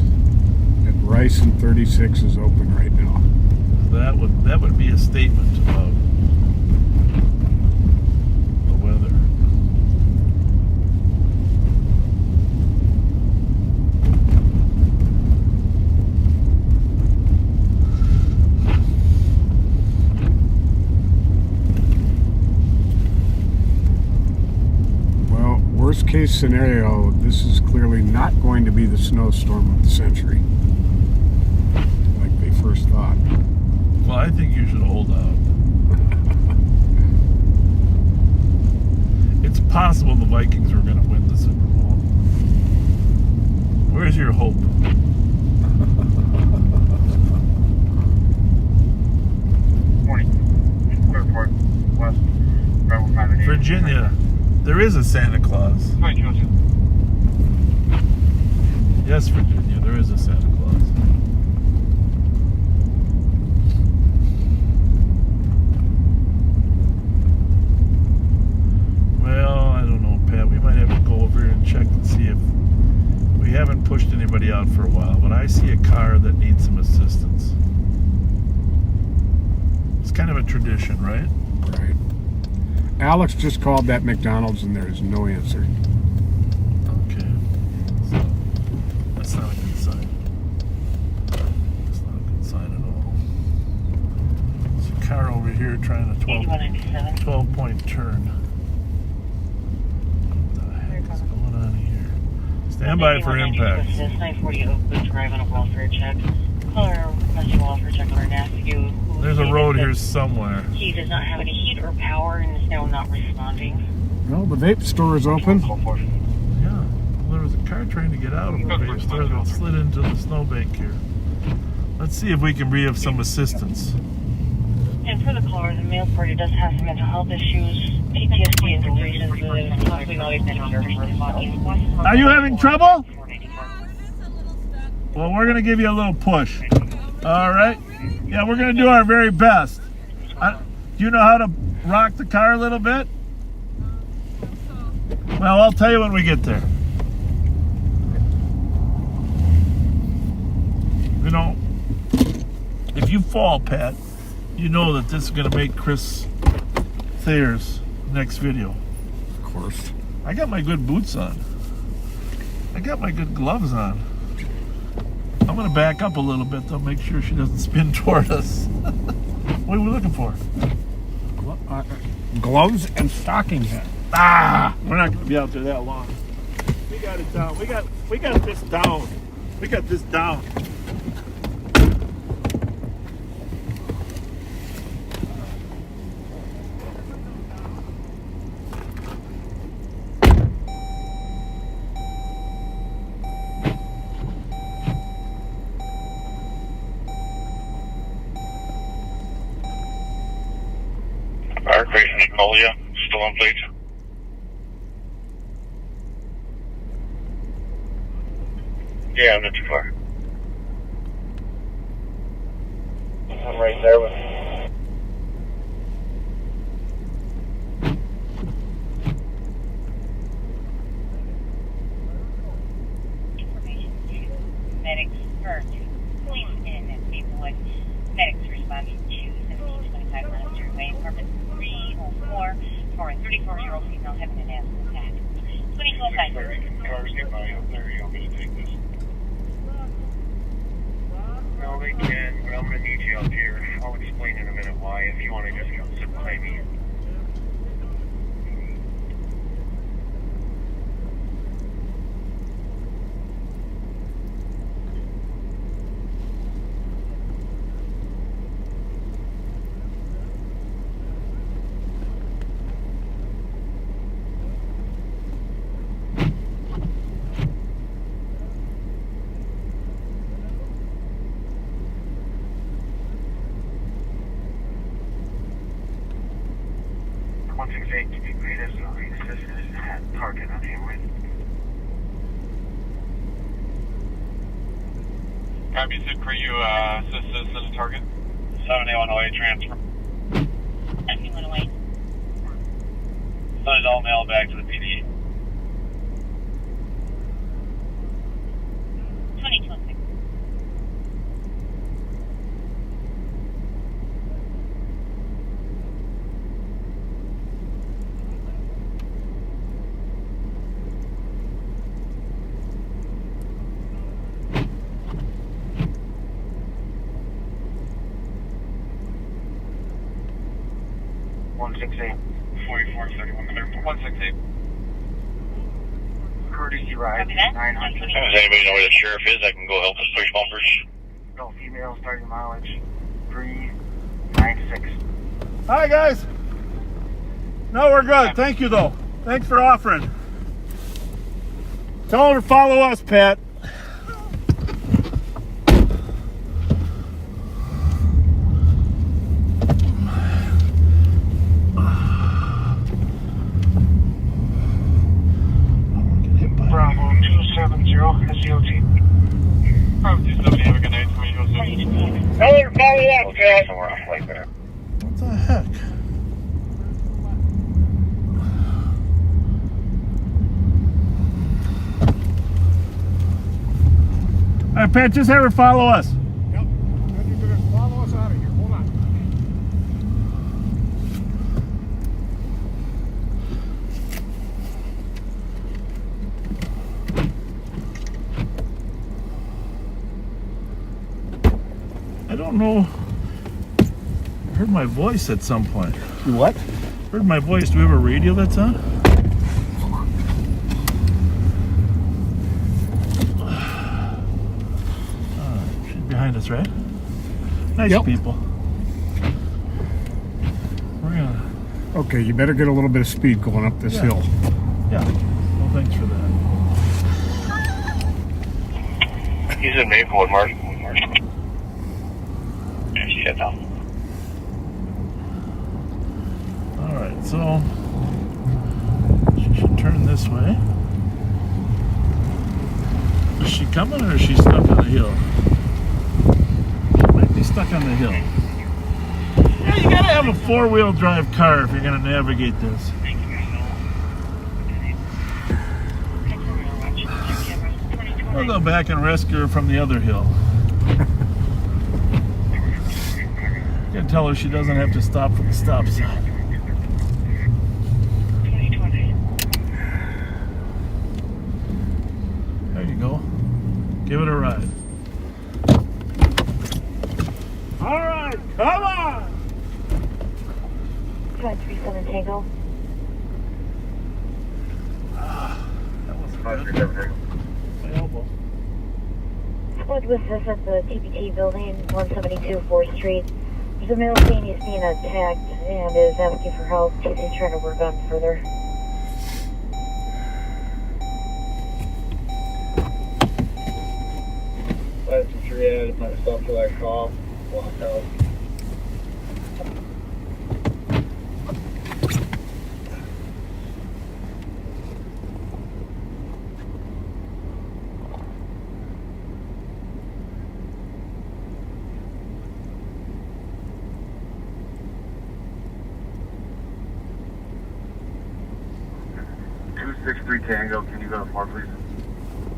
at Rice and 36 is open right now? That would be a statement about the weather. case scenario, this is clearly not going to be the snowstorm of the century, like they first thought. Well, I think you should hold out. It's possible the Vikings are going to win the Super Bowl. Where's your hope? Virginia, there is a Santa Claus. Yes, Virginia, there is a Santa Claus. Well, I don't know, Pat. We might have to go over here and check and see if we haven't pushed anybody out for a while, but I see a car that needs some assistance. It's kind of a tradition, right? Right. Alex just called that McDonald's and there's no answer. Okay. So, that's not a good sign. That's not a good sign at all. There's a car over here trying a 12-point turn. What the heck is going on here? Stand by for impact. 940 Oakwood Drive on a welfare check. Caller requesting welfare check on our nephew. There's a road here somewhere. He does not have any heat or power and is now not responding. No, the vape store is open. Yeah. Well, there was a car trying to get out of a vape store that slid into the snowbank here. Let's see if we can be of some assistance. And for the caller, the male party does have some mental health issues, PTSD implications, and possibly not even responding. Are you having trouble? Well, we're going to give you a little push. All right? Yeah, we're going to do our very best. Do you know how to rock the car a little bit? Well, I'll tell you when we get there. You know, if you fall, Pat, you know that this is going to make Chris Thayer's next video. Of course. I got my good boots on. I got my good gloves on. I'm going to back up a little bit, though, make sure she doesn't spin toward us. What are we looking for? Gloves and stocking hat. We're not going to be out there that long. We got it down. We got this down. We got this down. Our Grayson Magnolia, still on plate. Yeah, I'm not too far. I'm right there with medics or policemen and people like medics responding to 1725 Lancaster Way, apartment 304 for a 34-year-old female having an asthma attack. 2025. Cars get by up there. You want me to take this? No, they can, but I'm going to need you up here. I'll explain in a minute why. If you want to just come sit behind me. Target on him with. Copy, Sid, for you, assist citizen to target. 7-Illinois transfer. 7-Illinois. Send it all mail back to the PD. 2206. One 6-8. 44-31. 168. courtesy ride, Copy that. 900. Does anybody know where the sheriff is? I can go help us push bumpers. No female, starting mileage 396. Hi, guys. No, we're good. Thank you, though. Thanks for offering. Tell them to follow us, Pat. Bravo 270 SEOT. Bravo 270, have a good night. Somebody goes in. Tell her to follow us, Pat. Somewhere off like that. What the heck? All right, Pat, just have her follow us. Yep. Then you're gonna follow us out of here. Hold on. I don't know. I heard my voice at some point. What? Heard my voice. Do we have a radio that's on? She's behind us, right? Nice Yep. people. We're gonna. Okay, you better get a little bit of speed going up this Yeah. hill. Yeah. Well, thanks for that. He's in Maplewood, Mark. Yeah, she head down. All right, so she should turn this way. Is she coming or is she stuck on the hill? She might be stuck on the hill. Yeah, you gotta have a four-wheel drive car if you're gonna navigate this. We'll go back and rescue her from the other hill. You can tell her she doesn't have to stop for the stop sign. There you go. Give it a ride. All right, come on! 537 Tango. That was good. My elbow. What was this at the TPT building, 172 4th Street? There's a male saying he's being attacked and is asking for help. TC's trying to work on further. Last picture you had, might stop for that call, walk out. Tango, can you go to 4, please?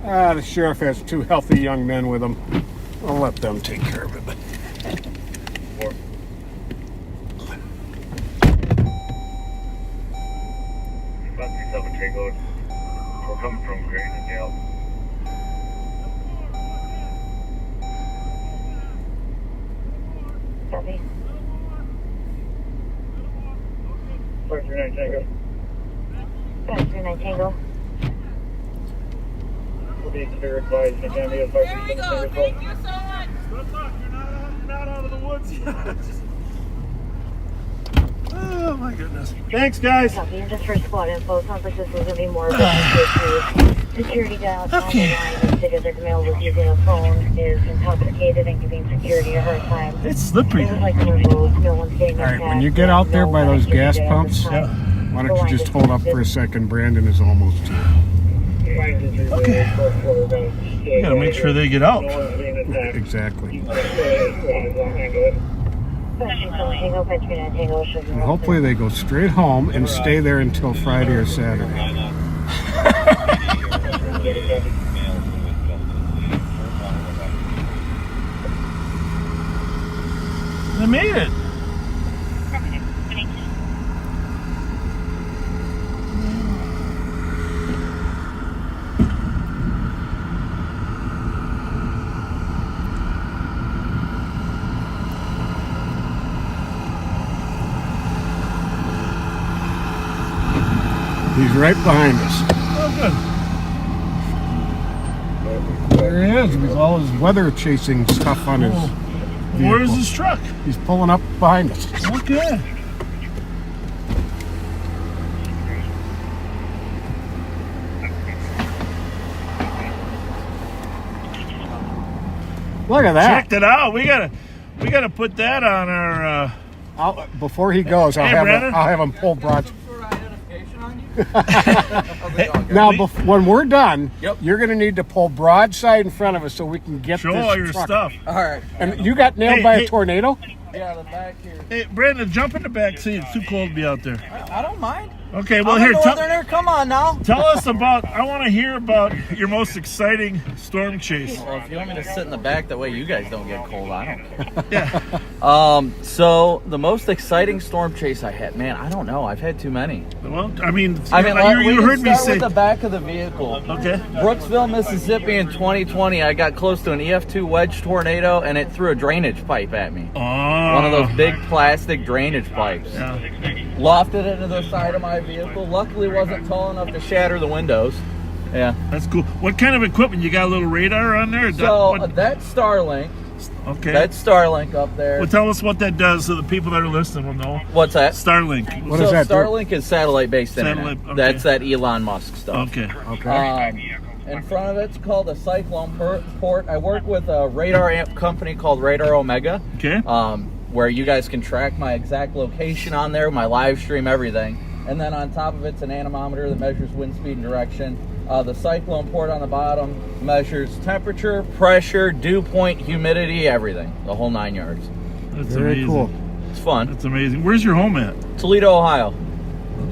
The sheriff has two healthy young men with him. I'll let them take care of it. 4. About 37 Tango. We're coming from Green and Dale. Copy. 539 Tango. 539 Tango. We'll be clear advised. Anytime you have 537 Tango. Thank you so much. Good luck. You're not out of the woods yet. Oh my goodness. Thanks, guys. Copy. And just for squad info, sounds like this is going to be more of a security dial. Okay. The line that the male was using a phone is intoxicated and giving security a hard time. It's slippery. It was like removed. No one's getting All right, attacked. when you get out there by those gas pumps, Yeah. why don't you just hold up for a second? Brandon is almost here. Okay. You gotta make sure they get out. Exactly. Tango, 539 Tango, should be And hopefully they go straight home and stay there until Friday or Saturday. They made it. He's right behind us. Oh, good. There he is with all his weather chasing stuff on his vehicle. Where's his truck? He's pulling up behind us. Okay. Look at that. Checked it out. We gotta put that on our. Before he goes, I'll have him pull broad. Now, when we're done, you're going to need to pull broadside in front of us so we can get show this all your truck. stuff. All right. And you got nailed by a tornado? Yeah, the back here. Hey, Brandon, jump in the back seat. It's too cold to be out there. I don't mind. Okay, well, I'm here, a northerner. Come on now. Tell us about, I want to hear about your most exciting storm chase. Well, if you want me to sit in the back, that way you guys don't get cold, I don't care. Yeah. So the most exciting storm chase I had, man, I don't know. I've had too many. Well, I mean, you heard me say with the back of the vehicle. Okay. Brooksville, Mississippi in 2020, I got close to an EF2 wedge tornado and it threw a drainage pipe at me. Oh. One of those big plastic drainage pipes. Yeah. Lofted into the side of my vehicle. Luckily, wasn't tall enough to shatter the windows. Yeah. That's cool. What kind of equipment? You got a little radar on there? So that's Starlink. Okay. That's Starlink up there. Well, tell us what that does so the people that are listening will know. What's that? Starlink. What does that do? Starlink is satellite-based internet. Okay. That's that Elon Musk stuff. Okay. In front of it's called a cyclone port. I work with a radar amp company called Radar Omega. Okay. Where you guys can track my exact location on there, my live stream, everything. And then on top of it's an anemometer that measures wind speed and direction. The cyclone port on the bottom measures temperature, pressure, dew point, humidity, everything. The whole 9 yards. That's very amazing. cool. It's fun. That's amazing. Where's your home at? Toledo, Ohio.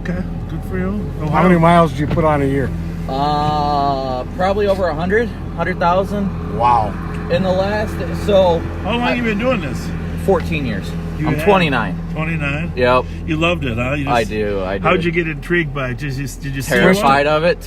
Okay, good for you. Ohio. How many miles do you put on a year? Probably over 100,000. Wow. In the last, so... How long have you been doing this? 14 years. You I'm have? 29. 29? Yep. You loved it, huh? I do. How'd you get intrigued by it? Did you see Terrified of it.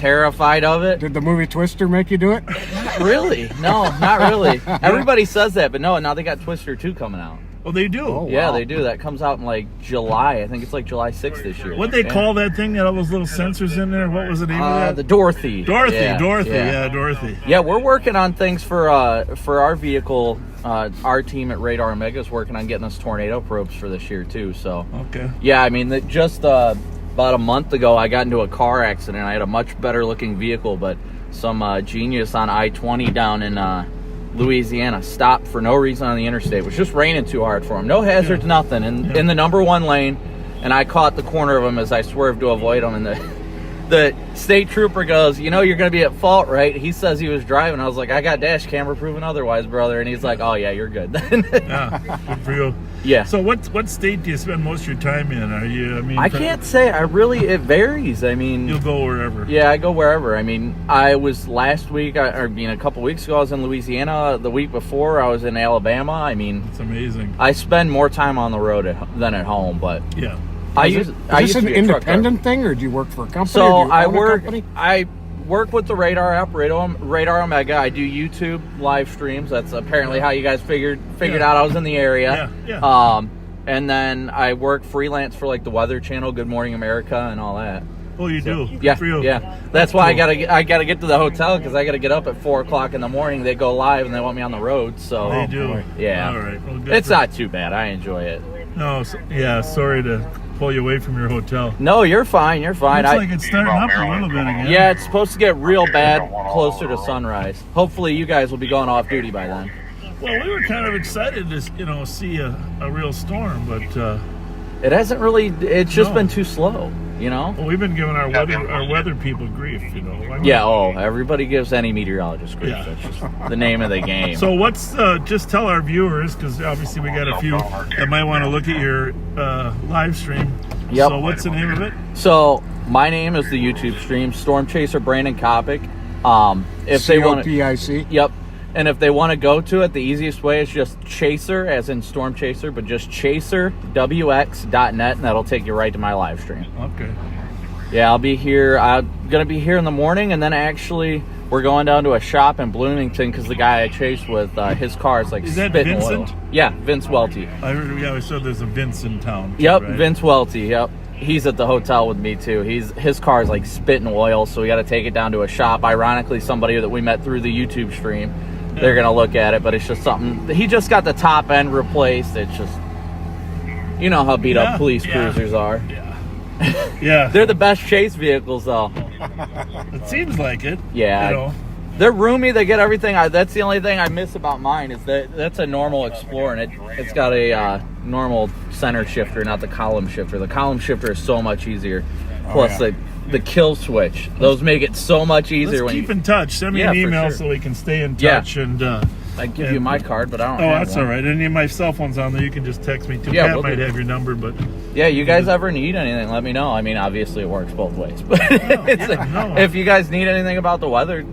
Did the movie Twister make you do it? Not really. No, not really. Everybody says that, but no, now they got Twister 2 coming out. Oh, they do? Oh, Yeah, wow. they do. That comes out in like July. I think it's like July 6th this year. What'd they call that thing that all those little sensors in there? What was the name of that? The Dorothy. Dorothy. Yeah. Dorothy. Yeah, we're working on things for our vehicle. Our team at Radar Omega is working on getting us tornado probes for this year too. So Okay. yeah, I mean, just about a month ago, I got into a car accident. I had a much better looking vehicle, but some genius on I-20 down in Louisiana stopped for no reason on the interstate. It was just raining too hard for him. No hazards, nothing. In the number one lane, and I caught the corner of him as I swerved to avoid him, and the state trooper goes, you know, you're going to be at fault, right? He says he was driving. I was like, I got dash camera proving otherwise, brother. And he's like, oh, yeah, you're good. Yeah, good for you. Yeah. So what state do you spend most of your time in? Are you, I can't say. It varies. I mean, You'll go wherever. Yeah, I go wherever. I mean, I was last week, a couple weeks ago, I was in Louisiana. The week before, I was in Alabama. I mean, It's amazing. I spend more time on the road than at home, but Yeah. Is this an independent thing, or do you work for a company? So or do you I own a work. company? I work with the Radar app, Radar Omega. I do YouTube live streams. That's apparently how you guys figured out I was in the area. Yeah. And then I work freelance for like the Weather Channel, Good Morning America, and all that. Oh, you do? Yeah, Good for you. yeah. That's why I gotta get to the hotel because I gotta get up at 4:00 in the morning. They go live and they want me on the road. So They do. boy. yeah. All right. Well, good It's for- not too bad. I enjoy it. No, sorry to pull you away from your hotel. No, you're fine. You're fine. Looks like it's starting up a little bit again. Yeah, it's supposed to get real bad closer to sunrise. Hopefully, you guys will be going off duty by then. Well, we were kind of excited to, see a real storm, but It hasn't really. It's just No. been too slow. Well, we've been giving our weather people grief. Yeah. Oh, everybody gives any meteorologist grief. Yeah. That's just the name of the game. So what's just tell our viewers, because obviously we got a few that might want to look at your live stream. Yep. So what's the name of it? So my name is the YouTube stream Storm Chaser Brandon Kopic. If they want to, COPIC. yep. And if they want to go to it, the easiest way is just Chaser, as in Storm Chaser, but just chaserwx.net, and that'll take you right to my live stream. Okay. Yeah, I'll be here. I'm going to be here in the morning, and then actually we're going down to a shop in Bloomington because the guy I chased with, his car is like Is that spitting Vincent? oil. Yeah, Vince Welty. I heard. Yeah, I said there's a Vince in town. Yep, right? Vince Welty. Yep. he's at the hotel with me too. His car is like spitting oil, so we got to take it down to a shop. Ironically, somebody that we met through the YouTube stream, they're gonna look at it, but it's just something. He just got the top end replaced. It's just, you know how beat up police cruisers are. Yeah. They're the best chase vehicles, though. It seems like it. Yeah. You know. They're roomy. They get everything. That's the only thing I miss about mine is that's a normal Explorer, and it's got a normal center shifter, not the column shifter. The column shifter is so much easier. Plus the kill switch. Those make it so much easier. Let's keep in touch. Send me an email so we can stay in touch. And I give you my card, but I don't. Oh, have that's one. all right. Any of my cell phones on there, you can just text me too. Yeah, Pat might have your number, but you guys ever need anything, let me know. I mean, obviously it works both ways, but if you guys need anything about the weather,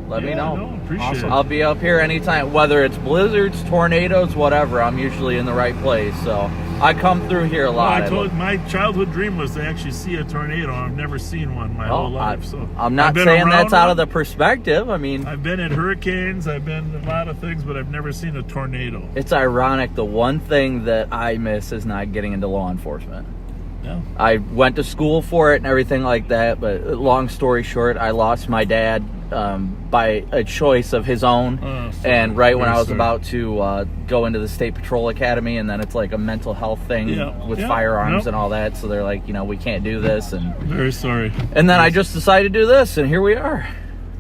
let me know. No, appreciate it. I'll be up here anytime, whether it's blizzards, tornadoes, whatever. I'm usually in the right place, so I come through here a lot. My childhood dream was to actually see a tornado. I've never seen one my whole life. So I'm not saying that's out of the perspective. I mean, I've been at hurricanes, I've been a lot of things, but I've never seen a tornado. It's ironic. The one thing that I miss is not getting into law enforcement. Yeah. I went to school for it and everything like that, but long story short, I lost my dad by a choice of his own, and right when I was about to go into the State Patrol Academy, and then it's like a mental health thing with firearms and all that, so they're like, we can't do this, and very sorry. And then I just decided to do this, and here we are.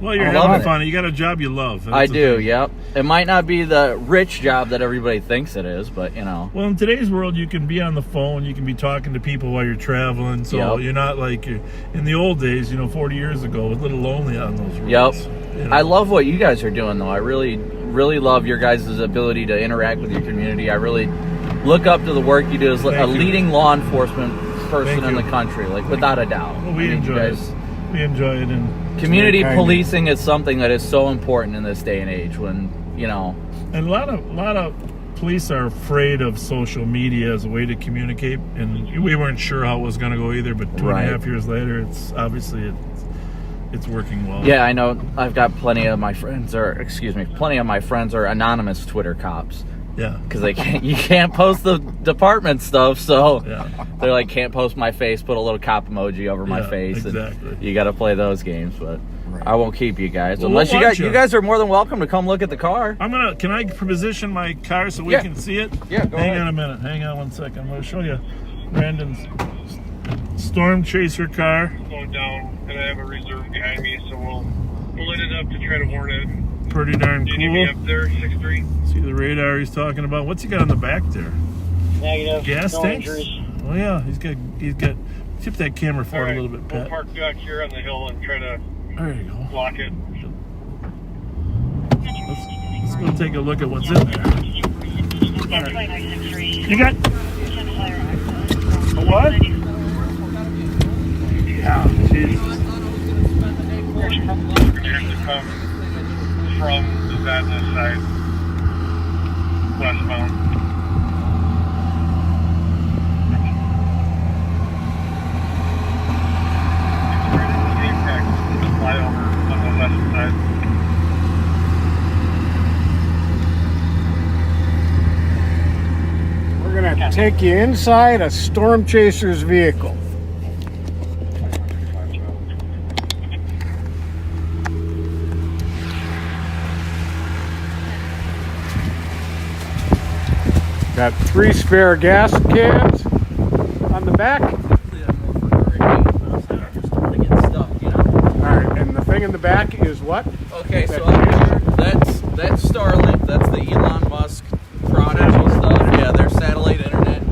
Well, you're having fun. You got a job you love. I do, yep. It might not be the rich job that everybody thinks it is, but Well, in today's world, you can be on the phone, you can be talking to people while you're traveling, so you're not like in the old days, 40 years ago, a little lonely on those roads. Yep. I love what you guys are doing, though. I really, really love your guys' ability to interact with your community. I really look up to the work you do as a leading law enforcement person in the country, like without a doubt. Well, we enjoy it. We enjoy it, and community policing is something that is so important in this day and age. When and a lot of police are afraid of social media as a way to communicate, and we weren't sure how it was going to go either. But 2.5 years later, it's obviously it's working well. Yeah, I know. I've got plenty of my friends are anonymous Twitter cops. Yeah, because you can't post the department stuff, so they're like, can't post my face, put a little cop emoji over my face. Exactly. And you got to play those games, but I won't keep you guys unless you guys are more than welcome to come look at the car. Can I position my car so we can see it? Yeah, go ahead. Hang on a minute. Hang on 1 second. I'm going to show you Brandon's Storm Chaser car. Going down, and I have a reserve behind me, so we'll lit it up to try to warn it. Pretty darn cool. Do you need me up there, 6'3"? See the radar he's talking about. What's he got on the back there? Negative. Gas tanks? Injuries. Oh yeah, he's got. Tip that camera forward a little bit, Pat. We'll park back here on the hill and try to block it. Let's go take a look at what's in there. You got a what? Yeah, Jesus. We're going to have to come from the Zadna side, westbound. It's right in the apex of the flyover on the left side. We're going to take you inside a Storm Chaser's vehicle. Got 3 spare gas cans on the back. Alright, and the thing in the back is what? Okay, so that's Starlink. That's the Elon Musk prodigy stuff. Yeah, their satellite internet.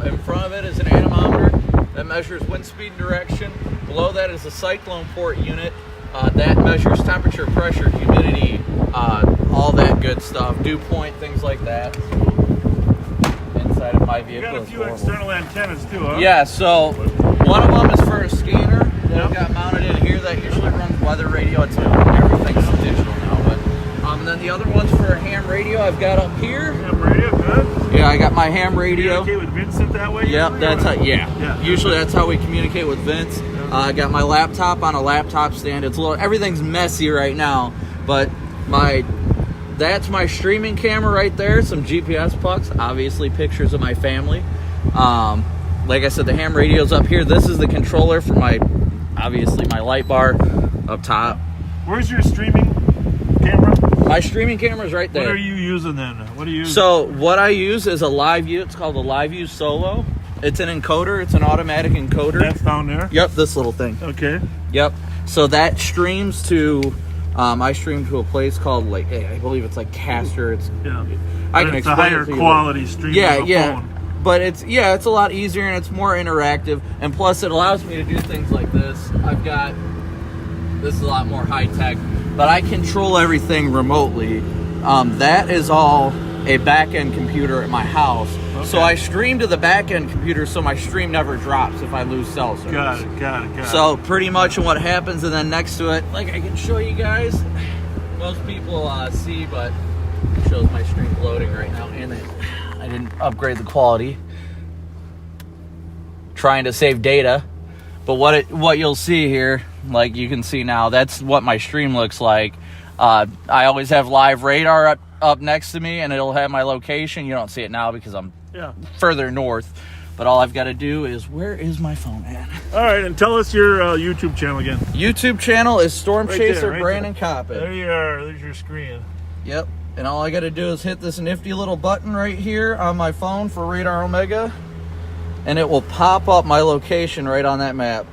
In front of it is an anemometer that measures wind speed and direction. Below that is a cyclone port unit that measures temperature, pressure, humidity, all that good stuff. Dew point, things like that. Inside of my vehicle. You got a few external antennas too, huh? Yeah, so one of them is for a scanner that I've got mounted in here that usually runs weather radio. Everything's digital now, but and then the other one's for a ham radio I've got up here. Ham radio, good. Yeah, I got my ham radio. You communicate with Vincent that way? Yep, that's how. Yeah. Usually that's how we communicate with Vince. I got my laptop on a laptop stand. It's everything's messy right now, but that's my streaming camera right there. Some GPS pucks, obviously pictures of my family. like I said, the ham radio's up here. This is the controller for obviously my light bar up top. Where's your streaming camera? My streaming camera's right there. What are you using then? What do you use? So what I use is a LiveView. It's called a LiveView Solo. It's an encoder. It's an automatic encoder. That's down there? Yep, this little thing. Okay. Yep. So that streams to, I stream to a place called, like, I believe it's like Caster. It's, yeah. I can it's explain a higher it to you. quality stream. Yeah, on a yeah. phone. But it's a lot easier and it's more interactive. And plus it allows me to do things like this. This is a lot more high tech, but I control everything remotely. That is all a back-end computer at my house. Okay. So I stream to the back-end computer so my stream never drops if I lose cell service. Got it. So pretty much what happens, and then next to it, like I can show you guys, most people see, but it shows my stream loading right now, and I didn't upgrade the quality. Trying to save data. But what you'll see here, like you can see now, that's what my stream looks like. I always have live radar up next to me, and it'll have my location. You don't see it now because I'm further north. But all I've got to do is, where is my phone at? All right, and tell us your YouTube channel again. YouTube channel is Storm Right Chaser there, Brandon Coppin. There you are. There's your screen. Yep. And all I got to do is hit this nifty little button right here on my phone for Radar Omega, and it will pop up my location right on that map.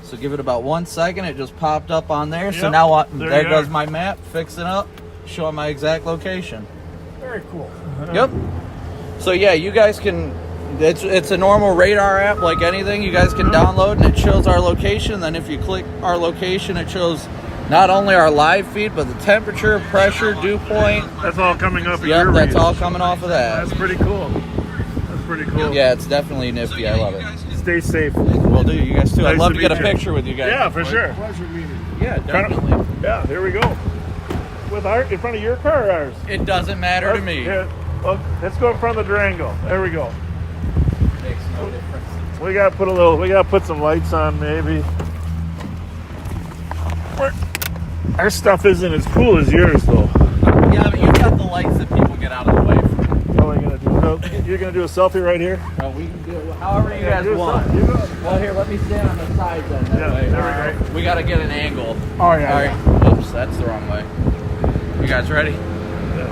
So give it about 1 second. It just popped up on there. Yep. So now there goes my map, fixing up, showing my exact location. Very cool. Yep. So yeah, you guys can. It's a normal radar app like anything. You guys can download, and it shows our location. Then if you click our location, it shows not only our live feed, but the temperature, pressure, dew point. That's all coming up. Yep, that's all coming off of that. That's pretty cool. Yeah, it's definitely nifty. I love it. Stay safe. Will do. You guys too. I'd Nice love to to get a meet you. picture with you guys. Yeah, for sure. Pleasure meeting you. Yeah, definitely. Yeah, here we go. With in front of your car or ours? It doesn't matter to me. Yeah. Well, let's go in front of the Durango. There we go. Makes no difference. We gotta put some lights on maybe. Our stuff isn't as cool as yours though. Yeah, but you've got the lights that people get out of the way from. What are we gonna do? You're gonna do a selfie right here? No, we can do it however you guys want. Well, here, let me stand on the side then. There we go. We gotta get an angle. Oh, yeah. All right. Oops, that's the wrong way. You guys ready? Yeah.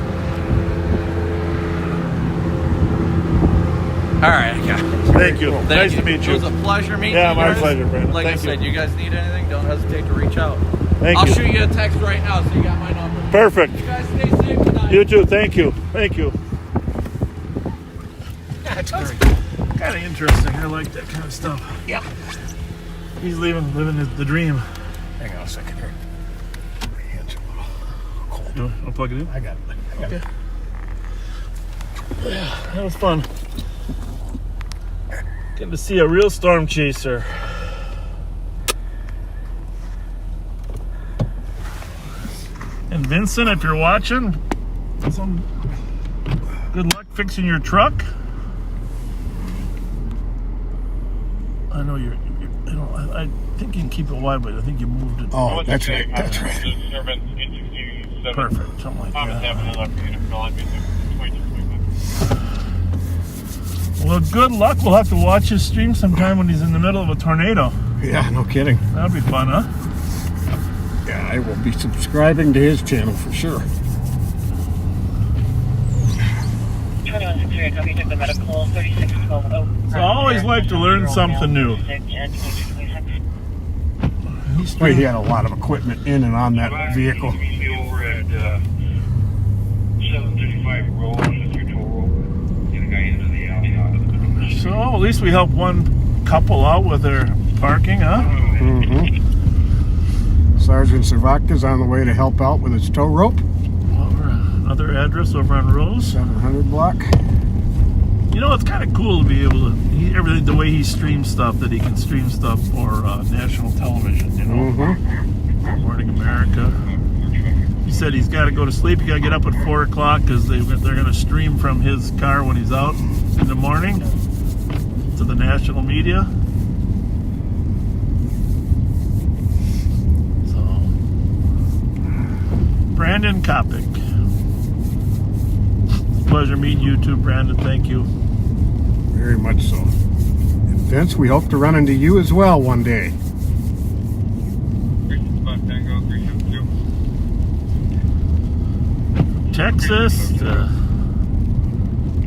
All right, I got it. Thank you. Nice to meet you. It was a pleasure meeting you. Yeah, my guys. pleasure, Brandon. Like Thank I said, you. you guys need anything, don't hesitate to reach out. I'll shoot you a text right now so you got my number. Perfect. You guys stay safe tonight. You too. Thank you. That's great. Kind of interesting. I like that kind of stuff. Yep. He's living the dream. Hang on a second here. My hands are a little cold. You want to plug it in? I got it. Yeah, that was fun. Getting to see a real storm chaser. And Vincent, if you're watching, good luck fixing your truck. I know I think you can keep it wide, but I think you moved it. Oh, that's right. Perfect. Something like that. Well, good luck. We'll have to watch his stream sometime when he's in the middle of a tornado. Yeah, no kidding. That'll be fun, huh? Yeah, I will be subscribing to his channel for sure. 2163, copy, took the medical, 3612. So I always like to learn something new. Well, he had a lot of equipment in and on that vehicle. Over at 735 roll, your toll roll. Get a guy into the alley. So at least we helped one couple out with their parking, huh? Mm-hmm. Sergeant Servaka's on the way to help out with his tow rope. Another address over on Rose. 700 block. You know, it's kind of cool to be able to, everything, the way he streams stuff, that he can stream stuff for national television, you know? Mm-hmm. Morning America. He said he's got to go to sleep. He got to get up at 4 o'clock because they're going to stream from his car when he's out in the morning to the national media. So, Brandon Kopic. Pleasure meeting you too, Brandon. Thank you. Very much so. And Vince, we hope to run into you as well one day. 365 Tango, 372. Texas to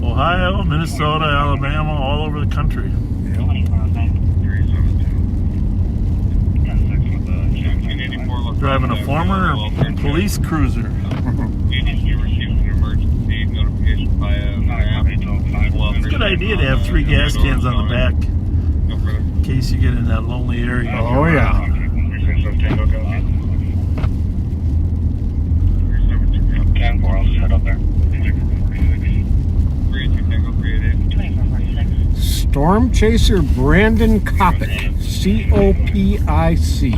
Ohio, Minnesota, Alabama, all over the country. 372. Driving a former police cruiser. You received an emergency notification via app. It's a good idea to have 3 gas cans on the back in case you get in that lonely area. Oh, yeah. Storm Chaser Brandon Kopic, C-O-P-I-C.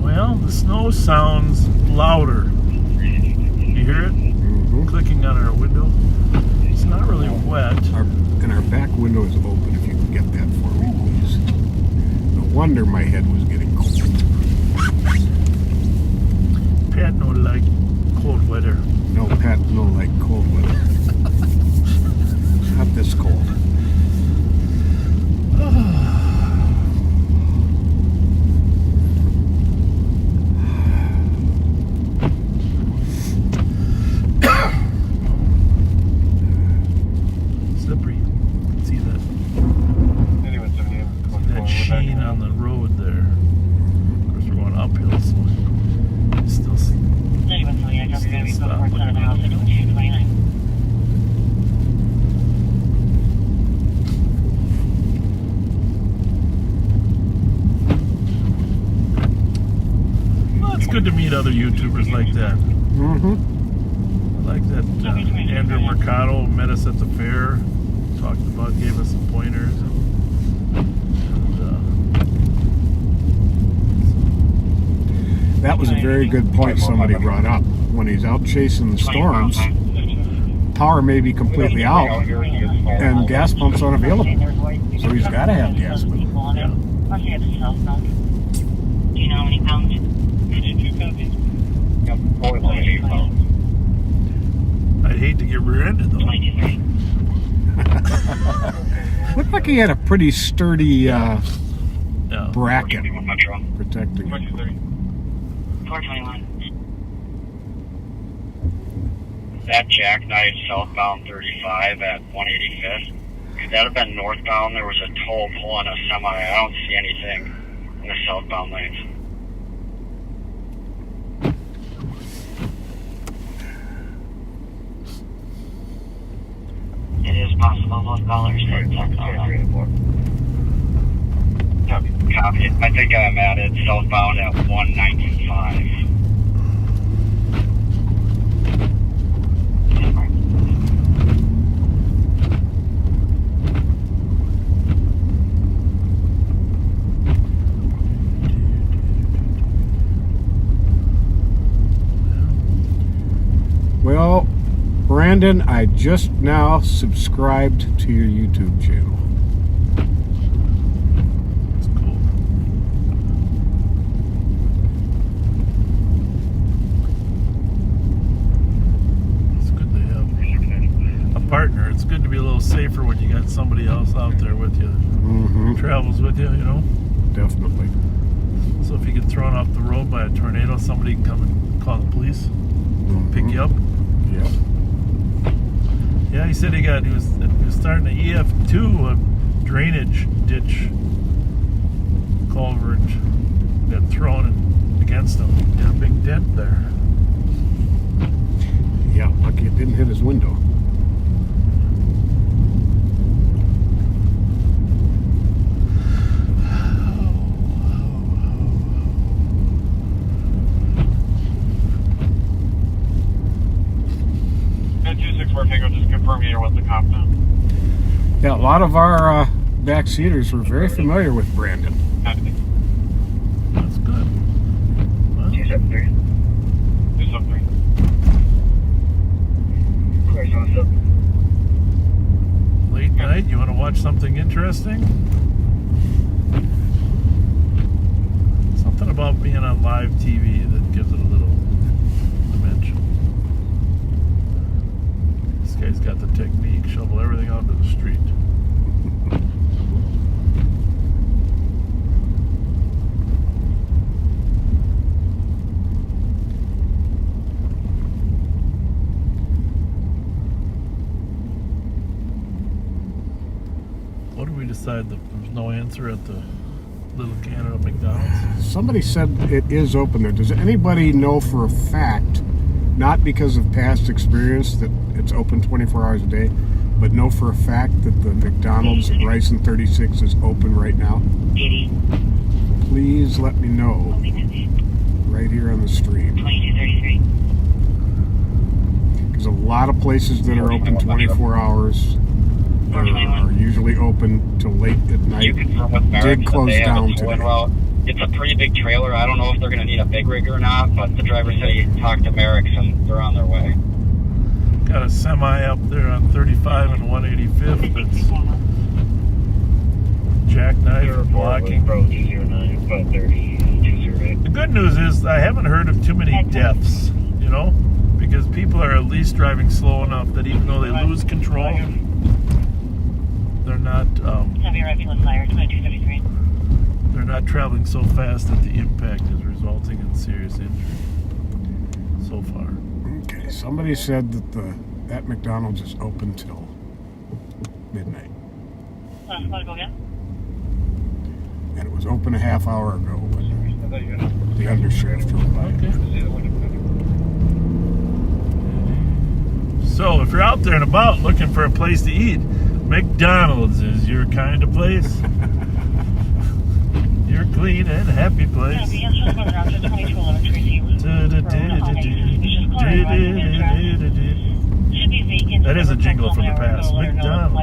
Well, the snow sounds louder. You hear it? Mm-hmm. Clicking on our window. It's not really wet. And our back window is open, if you can get that for me, please. No wonder my head was getting cold. Pat no like cold weather. No, Pat, no like cold weather. Not this cold. Slippery. See that? That sheen on the road there. Of course, we're going uphill, so you still see. Stop looking at it. Well, it's good to meet other YouTubers like that. Mm-hmm. Like that Andrew Mercado met us at the fair, talked about, gave us some pointers. That was a very good point somebody brought up. When he's out chasing the storms, power may be completely out and gas pumps unavailable. So he's got to have gas with him. Yeah. Do you know how many pounds? 52 pounds. I'd hate to get rear-ended though. Looked like he had a pretty sturdy Yeah. bracket protecting him. 421. That Jackknifed southbound 35 at 185th. Could that have been northbound? There was a tow pulling a semi. I don't see anything in the southbound lanes. It is possible both callers said Copy. I think I'm at it southbound at 195. Well, Brandon, I just now subscribed to your YouTube channel. That's cool. It's good to have a partner. It's good to be a little safer when you got somebody else out there with you. Mm-hmm. Travels with you, you know? Definitely. So if you get thrown off the road by a tornado, somebody can come and call the police, pick you up. Yeah. Yeah, he said he was starting an EF2 drainage ditch culvert that thrown against him. He had a big dent there. Yeah, lucky it didn't hit his window. Just confirm you're with the cop now. Yeah, a lot of our backseaters were very familiar with Brandon. That's good. Well, 273. 273. Late night, you want to watch something interesting? Something about being on live TV that gives it a little dimension. This guy's got the technique, shovel everything onto the street. What did we decide that there's no answer at the Little Canada McDonald's? Somebody said it is open there. Does anybody know for a fact, not because of past experience, that it's open 24 hours a day, but know for a fact that the McDonald's at Rice and 36 is open right now? Please let me know right here on the stream. 2233. Because a lot of places that are open 24 hours are usually open till late at night. You confirm with Merrick Did that close they have down a towing today. route. It's a pretty big trailer. I don't know if they're going to need a big rig or not, but the driver said he talked to Merrick's and they're on their way. Got a semi up there on 35 and 185th that's jackknifed and blocking. Bro, 209, 530, 208. The good news is I haven't heard of too many deaths, you know, because people are at least driving slow enough that even though they lose control, they're not they're not traveling so fast that the impact is resulting in serious injury so far. Okay, somebody said that that McDonald's is open till midnight. And it was open a half hour ago when the undersheriff drove by. Okay. So if you're out there and about looking for a place to eat, McDonald's is your kind of place. Your clean and happy place. That is a jingle from the past. McDonald's.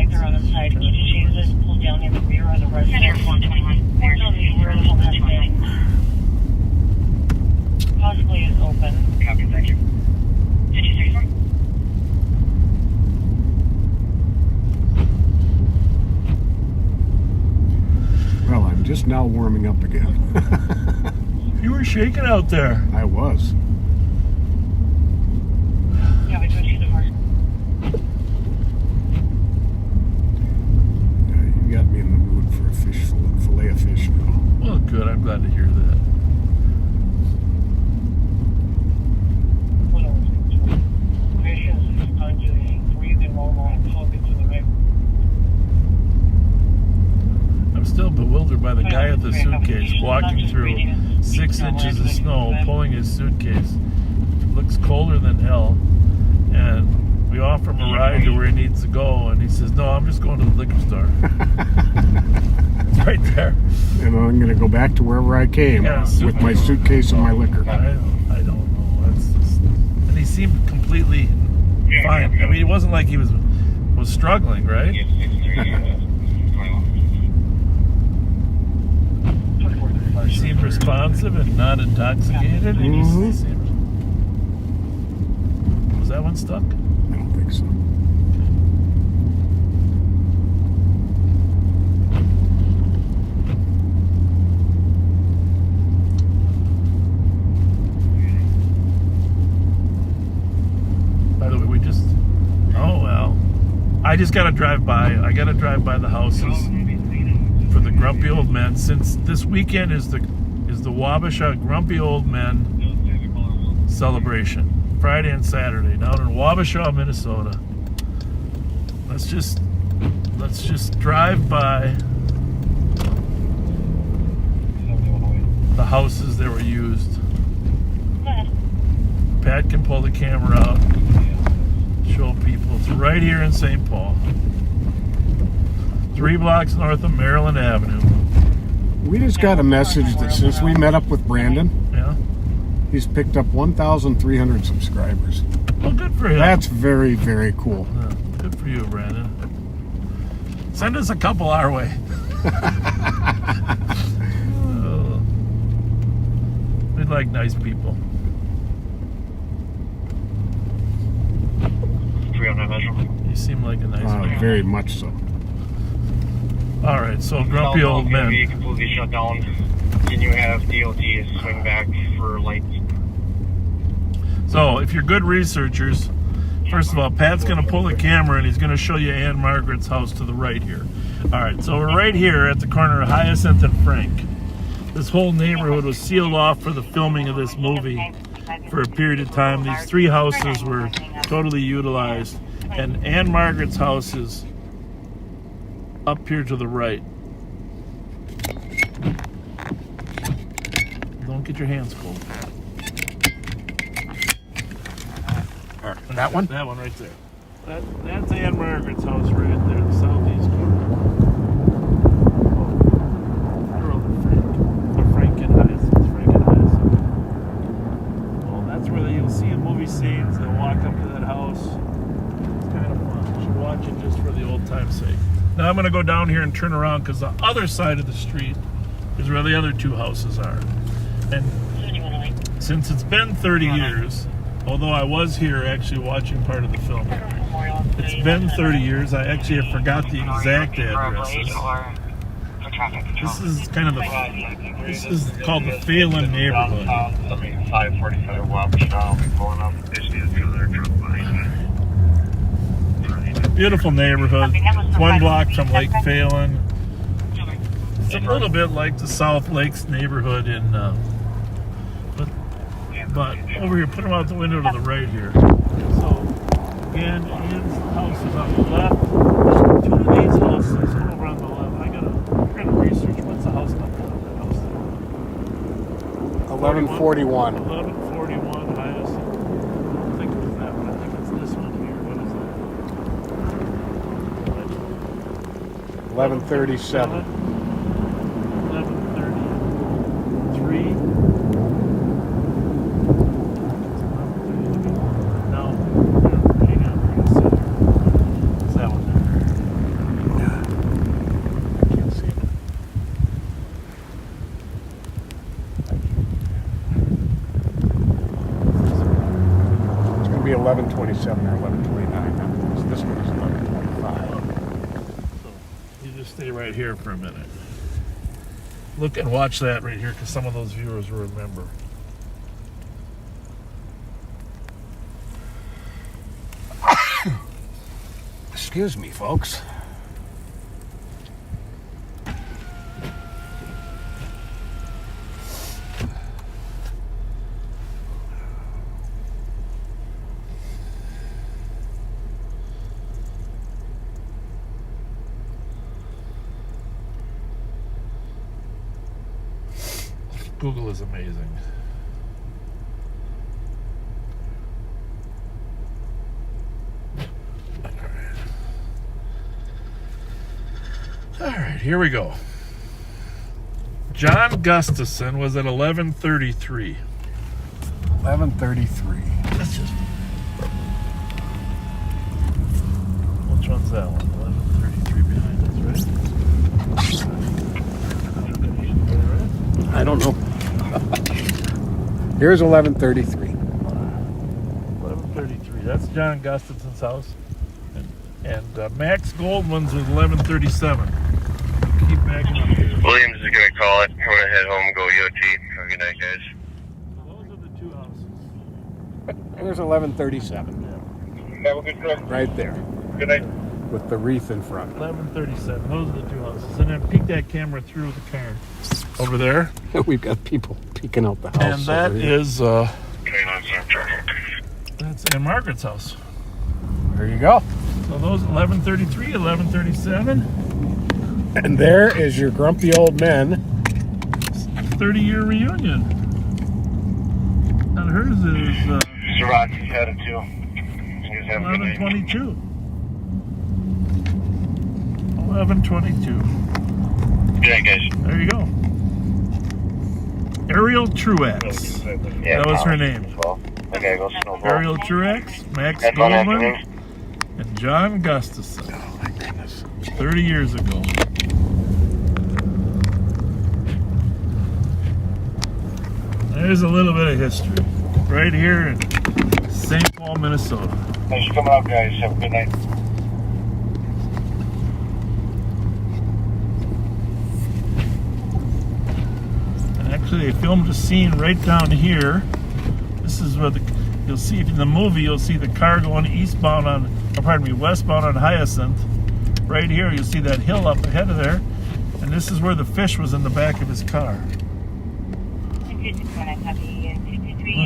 Possibly is open. Copy, thank you. 2234. Well, I'm just now warming up again. You were shaking out there. I was. Yeah, we do see the horse. You got me in the mood for a fillet of fish now. Well, good. I'm glad to hear that. I'm still bewildered by the guy at the suitcase walking through 6 inches of snow, pulling his suitcase. It looks colder than hell. And we offer him a ride to where he needs to go, and he says, "No, I'm just going to the liquor store." It's right there. And I'm going to go back to wherever I came with my suitcase and my liquor. I don't know. That's just, and he seemed completely fine. I mean, it wasn't like he was struggling, right? He seemed responsive and not intoxicated. And he seemed... Was that one stuck? I don't think so. By the way, we just... Oh, well. I just got to drive by. I got to drive by the houses for the Grumpy Old Men, since this weekend is the Wabasha Grumpy Old Men celebration. Friday and Saturday down in Wabasha, Minnesota. Let's just drive by the houses that were used. Pat can pull the camera out, show people. It's right here in St. Paul. 3 blocks north of Maryland Avenue. We just got a message that since we met up with Brandon, Yeah. he's picked up 1,300 subscribers. Well, good for him. That's very, very cool. Yeah, good for you, Brandon. Send us a couple our way. We like nice people. 309 measure. You seem like a nice man. Very much so. All right, so grumpy old Going to men. be completely shut down. Can you have DOT swing back for lights? So if you're good researchers, first of all, Pat's going to pull the camera and he's going to show you Ann Margaret's house to the right here. All right, so we're right here at the corner of Hyacinth and Frank. This whole neighborhood was sealed off for the filming of this movie for a period of time. These 3 houses were totally utilized, and Ann Margaret's house is up here to the right. Don't get your hands cold. All right, that one? That one right there. That's Ann Margaret's house right there, the southeast corner. Frank and Hyacinth. Well, that's where you'll see in movie scenes. They'll walk up to that house. It's kind of fun. You should watch it just for the old time's sake. Now I'm going to go down here and turn around because the other side of the street is where the other 2 houses are. And since it's been 30 years, although I was here actually watching part of the film, it's been 30 years. I actually have forgot the exact addresses. This is kind of this is called the Phelan neighborhood. 545 watch pulling up. Just need to throw their truck behind. Beautiful neighborhood. 1 block from Lake Phelan. It's a little bit like the South Lakes neighborhood in, but over here, put them out the window to the right here. So again, Ann's house is on the left. 2 of these houses over on the left. I'm gonna research what's the house number on that house there. 1141. 1141 Hyacinth. I don't think it was that one. I think it's this one here. What is that? 1137. 1133. No. Hang on. We're gonna see. It's that one there. I can't see it. It's going to be 1127 or 1129 now. This one is 1125. So you just stay right here for a minute. Look and watch that right here because some of those viewers will remember. Excuse me, folks. Google is amazing. All right, here we go. John Gustafson was at 1133. 1133. That's just. Which one's that one? 1133 behind us, right? I don't know. Here's 1133. 1133. That's John Gustafson's house. And Max Goldman's was 1137. Keep backing up here. Williams is going to call it. I'm going to head home and go EOT. Have a good night, guys. So those are the 2 houses. Here's 1137. Have a good trip. Right there. Good night. With the wreath in front. 1137. Those are the 2 houses. And then peek that camera through the car. Over there. We've got people peeking out the house. And that is, that's Ann Margaret's house. There you go. So those 1133, 1137. And there is your grumpy old men. 30-year reunion. And hers is Sriracha's headed too. 1122. 1122. Good night, guys. There you go. Ariel Truex. Yeah, That was her name. Okay, go snowball. Ariel Truex, Max Have fun Goldman, afternoon. and John Gustafson. Oh my goodness. 30 years ago. There's a little bit of history. Right here in St. Paul, Minnesota. Thanks for coming out, guys. Have a good night. Actually, they filmed a scene right down here. This is where you'll see in the movie. You'll see the car going westbound on Hyacinth. Right here, you'll see that hill up ahead of there, and this is where the fish was in the back of his car. This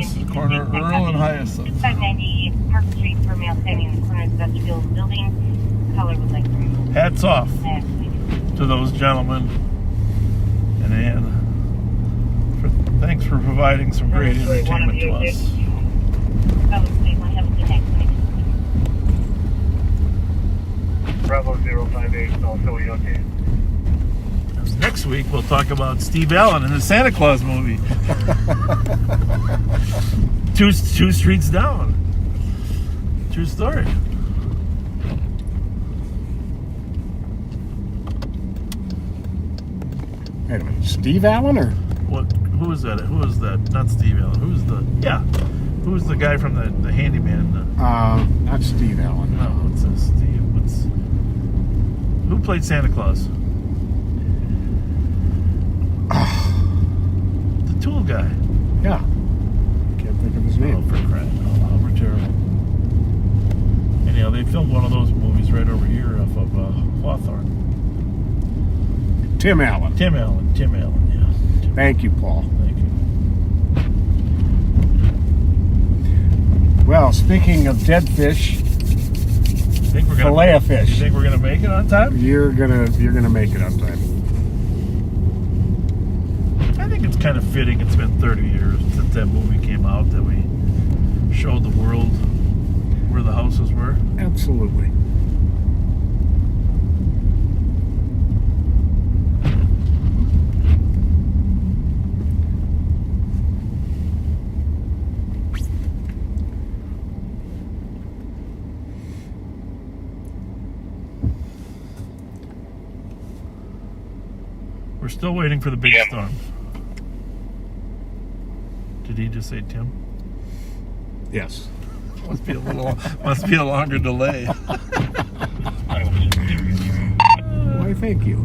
is the corner of Earl and Hyacinth. 590 Park Street for male standing in the corner of the vestibule building. Color would like to remove. Hats off to those gentlemen and Ann. Thanks for providing some great entertainment to us. Bravo 058, also okay. Next week we'll talk about Steve Allen in the Santa Claus movie. two streets down. True story. Wait a minute, Steve Allen or what? Who is that? Who is that? Not Steve Allen. Who's the guy from the handyman? Not Steve Allen. No, what's this? Steve. Who played Santa Claus? The Tool guy. Yeah. Can't think of his name. Oh, for crying out loud, we're terrible. Anyhow, they filmed one of those movies right over here off of Hawthorne. Tim Allen. Yeah. Thank you, Paul. Thank you. Well, speaking of dead fish, fillet of fish. You think we're gonna make it on time? You're gonna make it on time. I think it's kind of fitting. It's been 30 years since that movie came out that we showed the world where the houses were. Absolutely. We're still waiting for the big storm. Did he just say Tim? Yes. Must be a longer delay. Why, thank you.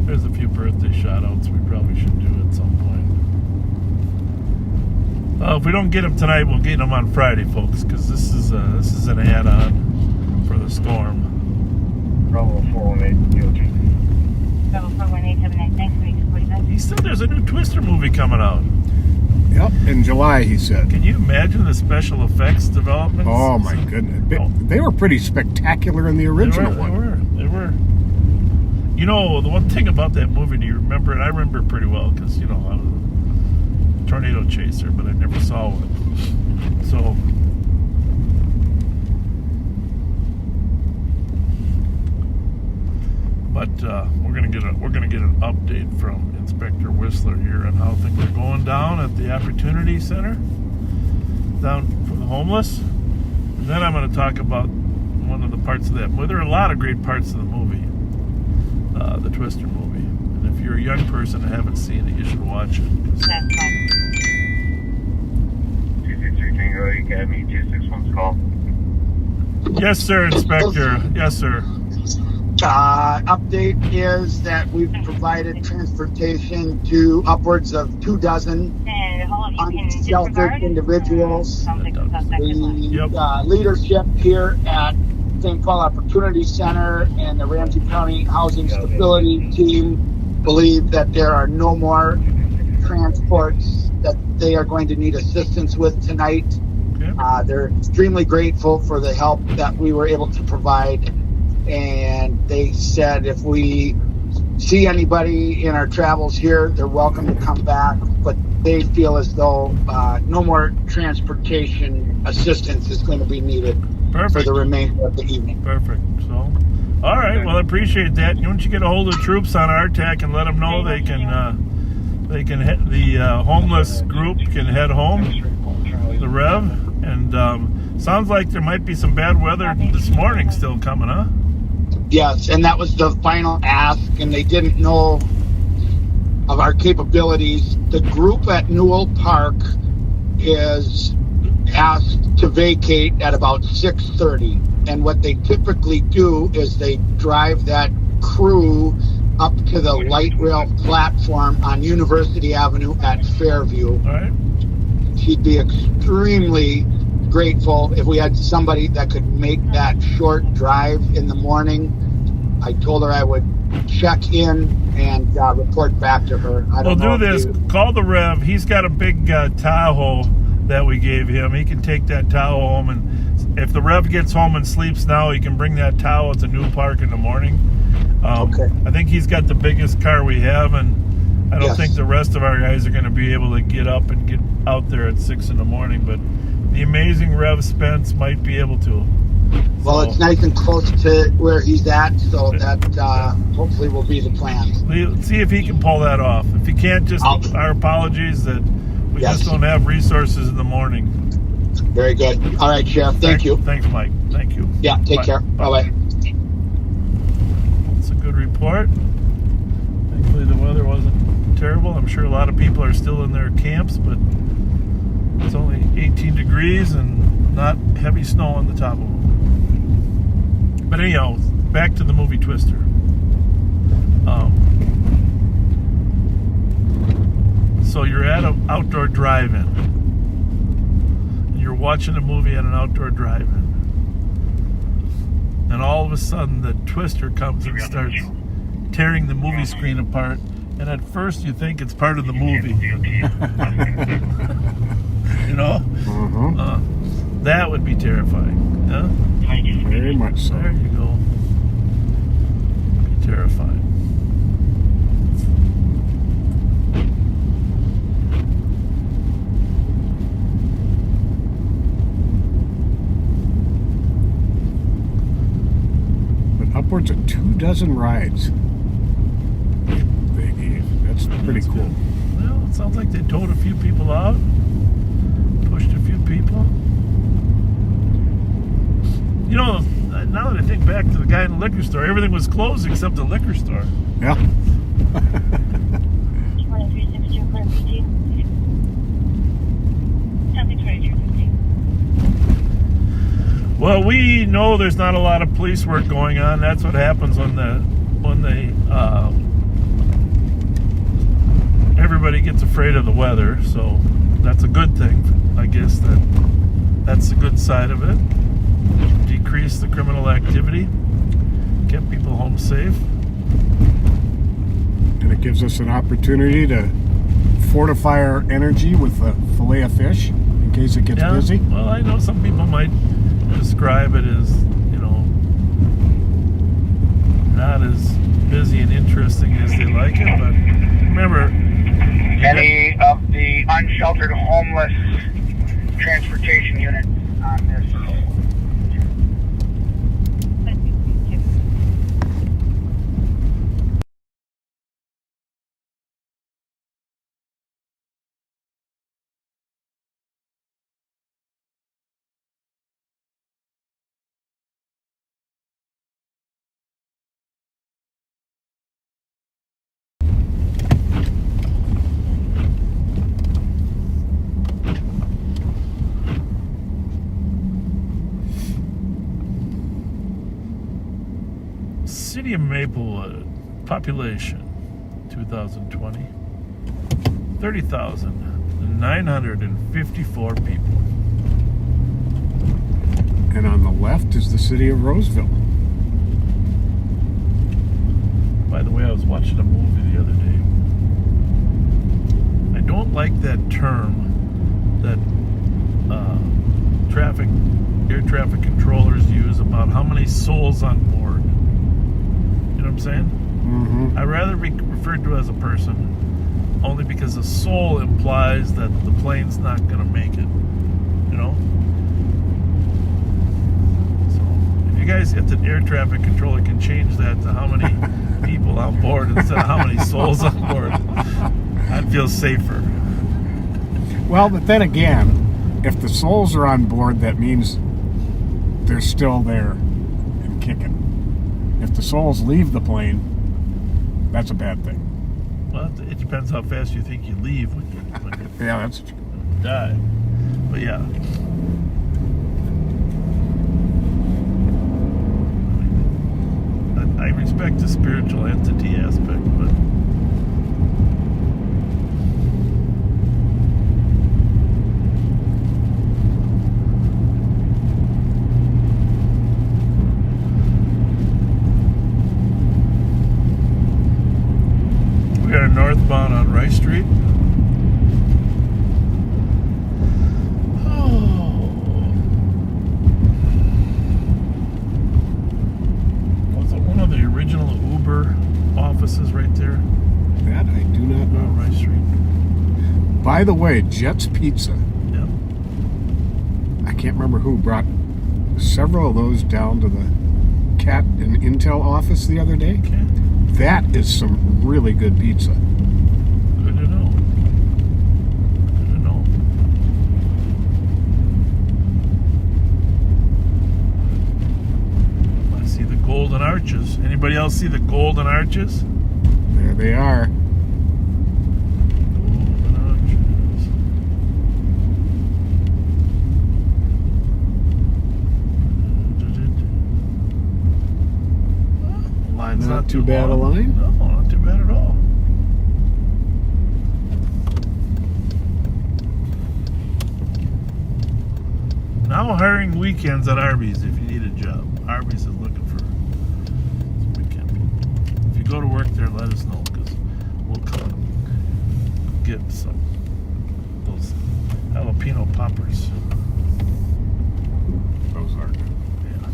There's a few birthday shout-outs we probably should do at some point. If we don't get them tonight, we'll get them on Friday, folks, because this is an add-on for the storm. Bravo 418, DOT. Bravo 418, have a nice day. He said there's a new Twister movie coming out. Yep, in July, he said. Can you imagine the special effects developments? Oh, my goodness. They were pretty spectacular in the original one. They were. You know, the one thing about that movie, do you remember it? I remember it pretty well because, you know, I was a tornado chaser, but I never saw one. So, but we're gonna get an update from Inspector Whistler here on how things are going down at the Opportunity Center down for the homeless. And then I'm going to talk about one of the parts of that movie. There are a lot of great parts of the movie. The Twister movie. And if you're a young person and haven't seen it, you should watch it. 263 Tango Academy, 261's call. Yes, sir, Inspector. Yes, sir. Update is that we've provided transportation to upwards of 24 unsheltered individuals. The leadership here at St. Paul Opportunity Center and the Ramsey County Housing Stability Team believe that there are no more transports that they are going to need assistance with tonight. They're extremely grateful for the help that we were able to provide, and they said if we see anybody in our travels here, they're welcome to come back, but they feel as though no more transportation assistance is going to be needed. Perfect. For the remainder of the evening. Perfect. So, all right. Well, I appreciate that. Once you get a hold of the troops on RTAC and let them know the homeless group can head home, the Rev, and Sounds like there might be some bad weather this morning still coming, huh? Yes, and that was the final ask, and they didn't know of our capabilities. The group at Newell Park is asked to vacate at about 6:30, and what they typically do is they drive that crew up to the light rail platform on University Avenue at Fairview. All right. She'd be extremely grateful if we had somebody that could make that short drive in the morning. I told her I would check in and report back to her. We'll do this. Call the Rev. He's got a big Tahoe that we gave him. He can take that Tahoe home, and if the Rev gets home and sleeps now, he can bring that Tahoe to New Park in the morning. Okay. I think he's got the biggest car we have, and I don't think the rest of our guys are going to be able to get up and get out there at 6 in the morning, but the amazing Rev Spence might be able to. Well, it's nice and close to where he's at, so that hopefully will be the plan. Let's see if he can pull that off. If he can't, just our apologies that we just don't have resources in the morning. Very good. All right, Sheriff. Thank you. Thanks, Mike. Thank you. Yeah, take care. Bye-bye. That's a good report. Thankfully, the weather wasn't terrible. I'm sure a lot of people are still in their camps, but it's only 18 degrees and not heavy snow on the top of them. But anyhow, back to the movie Twister. So you're at an outdoor drive-in. And you're watching a movie at an outdoor drive-in. And all of a sudden, the Twister comes and starts tearing the movie screen apart. And at first, you think it's part of the movie. You know? That would be terrifying. Yeah? Very much so. There you go. Be terrifying. But upwards of 24 rides they gave. That's pretty cool. Good. Well, it sounds like they towed a few people out, pushed a few people. You know, now that I think back to the guy in the liquor store, everything was closed except the liquor store. Yeah. 2362 clear PT. Something 2350. Well, we know there's not a lot of police work going on. That's what happens when everybody gets afraid of the weather. So that's a good thing, I guess. That's the good side of it. Decreased the criminal activity, kept people home safe. And it gives us an opportunity to fortify our energy with a fillet of fish in case it gets busy. Well, I know some people might describe it as, you know, not as busy and interesting as they like it, but remember, Any of the unsheltered homeless transportation units on this. City of Maplewood, population 2020, 30,954 people. And on the left is the city of Roseville. By the way, I was watching a movie the other day. I don't like that term that air traffic controllers use about how many souls on board. You know what I'm saying? Mm-hmm. I'd rather be referred to as a person, only because a soul implies that the plane's not going to make it. You know? So, if you guys, if the air traffic controller can change that to how many people on board instead of how many souls on board, I'd feel safer. Well, but then again, if the souls are on board, that means they're still there and kicking. If the souls leave the plane, that's a bad thing. Well, it depends how fast you think you leave when you Yeah, that's true. die. But yeah. I respect the spiritual entity aspect, but we are northbound on Rice Street. Offices right there. That I do not know. Rice Street. By the way, Jet's Pizza. Yeah. I can't remember who brought several of those down to the Cat and Intel office the other day. Okay. That is some really good pizza. Good to know. Good to know. I see the golden arches. Anybody else see the golden arches? There they are. Golden arches. Line's Not too bad a long. line? No, not too bad at all. Now hiring weekends at Arby's if you need a job. Arby's is looking for some weekend people. If you go to work there, let us know because we'll come and get some those jalapeno poppers. Those are good. Yeah,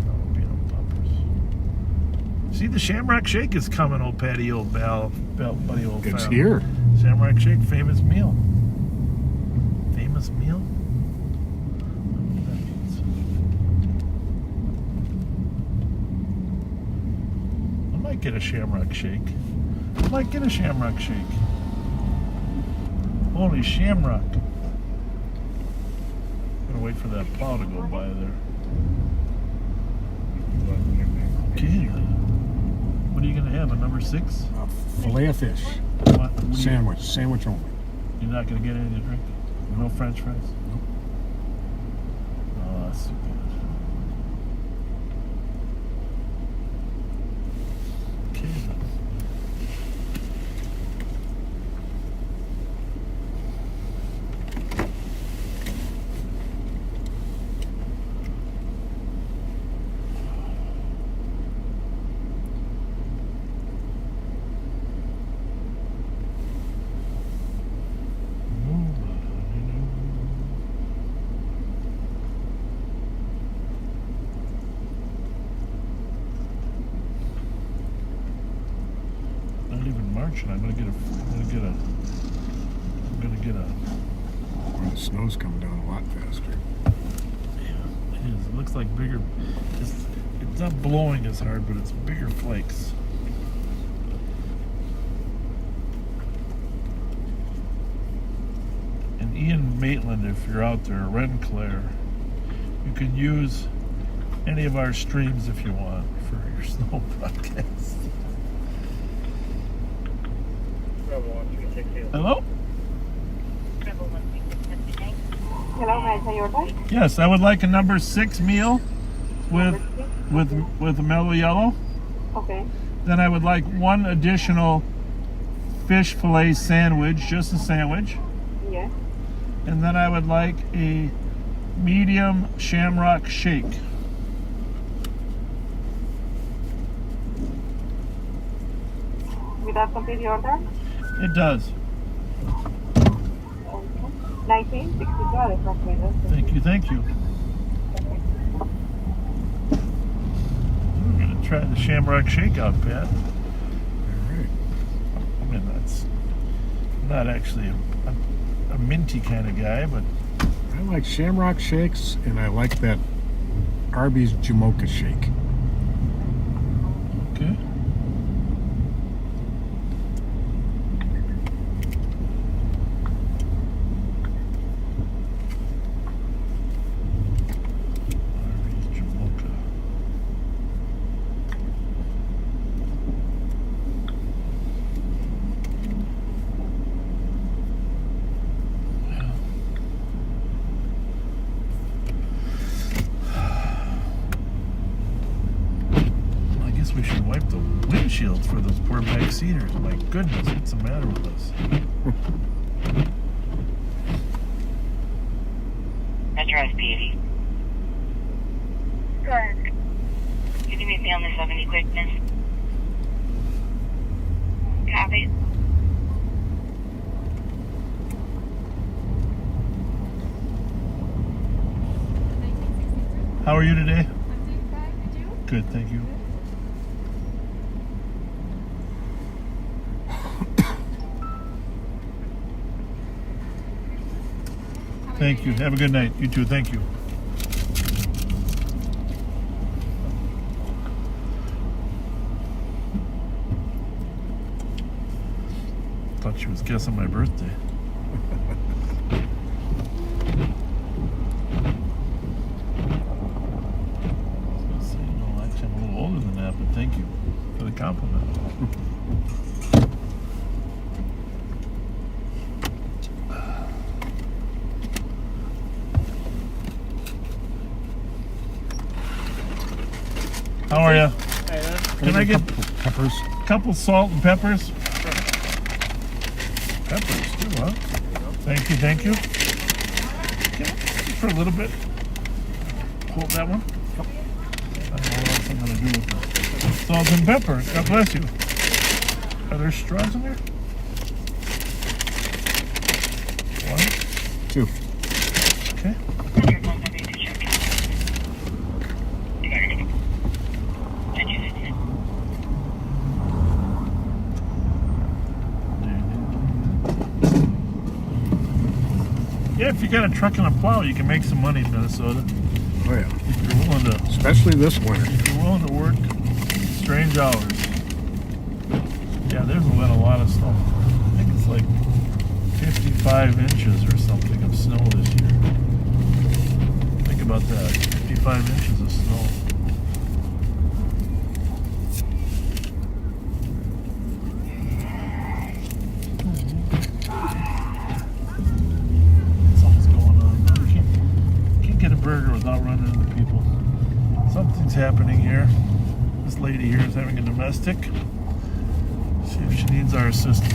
jalapeno poppers. See, the Shamrock Shake is coming, old Patty, old Bal, buddy, old. It's fam. here. Shamrock Shake, famous meal. Famous meal. Get a Shamrock Shake. I might get a Shamrock Shake. Holy Shamrock. Gotta wait for that plow to go by there. Okay. What are you gonna have? A number 6? Filet of fish. What Sandwich. Sandwich only. You're not gonna get any to drink? No French fries? Nope. Oh, that's too good. Okay then. And I'm gonna get a Well, the snow's coming down a lot faster. Yeah, it is. It looks like bigger. It's not blowing as hard, but it's bigger flakes. And Ian Maitland, if you're out there, Red Claire, you can use any of our streams if you want for your snow broadcast. Hello? Hello, may I tell your order? Yes, I would like a number 6 meal with a mellow yellow. Okay. Then I would like one additional fish fillet sandwich, just a sandwich. Yes. And then I would like a medium Shamrock Shake. Would that complete your order? It does. 1962. Thank you. We're gonna try the Shamrock Shake out, Pat. All right. I mean, that's not actually a minty kind of guy, but I like Shamrock Shakes, and I like that Arby's Jamocha Shake. okay. windshield for those poor backseaters. My goodness, what's the matter with us? Metro SPD. Go ahead. Can you meet me on the 70 quick, miss? Copy. How are you today? I'm doing fine. And you? Good, thank you. Thank you. Have a good night. You too. Thank you. Thought she was guessing my birthday. No, actually, I'm a little older than that, but thank you for the compliment. How are you? Can I get peppers? Couple salt and peppers? Peppers too, huh? Thank you, thank you. Okay, just for a little bit. Hold that one. I don't know what else I'm gonna do with this. Salt and pepper. God bless you. Are there straws in there? One? 2. Okay. Yeah, if you got a truck and a plow, you can make some money in Minnesota. Oh yeah. If you're willing to, especially this winter. if you're willing to work strange hours. Yeah, there's been a lot of snow. I think it's like 55 inches or something of snow this year. Think about that. 55 inches of snow. Something's going on. You can't get a burger without running into people. Something's happening here. This lady here is having a domestic. See if she needs our assistance.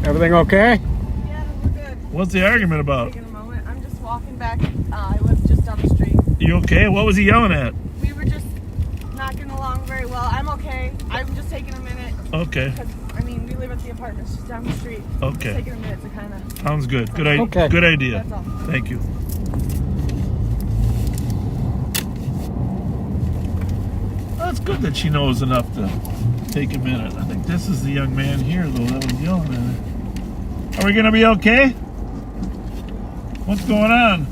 Everything okay? Yeah, we're good. What's the argument about? Taking a moment. I'm just walking back. I live just down the street. You okay? What was he yelling at? We were just not getting along very well. I'm okay. I'm just taking a minute. Okay. Because, I mean, we live at the apartments just down the street. Okay. Just taking a minute to kind of... Sounds good. Good, Okay. Good idea. That's all. Thank you. Well, it's good that she knows enough to take a minute. I think this is the young man here, though, that was yelling at her. Are we going to be okay? What's going on?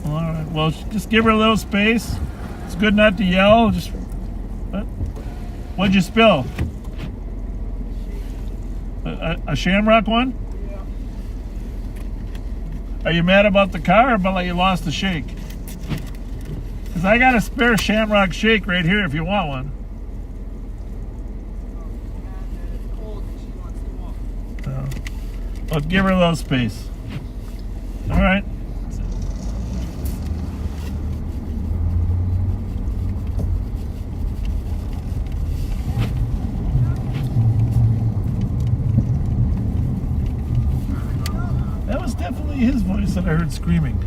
All right. Well, just give her a little space. It's good not to yell. Just what? What'd you spill? A Shamrock one? Yeah. Are you mad about the car or about like you lost the shake? Because I got a spare Shamrock shake right here if you want one. It's cold and she wants to walk. Well, give her a little space. All right. That was definitely his voice that I heard screaming.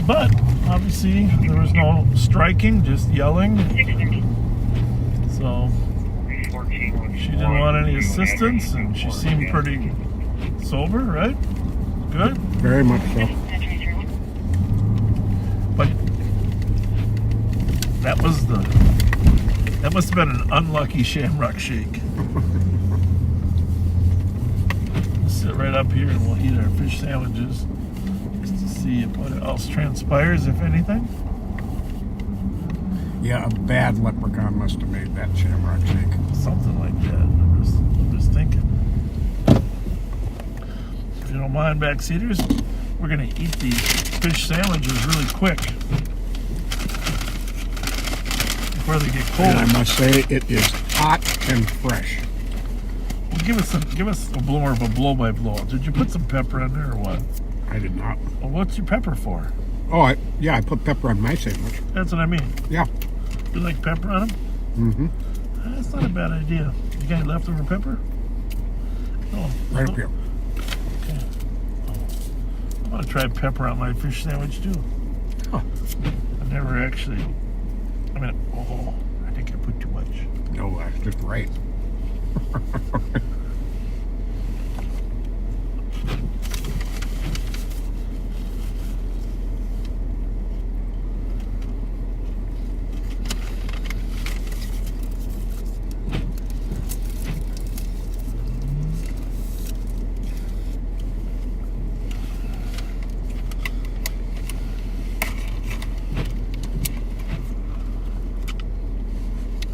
But obviously there was no striking, just yelling. So she didn't want any assistance, and she seemed pretty sober, right? Good. Very much so. But that must have been an unlucky Shamrock shake. We'll sit right up here and we'll eat our fish sandwiches just to see what else transpires, if anything. Yeah, a bad leprechaun must have made that Shamrock shake. Something like that. I'm just thinking. If you don't mind, backseaters, we're gonna eat these fish sandwiches really quick before they get cold. And I must say, it is hot and fresh. Well, give us a more of a blow by blow. Did you put some pepper in there or what? I did not. Well, what's your pepper for? Oh, I put pepper on my sandwich. That's what I mean. Yeah. You like pepper on them? Mm-hmm. That's not a bad idea. You got leftover pepper? No. Right up here. Okay. I want to try pepper on my fish sandwich too. Huh. I've never actually. I think I put too much. No, that's just right.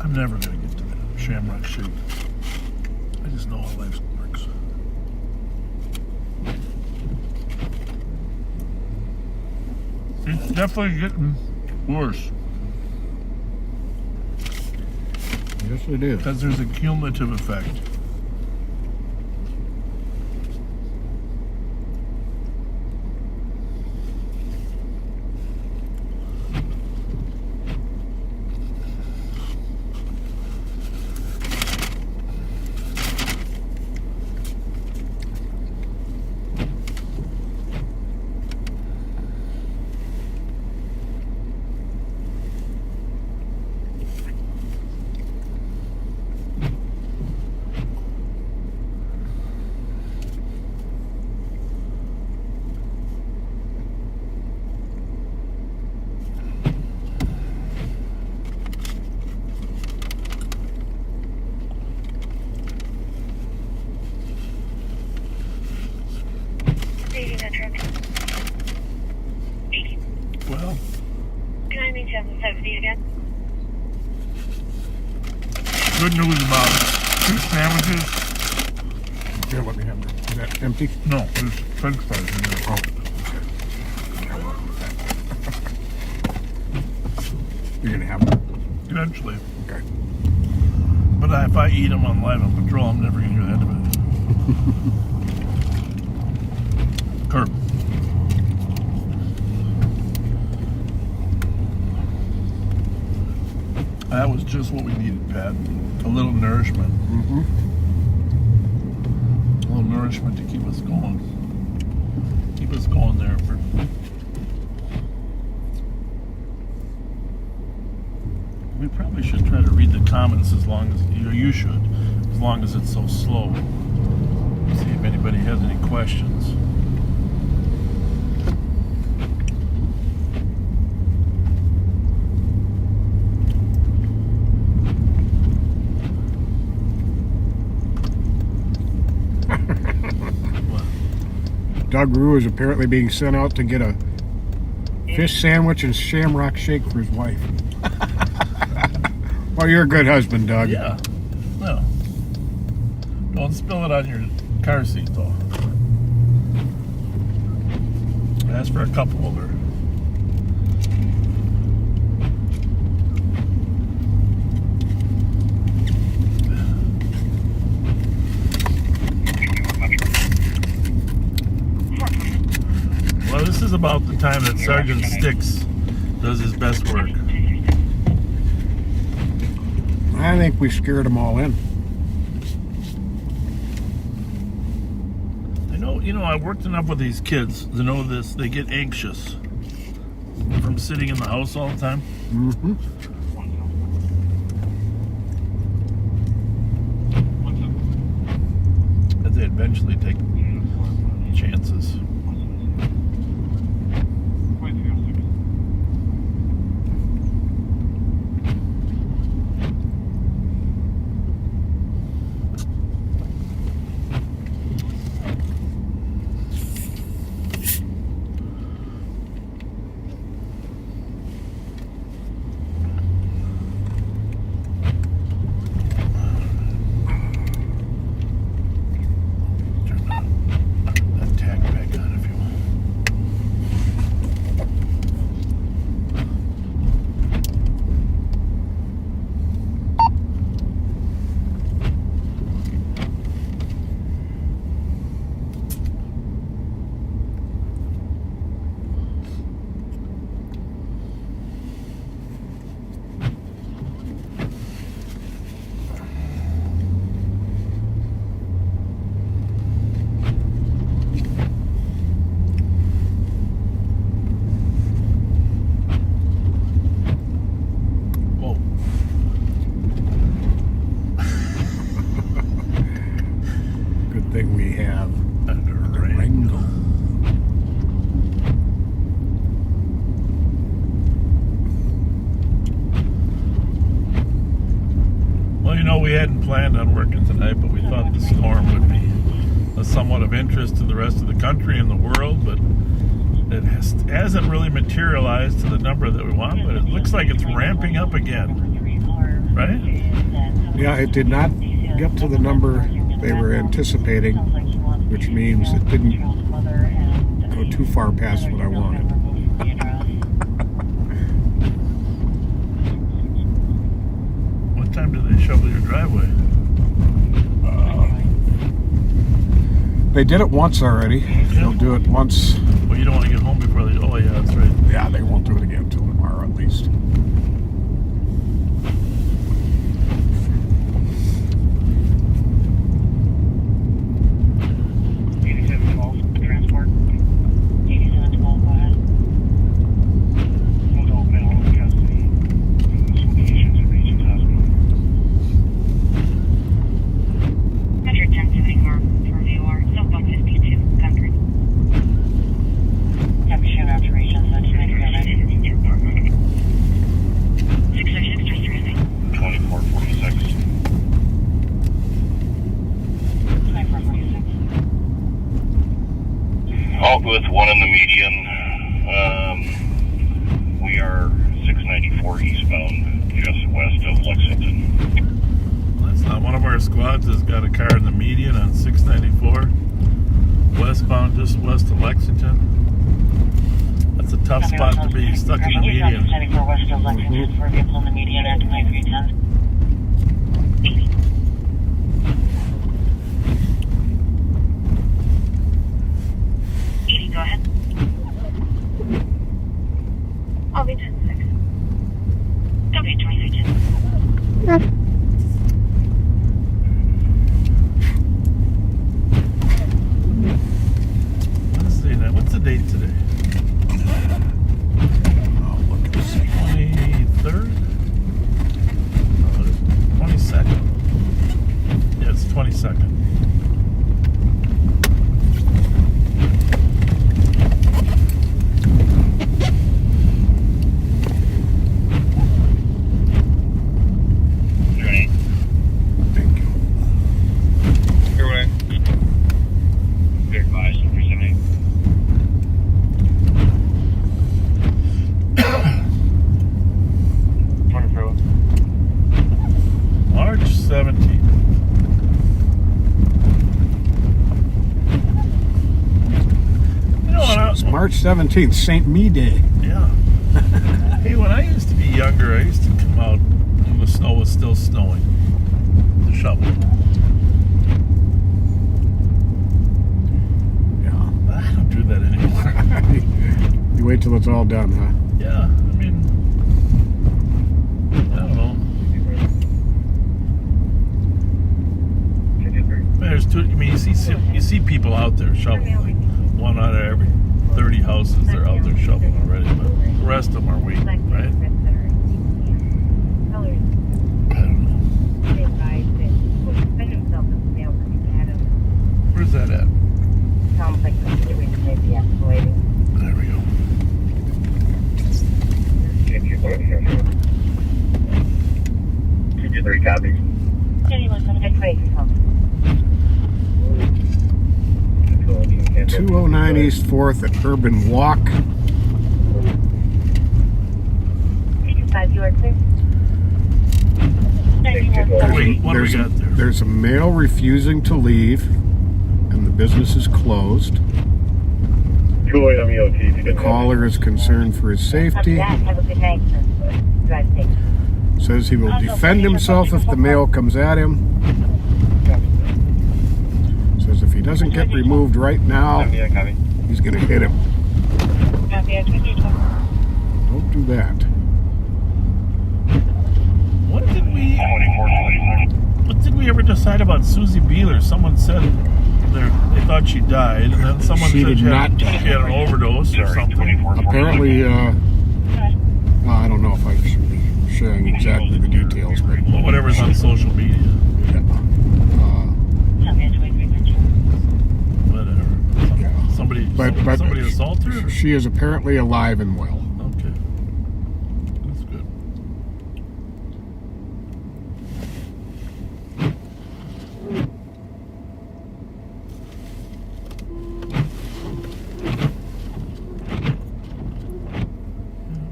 I'm never going to get to the shamrock shake. I just know how life works. It's definitely getting worse. Yes, it is. Because there's a cumulative effect. Well, Can I meet you on the 70 again? good news about fish sandwiches. Here, let me have that. Is that empty? No, there's french fries in there. Oh. You're gonna have them? Eventually. Okay. But if I eat them on live on patrol, I'm never going to hear the end of it. Curb. That was just what we needed, Pat. A little nourishment. Mm-hmm. A little nourishment to keep us going. Keep us going there. We probably should try to read the comments as long as, you should, as long as it's so slow. See if anybody has any questions. Doug Rue is apparently being sent out to get a fish sandwich and shamrock shake for his wife. Well, you're a good husband, Doug. Yeah. No. Don't spill it on your car seat, though. Ask for a cup holder. Well, this is about the time that Sergeant Sticks does his best work. I think we scared them all in. I've worked enough with these kids to know this. They get anxious from sitting in the house all the time. Mm-hmm. That they eventually take chances. we have a Durango. Well, you know, we hadn't planned on working tonight, but we thought the storm would be somewhat of interest to the rest of the country and the world, but it hasn't really materialized to the number that we want, but it looks like it's ramping up again, right? Yeah, it did not get to the number they were anticipating, which means it didn't go too far past what I wanted. What time do they shovel your driveway? They did it once already. They'll do it once. Well, you don't want to get home before they... Oh, yeah, that's right. Yeah, they won't do it again until tomorrow at least. Transport. 8712, go ahead. Adult male in custody. Locations at Regions Hospital. Metro 1074 for VOR. Southbound 52, Concord. Have a shootout to Regions, that's 666 to 3. 2446. 2446. Out with one in the median. We are 694 eastbound, just west of Lexington. That's not one of our squads has got a car in the median on 694. Westbound, just west of Lexington. That's a tough spot to be, stuck in the median. 94 west of Lexington for a vehicle in the median at 9310. 80, go ahead. I'll be 10-6. W2310. Wednesday night. What's the date today? Oh, look at this. 23rd? 22nd. Yeah, it's 22nd. Thank you. Your way. Be advised, presenting. March 17th. You know what? It's March 17th, St. Me Day. Yeah. Hey, when I used to be younger, I used to come out when the snow was still snowing to shovel. Yeah. But I don't do that anymore. You wait till it's all done, huh? Yeah, I mean, I don't know. There's two. I mean, you see people out there shoveling. One out of every 30 houses, they're out there shoveling already, but the rest of them are waiting, right? I don't know. Where's that at? Sounds like the situation may be escalating. There we go. 223 copies. 209 East 4th at Urban Walk. 85, you are clear. Wait, what do we got there? There's a male refusing to leave, and the business is closed. The caller is concerned for his safety. Have a good night, sir. Drive safe. Says he will defend himself if the male comes at him. Says if he doesn't get removed right now, he's going to hit him. Don't do that. What did we ever decide about Susie Beeler? Someone said they thought she died, and then someone She said did not die. she had an overdose or something. Apparently, I don't know if I should be sharing exactly the details, but Well, whatever's on social media. she is apparently alive and well. Okay. That's good.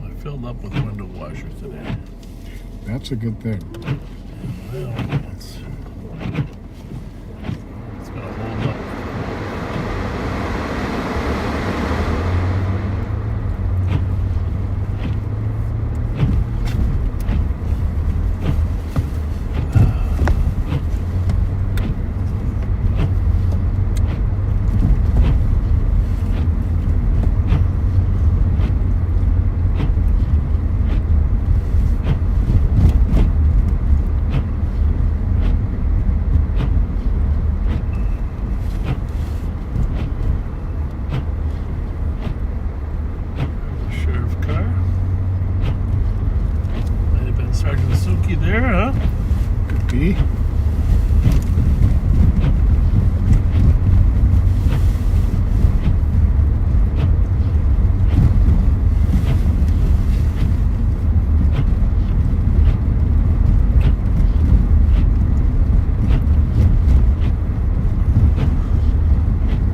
I filled up with window washers today. That's a good thing. Well, it's gonna hold up. There, huh? Could be.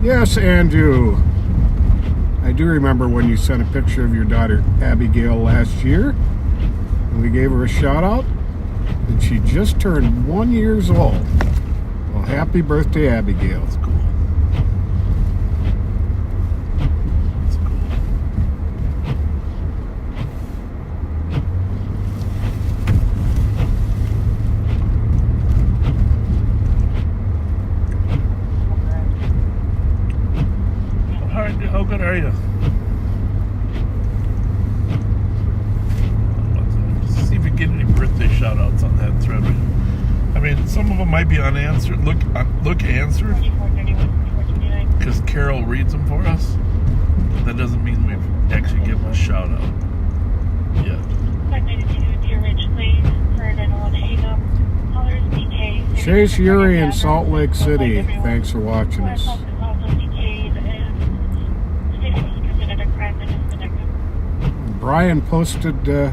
Yes, Andrew. I do remember when you sent a picture of your daughter Abigail last year, and we gave her a shout out. And she just turned 1 year old. Well, happy birthday, Abigail. That's cool. That's cool. How good are you? Get any birthday shout outs on that thread. I mean, some of them might be unanswered. Look answered because Carol reads them for us. But that doesn't mean we've actually given a shout out yet. Chase Yuri in Salt Lake City. Thanks for watching us. Brian posted the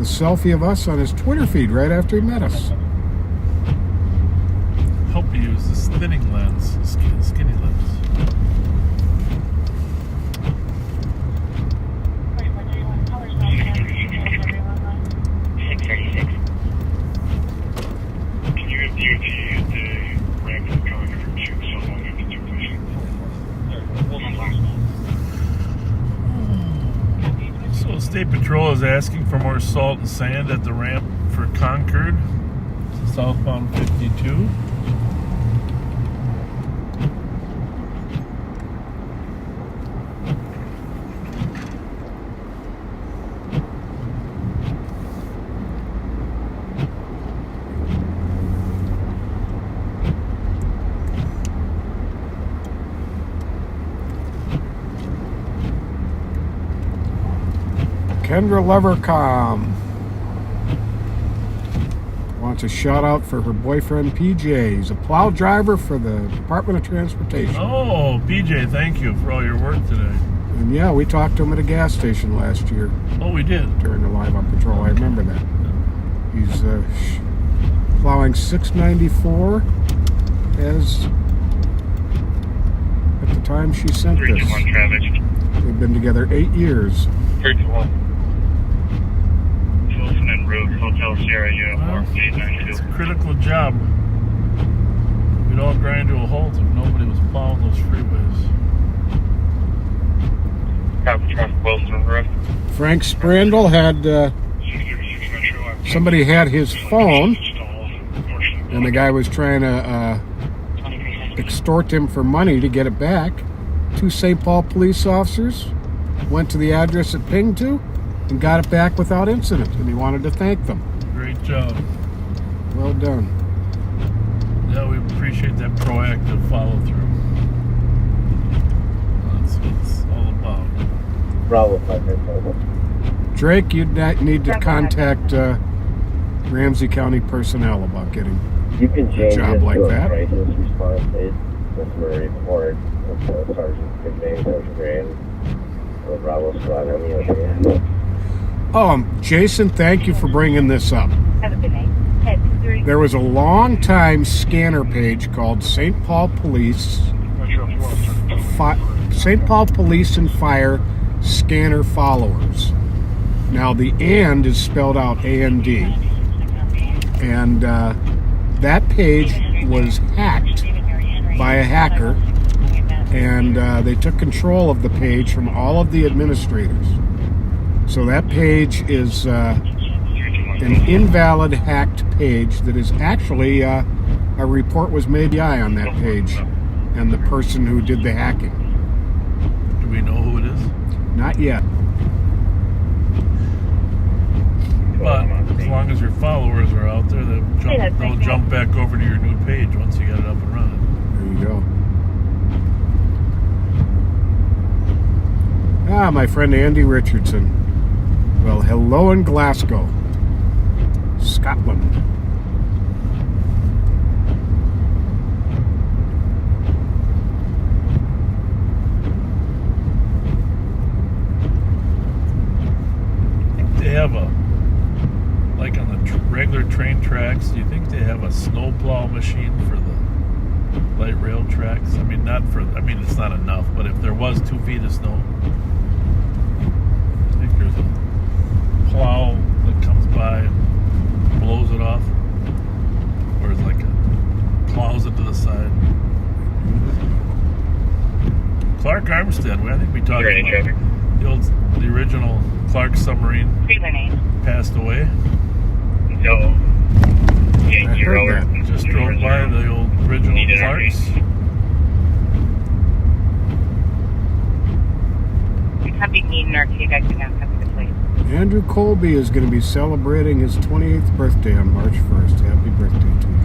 selfie of us on his Twitter feed right after he met us. Hope you use this thinning lens, skinny lens. Can you have DOT the Ramsey calling from shoot so long as it took place? So State Patrol is asking for more salt and sand at the ramp for Concord, southbound 52. Kendra Levercom wants a shout out for her boyfriend PJ. He's a plow driver for the Department of Transportation. Oh, PJ, thank you for all your work today. And yeah, we talked to him at a gas station last year. Oh, we did? During the Live Up Patrol, I remember that. He's plowing 694 as at the time she sent this. 321 traffic. They've been together 8 years. 321. Wilson and Road, Hotel Sierra, Uniform, 892. It's a critical job. We'd all grind to a halt if nobody was plowing those freeways. Copy traffic, Wilson Road. Frank Sprandl had somebody had his phone, and the guy was trying to extort him for money to get it back. 2 St. Paul police officers went to the address it pinged to and got it back without incident, and he wanted to thank them. Great job. Well done. Yeah, we appreciate that proactive follow-through. That's what it's all about. Drake, you'd need to contact Ramsey County personnel about getting you can change a job like that. Crisis response aid. That's where report. Sergeant, good name, Sergeant Grand. Jason, thank you for bringing this up. Have a good night. There was a long time scanner page called St. Paul Police and Fire Scanner Followers. Now the "and" is spelled out A-N-D, and that page was hacked by a hacker, and they took control of the page from all of the administrators. So that page is an invalid hacked page that is actually a report was made on that page and the person who did the hacking. Do we know who it is? Not yet. But as long as your followers are out there, they'll jump back over to your new page once you get it up and running. There you go. My friend Andy Richardson. Well, hello in Glasgow, Scotland. They have like on the regular train tracks, do you think they have a snowplow machine for the light rail tracks? I mean, it's not enough, but if there was 2 feet of snow, I think there's a plow that comes by and blows it off, or it's like plows it to the side. Clark Armstead, I think we talked about the original Clark submarine passed away. No. Just drove by the old original Clarks. Andrew Colby is going to be celebrating his 28th birthday on March 1st. Happy birthday to you.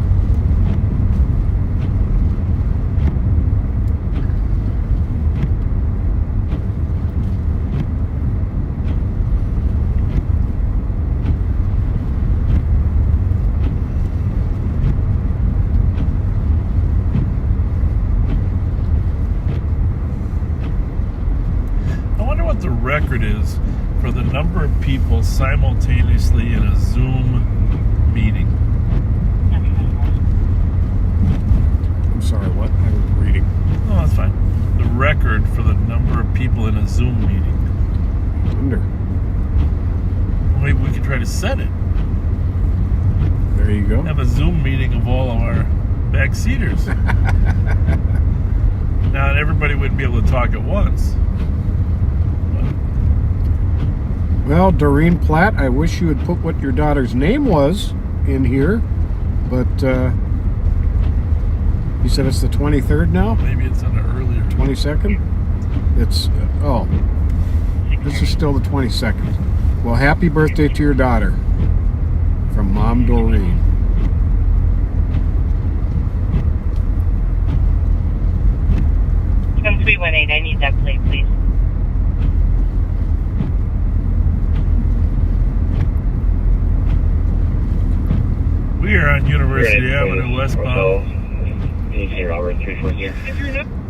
The record is for the number of people simultaneously in a Zoom meeting. I'm sorry, what? I was reading. No, that's fine. The record for the number of people in a Zoom meeting. Wonder. Maybe we could try to set it. There you go. Have a Zoom meeting of all of our backseaters. Now, everybody wouldn't be able to talk at once. Well, Doreen Platt, I wish you had put what your daughter's name was in here, but you said it's the 23rd now? Maybe it's on the earlier. 22nd? It's, this is still the 22nd. Well, happy birthday to your daughter from Mom Doreen. Come 318, I need that plate, please. We are on University Avenue westbound. You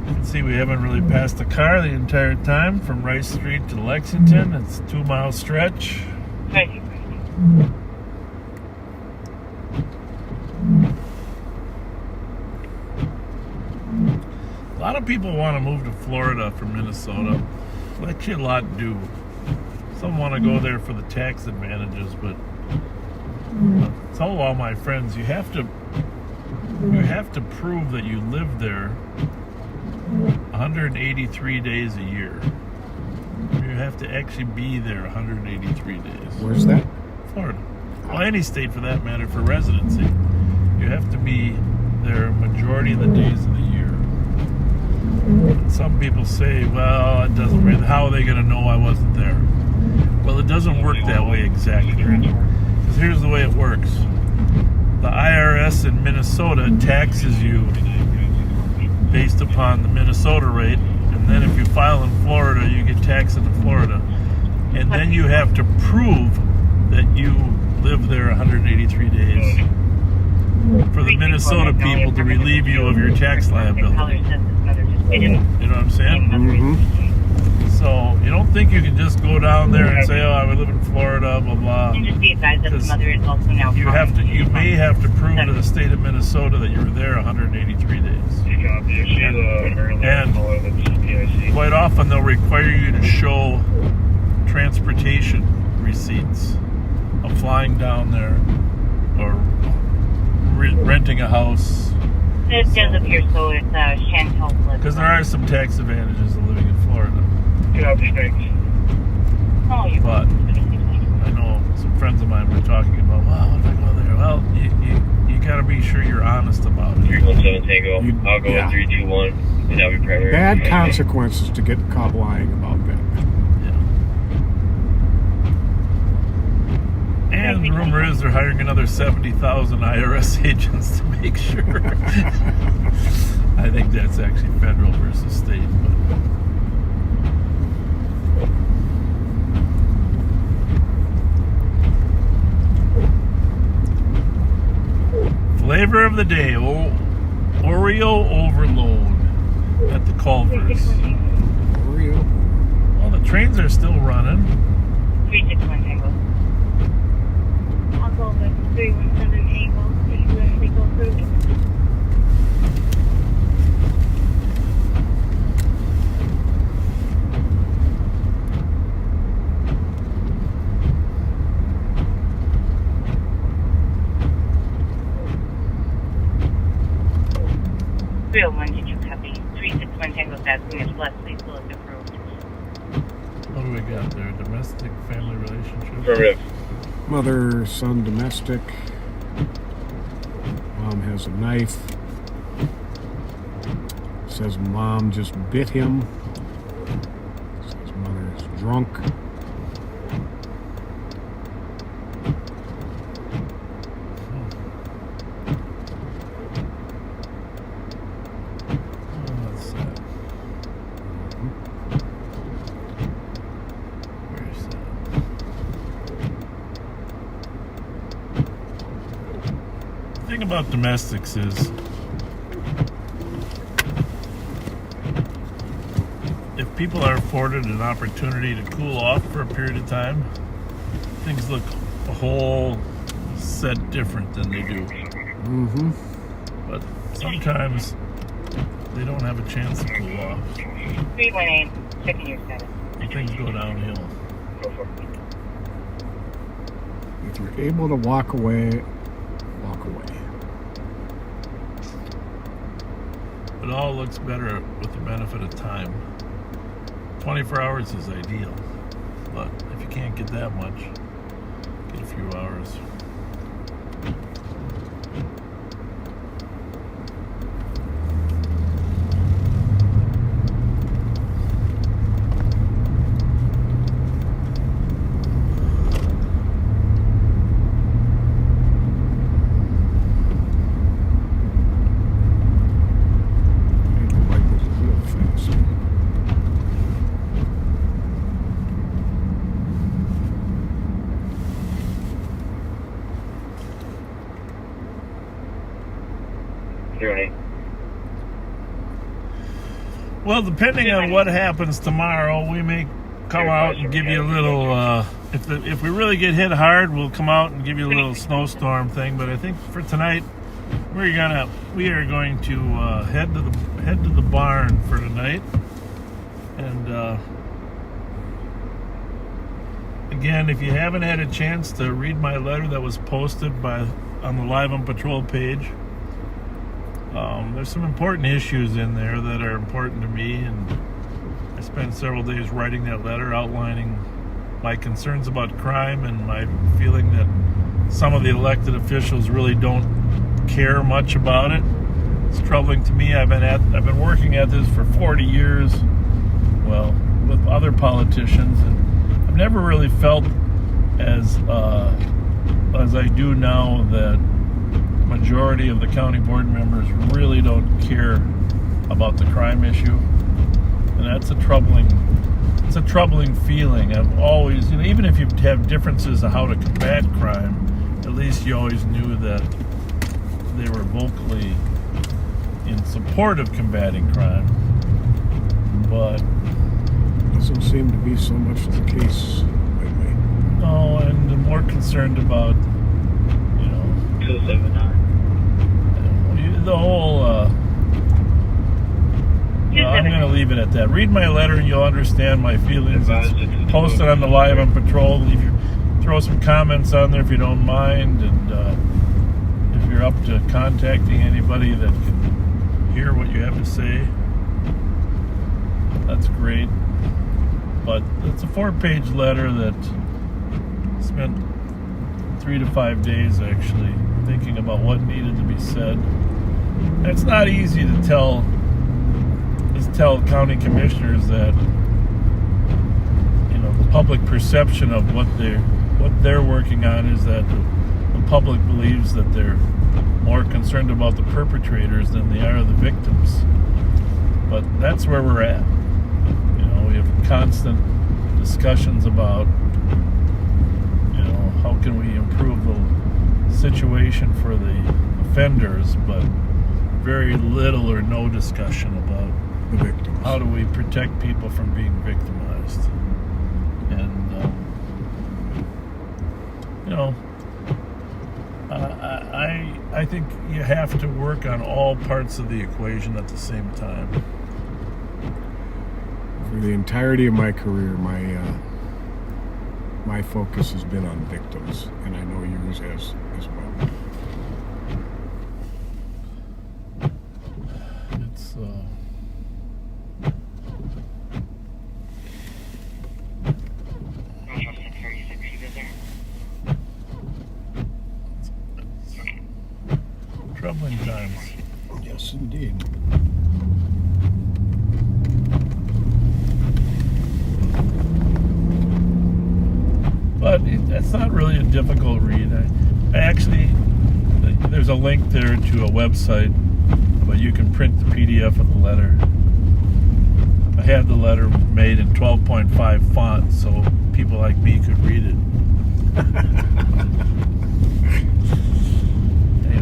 can see we haven't really passed the car the entire time from Rice Street to Lexington. It's a 2-mile stretch. Thank you. A lot of people want to move to Florida from Minnesota. Actually, a lot do. Some want to go there for the tax advantages, but tell all my friends, you have to prove that you live there 183 days a year. You have to actually be there 183 days. Where's that? Florida. Well, any state for that matter, for residency. You have to be there majority of the days of the year. Some people say, well, it doesn't really, how are they going to know I wasn't there? Well, it doesn't work that way exactly. Because here's the way it works. The IRS in Minnesota taxes you based upon the Minnesota rate, and then if you file in Florida, you get taxed in Florida. And then you have to prove that you live there 183 days for the Minnesota people to relieve you of your tax liability. You know what I'm saying? Mm-hmm. So you don't think you can just go down there and say, "Oh, I would live in Florida," blah blah. And just be advised that the mother is also now. You may have to prove to the state of Minnesota that you were there 183 days. And quite often they'll require you to show transportation receipts of flying down there or renting a house. It does appear so. It's Chantal. Because there are some tax advantages of living in Florida. But I know some friends of mine were talking about, well, if I go there, well, you got to be sure you're honest about it. 317 Tango. I'll go with 321. And that'll be primary. Bad consequences to get caught lying about that. Yeah. And the rumor is they're hiring another 70,000 IRS agents to make sure. I think that's actually federal versus state. But. Flavor of the day, Oreo overload at the Culvers. Oreo. Well, the trains are still running. 361 Tango. I'll go with 317 Tango. If you actually go through. Real one, did you copy? 361 Tango's asking if Leslie still is approved. What do we got there? Domestic family relationship? Affirmative. Mother, son, domestic. Mom has a knife. Says mom just bit him. Says mother is drunk. The thing about domestics is if people are afforded an opportunity to cool off for a period of time, things look a whole set different than they do. Mm-hmm. But sometimes they don't have a chance to cool off. 318, checking your status. Things go downhill. If you're able to walk away, walk away. It all looks better with the benefit of time. 24 hours is ideal, but if you can't get that much, get a few hours. Well, depending on what happens tomorrow, we may come out and give you a little. If we really get hit hard, we'll come out and give you a little snowstorm thing. But I think for tonight, we are going to head to the barn for tonight. And again, if you haven't had a chance to read my letter that was posted on the Live on Patrol page. There's some important issues in there that are important to me, and I spent several days writing that letter outlining my concerns about crime and my feeling that some of the elected officials really don't care much about it. It's troubling to me. I've been working at this for 40 years, well, with other politicians, and I've never really felt as I do now that majority of the county board members really don't care about the crime issue, and that's a troubling feeling. I've always, even if you have differences of how to combat crime, at least you always knew that they were vocally in support of combating crime. But Doesn't seem to be so much the case lately. No, and I'm more concerned about, 279. The whole, I'm going to leave it at that. Read my letter and you'll understand my feelings. It's posted on the Live on Patrol. Throw some comments on there if you don't mind, and if you're up to contacting anybody that can hear what you have to say, that's great. But it's a 4-page letter that spent 3 to 5 days actually thinking about what needed to be said. And it's not easy to tell county commissioners that the public perception of what they're working on is that the public believes that they're more concerned about the perpetrators than they are the victims. But that's where we're at. We have constant discussions about how can we improve the situation for the offenders, but very little or no discussion about the victims. How do we protect people from being victimized? And I think you have to work on all parts of the equation at the same time. For the entirety of my career, my focus has been on victims, and I know yours has as well. It's troubling times. Yes, indeed. But it's not really a difficult read. I actually, there's a link there to a website, but you can print the PDF of the letter. I had the letter made in 12.5 font so people like me could read it.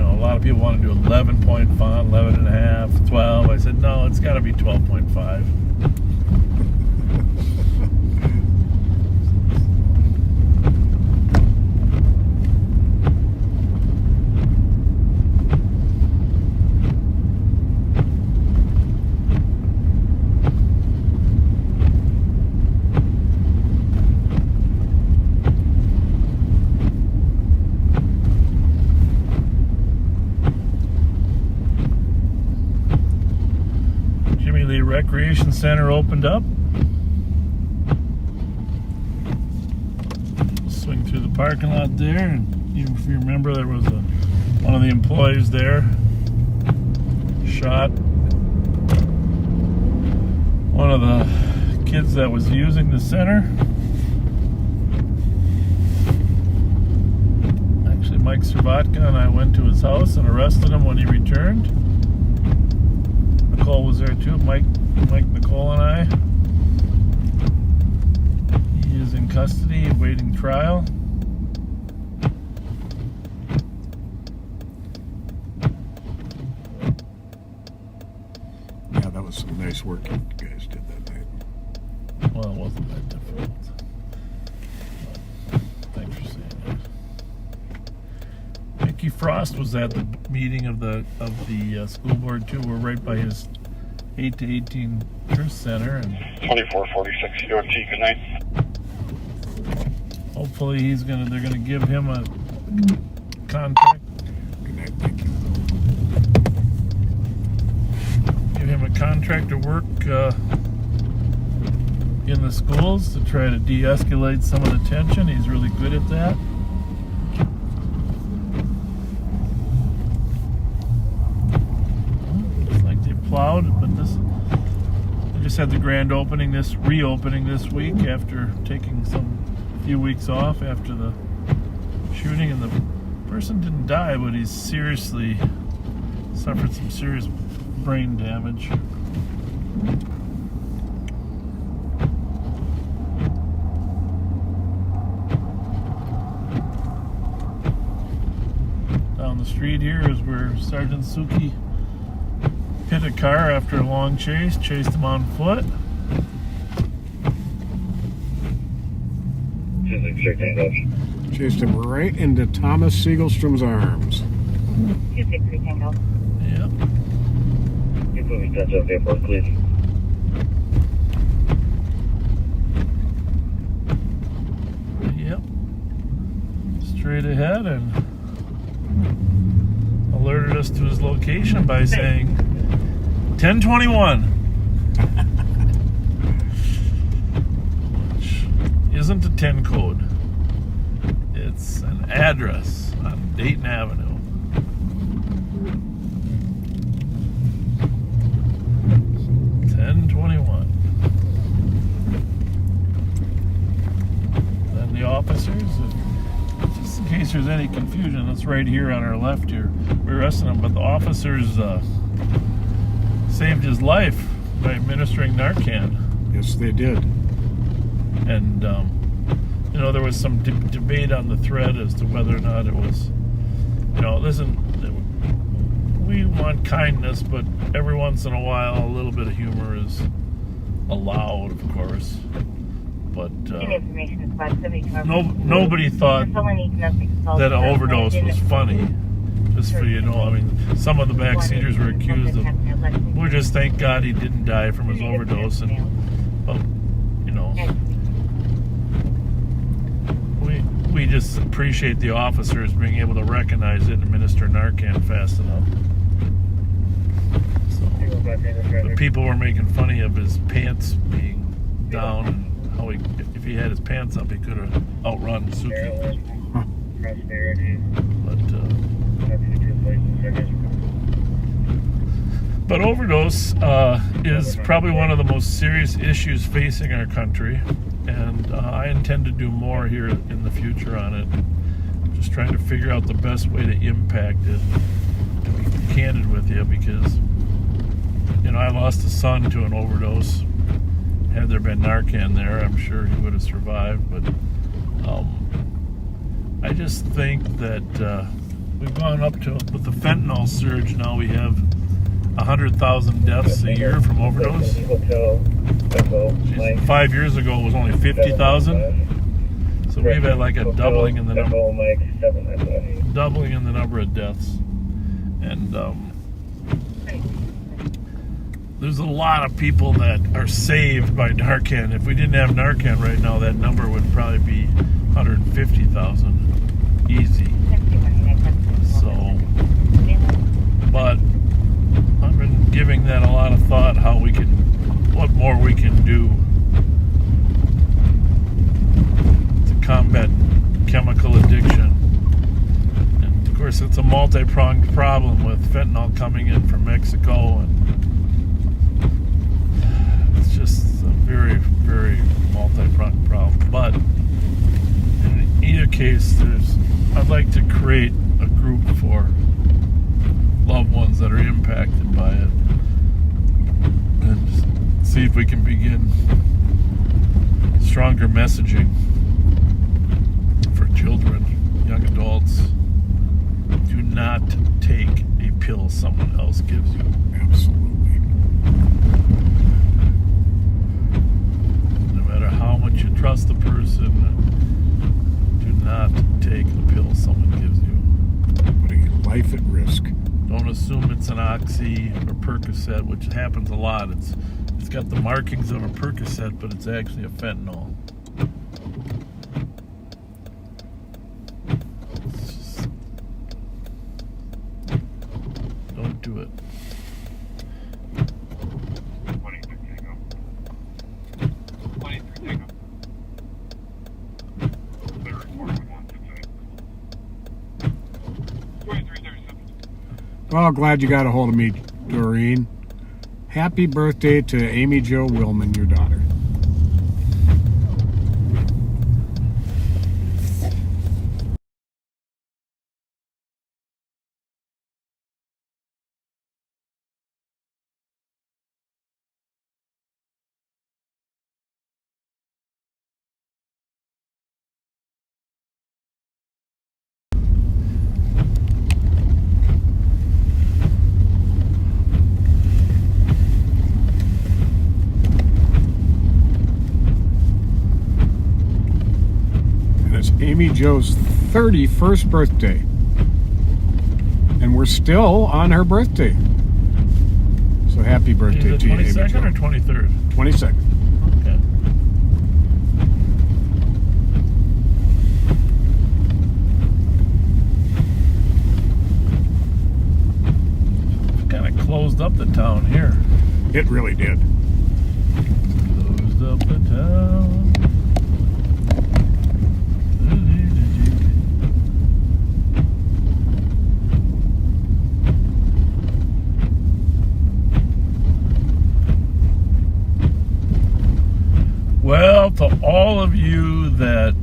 A lot of people want to do 11-point font, 11.5, 12. I said, no, it's got to be 12.5. Recreation Center opened up. Swing through the parking lot there, and if you remember, there was one of the employees there shot one of the kids that was using the center. Actually, Mike Servatka and I went to his house and arrested him when he returned. Nicole was there too. Mike, Nicole, and I. He is in custody, awaiting trial. Yeah, that was some nice work you guys did that night. Well, it wasn't that difficult. But thanks for saying that. Mickey Frost was at the meeting of the school board too. We're right by his 8 to 18 Truth Center, and 2446 UFT, good night. hopefully they're gonna give him a contract. Good night, thank you. Give him a contract to work in the schools to try to de-escalate some of the tension. He's really good at that. Plowed, but they just had the grand reopening this week after taking a few weeks off after the shooting, and the person didn't die, but he's seriously suffered some serious brain damage. Down the street here is where Sergeant Suki hit a car after a long chase, chased him on foot. Chased him right into Thomas Siegelstrom's arms. 263 Tango. Yep. Yep. Straight ahead and alerted us to his location by saying 1021. Which isn't a 10 code. It's an address on Dayton Avenue. Then the officers, just in case there's any confusion, it's right here on our left here. We're arresting him, but the officers saved his life by administering Narcan. Yes, they did. And you know, there was some debate on the thread as to whether or not it was, you know, listen, we want kindness, but every once in a while a little bit of humor is allowed, of course. But nobody thought that an overdose was funny. Just for you know, I mean, some of the backseaters were accused of, we just thank God he didn't die from his overdose, and well, you know, we just appreciate the officers being able to recognize it and administer Narcan fast enough. But people were making funny of his pants being down and how he, if he had his pants up, he could have outrun Suki. But overdose is probably one of the most serious issues facing our country, and I intend to do more here in the future on it. Just trying to figure out the best way to impact it. To be candid with you, because you know, I lost a son to an overdose. Had there been Narcan there, I'm sure he would have survived. But I just think that we've gone up to, with the fentanyl surge, now we have 100,000 deaths a year from overdose. Jeez, 5 years ago it was only 50,000. So we've had like a doubling in the number of deaths. And there's a lot of people that are saved by Narcan. If we didn't have Narcan right now, that number would probably be 150,000. Easy. So, but I've been giving that a lot of thought, how we can, what more we can do to combat chemical addiction. And of course, it's a multi-pronged problem with fentanyl coming in from Mexico, and it's just a very, very multi-pronged problem. But in either case, I'd like to create a group for loved ones that are impacted by it, and just see if we can begin stronger messaging for children, young adults. Do not take a pill someone else gives you. Absolutely. No matter how much you trust the person, do not take the pill someone gives you. Putting your life at risk. Don't assume it's an Oxy or Percocet, which happens a lot. It's got the markings of a Percocet, but it's actually a fentanyl. Don't do it. Well, glad you got a hold of me, Doreen. Happy birthday to Amy Jo Willman, your daughter. Amy Jo's 31st birthday. And we're still on her birthday. So happy birthday to you, Amy Jo. 22nd or 23rd? 22nd. Okay. Kind of closed up the town here. It really did. Closed up the town. Well, to all of you that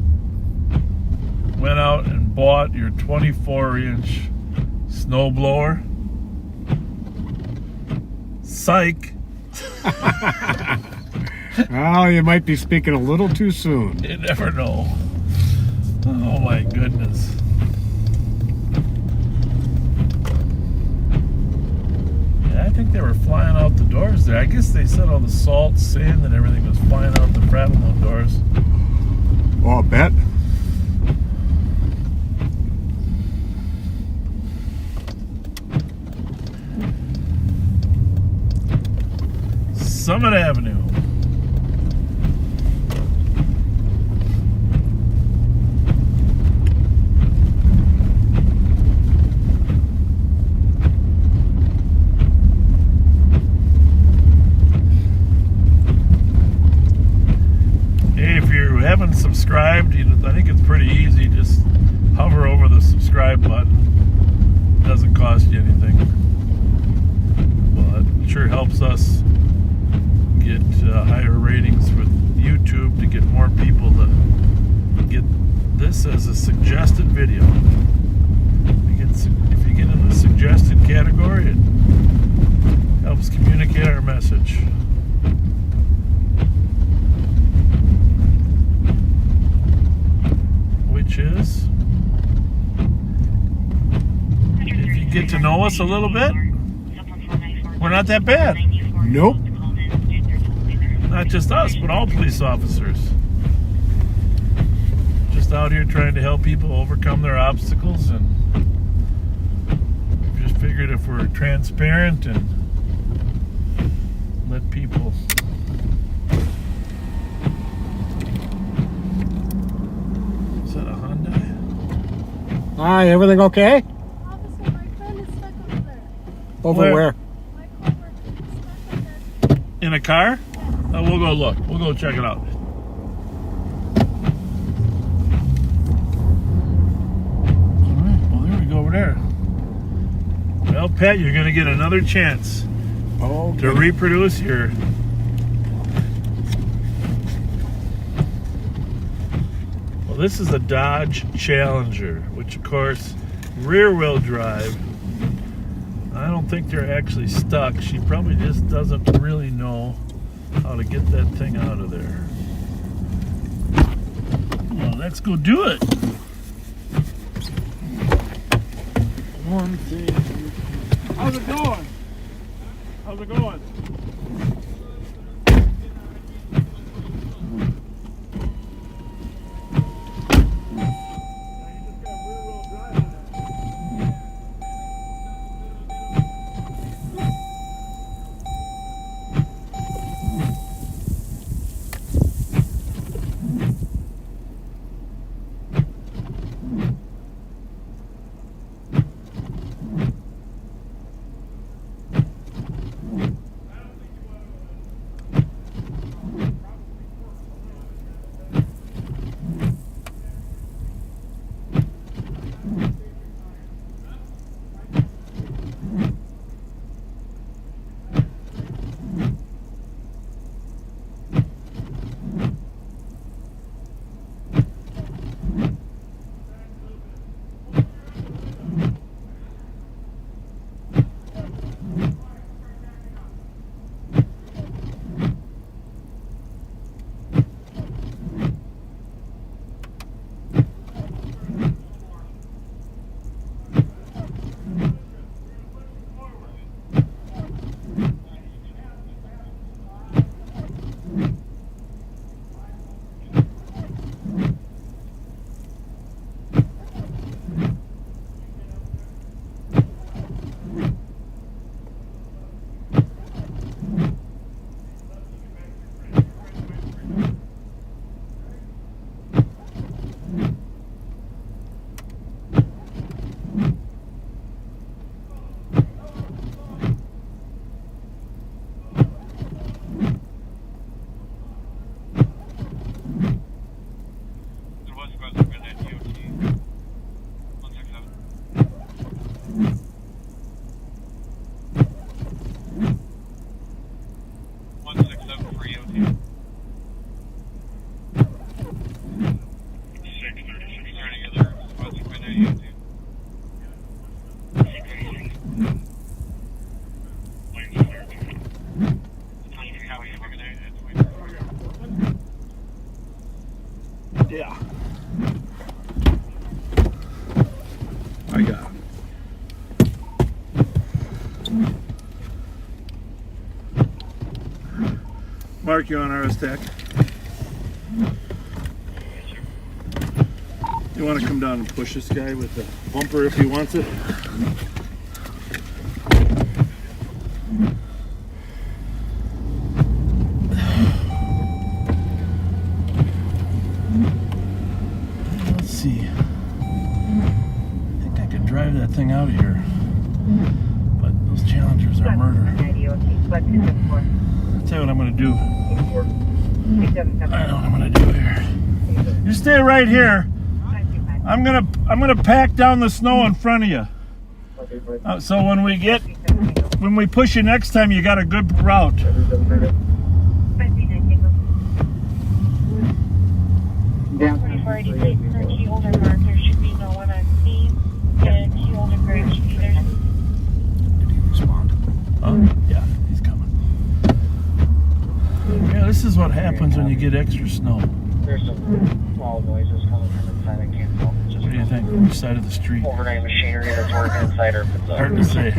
went out and bought your 24-inch snowblower, psych. Well, you might be speaking a little too soon. You never know. Oh my goodness. Yeah, I think they were flying out the doors there. I guess they said all the salt, sand, and everything was flying out the Prattle doors. Oh, I bet. Summit Avenue. Haven't subscribed, I think it's pretty easy. Just hover over the subscribe button. It doesn't cost you anything, but it sure helps us get higher ratings with YouTube to get more people to get this as a suggested video. If you get in the suggested category, it helps communicate our message. Which is, if you get to know us a little bit, we're not that bad. Nope. Not just us, but all police officers. Just out here trying to help people overcome their obstacles, and just figured if we're transparent and let people. Hi, everything okay? Officer, my friend is stuck over there. Over where? My coworker is stuck up there. In a car? We'll go look. We'll go check it out. Alright, well there we go over there. Well, Pat, you're going to get another chance to reproduce your... Well, this is a Dodge Challenger, which of course, rear-wheel drive. I don't think they're actually stuck. She probably just doesn't really know how to get that thing out of there. Well, let's go do it. One thing. How's it going? How's it going? Mark, you on RS Tech? You want to come down and push this guy with the bumper if he wants it? Let's see. I think I could drive that thing out of here. But those Challengers are murder. I'll tell you what I'm going to do. I know what I'm going to do here. You stay right here. I'm gonna pack down the snow in front of you. So when we push you next time, you got a good route. Did he respond? Yeah, he's coming. Yeah, this is what happens when you get extra snow. There's some small noises coming from inside. I can't tell. What do you think? Which side of the street? Overnight machinery that's working inside or if it's hard to say.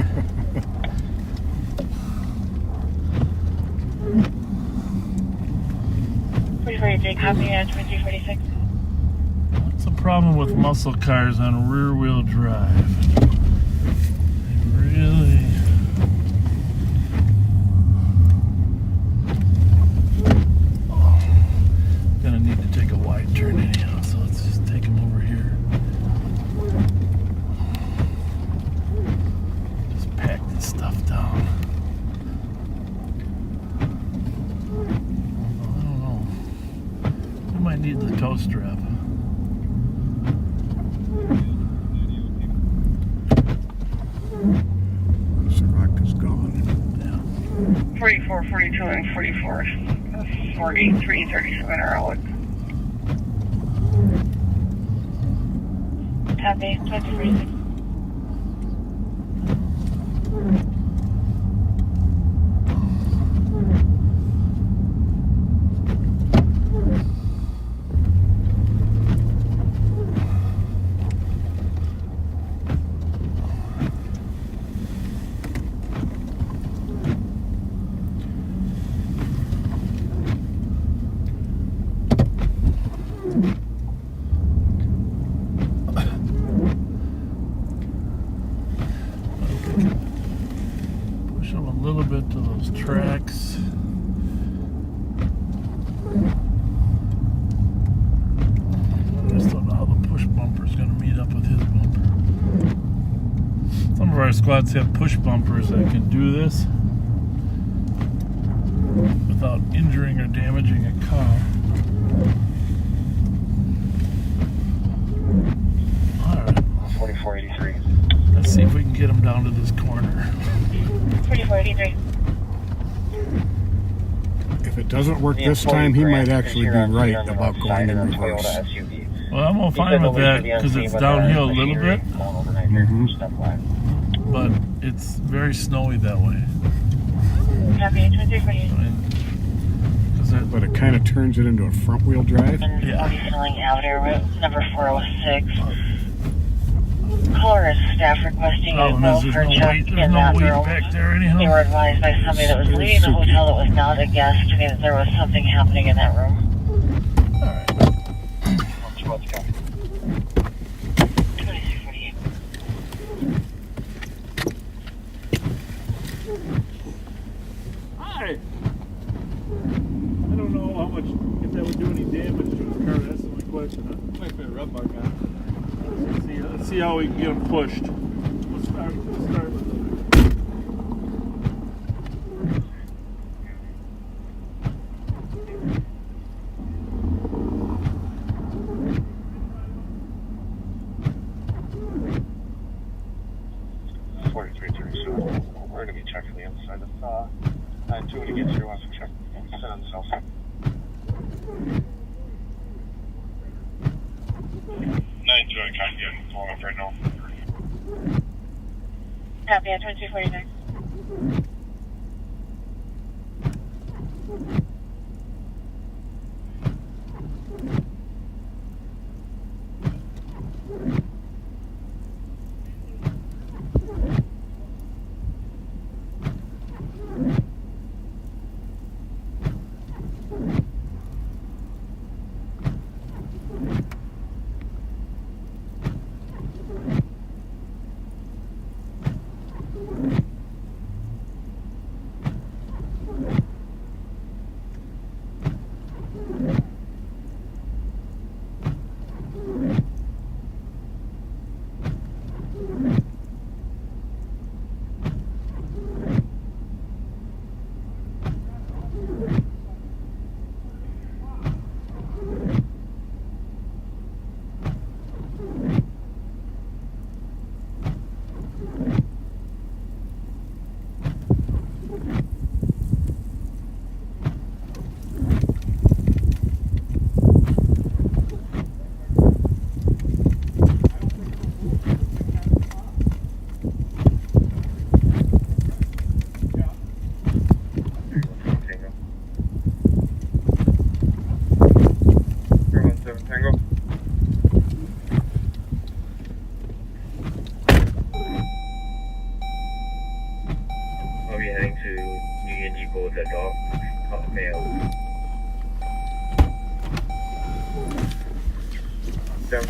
What's the problem with muscle cars on rear-wheel drive? They really... Gonna need to take a wide turn anyhow, so let's just take him over here. Just pack this stuff down. I don't know. We might need the tow strap. Rock is gone. Yeah. 44, 42, and 44. 43, 37 are out. Copy, 2046. Push them a little bit to those tracks. I just don't know how the push bumper is going to meet up with his bumper. Some of our squads have push bumpers that can do this without injuring or damaging a car. Alright. 4483. Let's see if we can get him down to this corner. 4483. If it doesn't work this time, he might actually be right about going in reverse. Well, I'm all fine with that because it's downhill a little bit, but it's very snowy that way. But it kind of turns it into a front wheel drive. Yeah. Avenue route number 406. Colorist staff requesting a welfare check in that room. They were advised by somebody that was leaving the hotel that was not a guest to me that there was something happening in that room. Alright. Let's go. 2248. Hi! I don't know how much, if that would do any damage to his car, that's the only question, huh? Might be a rub mark on it. Let's see how we can get him pushed. We'll start with the... We're going to be checking the inside of 9-2 when he gets here. Wants to check inside on the cell phone. 9-2, I can't get him pulling up right now. Copy, 2249. be heading to Union Depot with that dog mail. Down.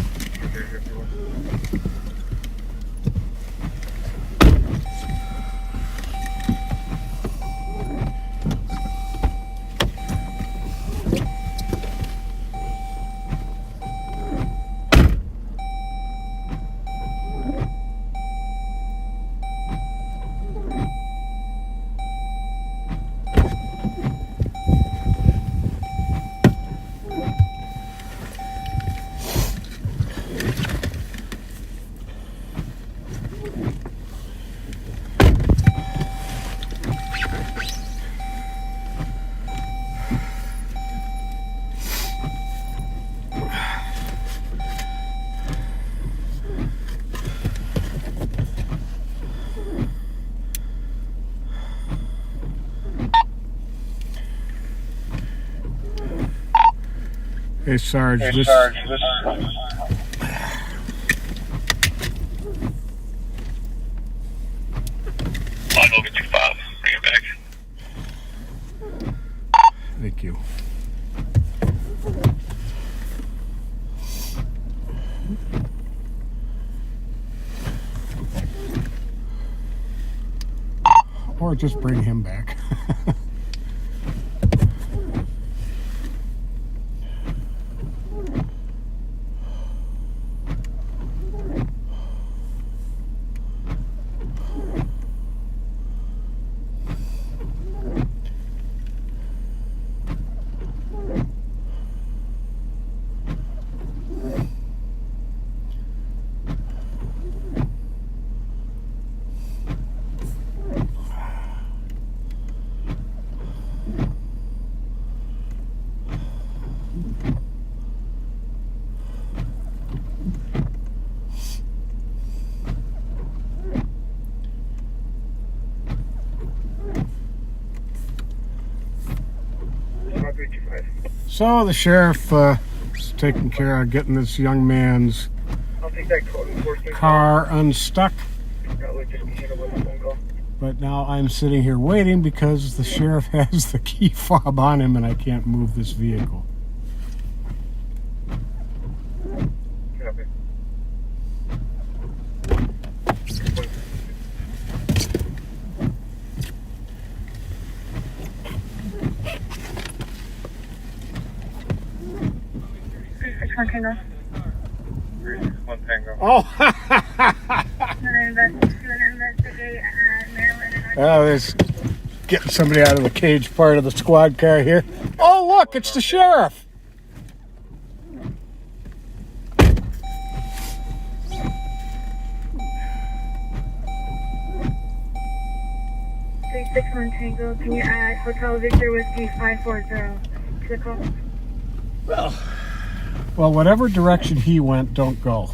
Hey, Sarge. Hey, this, Sarge. On over 25. Bring it back. Thank you. Or just bring him back. So the sheriff is taking care of getting this young man's car unstuck. But now I'm sitting here waiting because the sheriff has the key fob on him and I can't move this vehicle. Oh, oh, there's getting somebody out of the cage part of the squad car here. Oh, look, it's the sheriff. Tango, can you add Hotel Victor Whiskey 540 to the call? Well, whatever direction he went, don't go.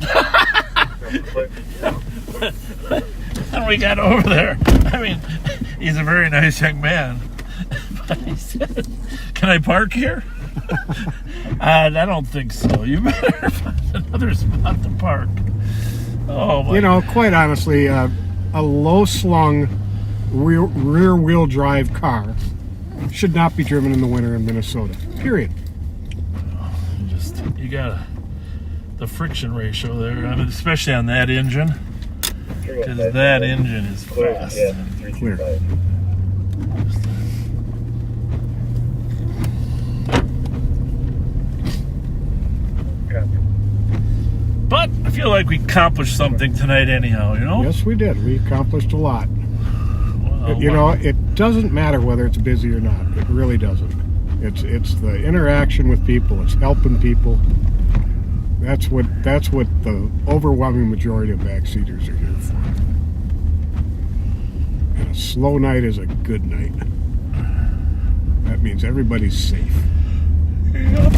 And we got over there. I mean, he's a very nice young man. But he said, "Can I park here?" I don't think so. You better find another spot to park. Oh my! You know, quite honestly, a low-slung rear-wheel drive car should not be driven in the winter in Minnesota. Period. You got the friction ratio there, I mean, especially on that engine, because that engine is fast. Clear. But I feel like we accomplished something tonight anyhow, you know? Yes, we did. We accomplished a lot. Well, you know, it doesn't matter whether it's busy or not. It really doesn't. It's the interaction with people. It's helping people. That's what the overwhelming majority of backseaters are here for. And a slow night is a good night. That means everybody's safe. Yep.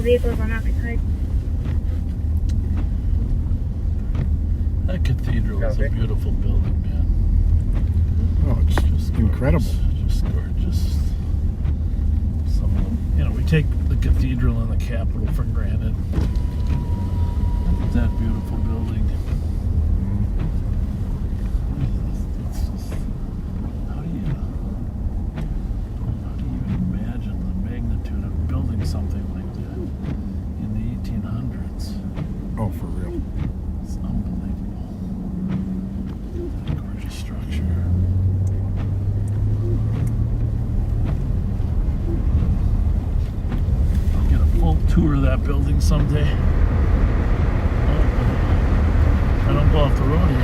Vehicles unoccupied. That cathedral is a beautiful building, man. Oh, it's just incredible. Just gorgeous. Some of them, you know, we take the cathedral and the Capitol for granted. Look at that beautiful building. It's just, how do you even imagine the magnitude of building something like that in the 1800s? Oh, for real. It's unbelievable. What a gorgeous structure. I'll get a full tour of that building someday. I don't go off the road here.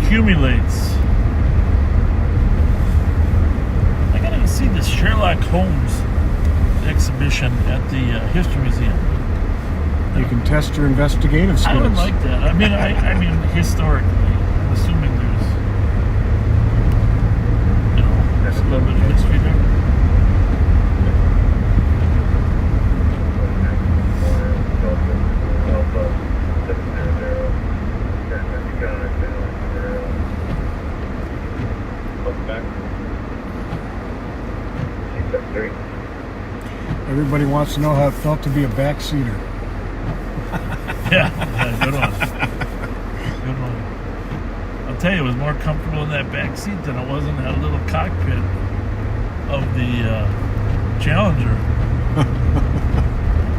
Accumulates. I gotta see this Sherlock Holmes exhibition at the History Museum. You can test your investigative skills. I would like that. I mean, historically, I'm assuming there's, a little bit of history there. Everybody wants to know how it felt to be a backseater. Yeah, good one. Good one. I'll tell you, it was more comfortable in that back seat than it was in that little cockpit of the Challenger.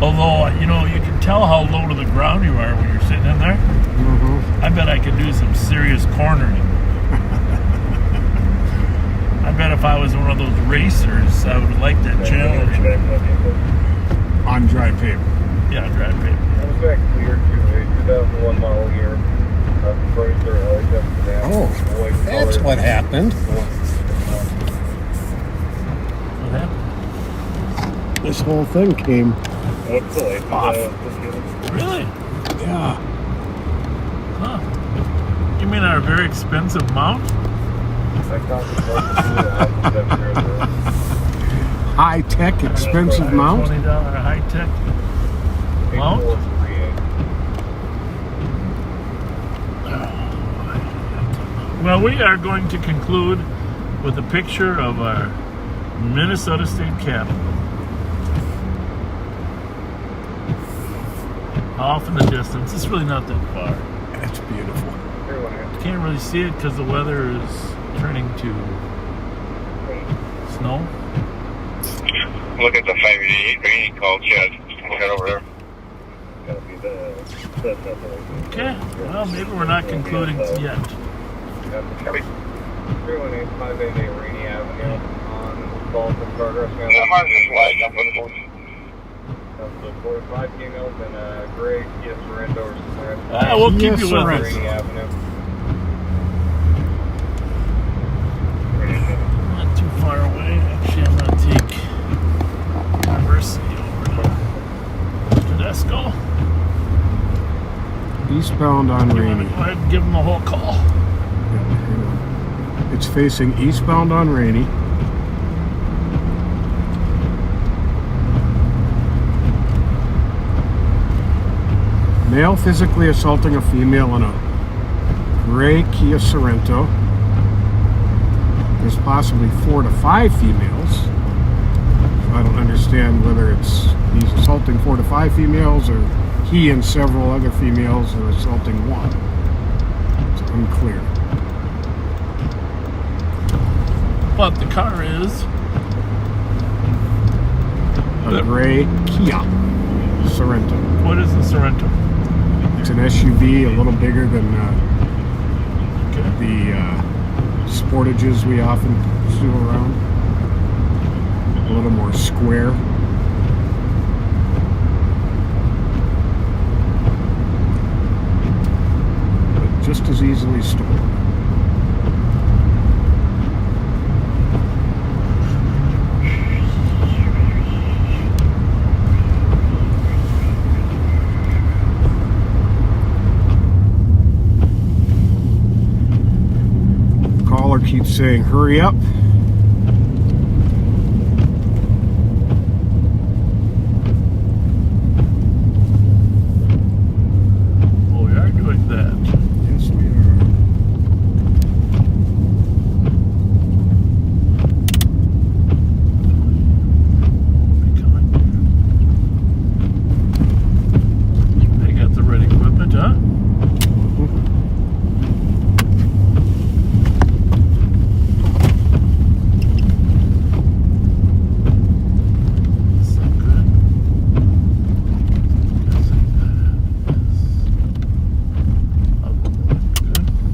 Although, you can tell how low to the ground you are when you're sitting in there. Mm-hmm. I bet I could do some serious cornering. I bet if I was one of those racers, I would like that Challenger. On dry paper. Yeah, dry paper. That was back clear to a 2001 model year. Oh, that's what happened. What happened? This whole thing came off. Really? Yeah. Huh. You mean our very expensive mount? High-tech, expensive mount? $20 high-tech mount? Well, we are going to conclude with a picture of our Minnesota State Capitol. Off in the distance. It's really not that far. That's beautiful. You can't really see it because the weather is turning to snow. Look at the 588 rainy call, Chad. Head over there. Okay, well, maybe we're not concluding yet. 318-588 Rainy Avenue on Dalton Progress. The 45 females and a gray Kia Sorrento. We'll keep you with us. Rainy Avenue. Not too far away. Actually, I'm going to take University over to Tedesco. Eastbound on Rainy. Go ahead and give them a whole call. It's facing eastbound on Rainy. Male physically assaulting a female in a gray Kia Sorrento. There's possibly 4 to 5 females. I don't understand whether he's assaulting 4 to 5 females or he and several other females are assaulting one. It's unclear. But the car is a gray Kia Sorrento. What is the Sorrento? It's an SUV, a little bigger than the Sportages we often see around. A little more square. But just as easily stolen. saying hurry up. Oh, we are doing that. Yes, we are. They got the right equipment, huh?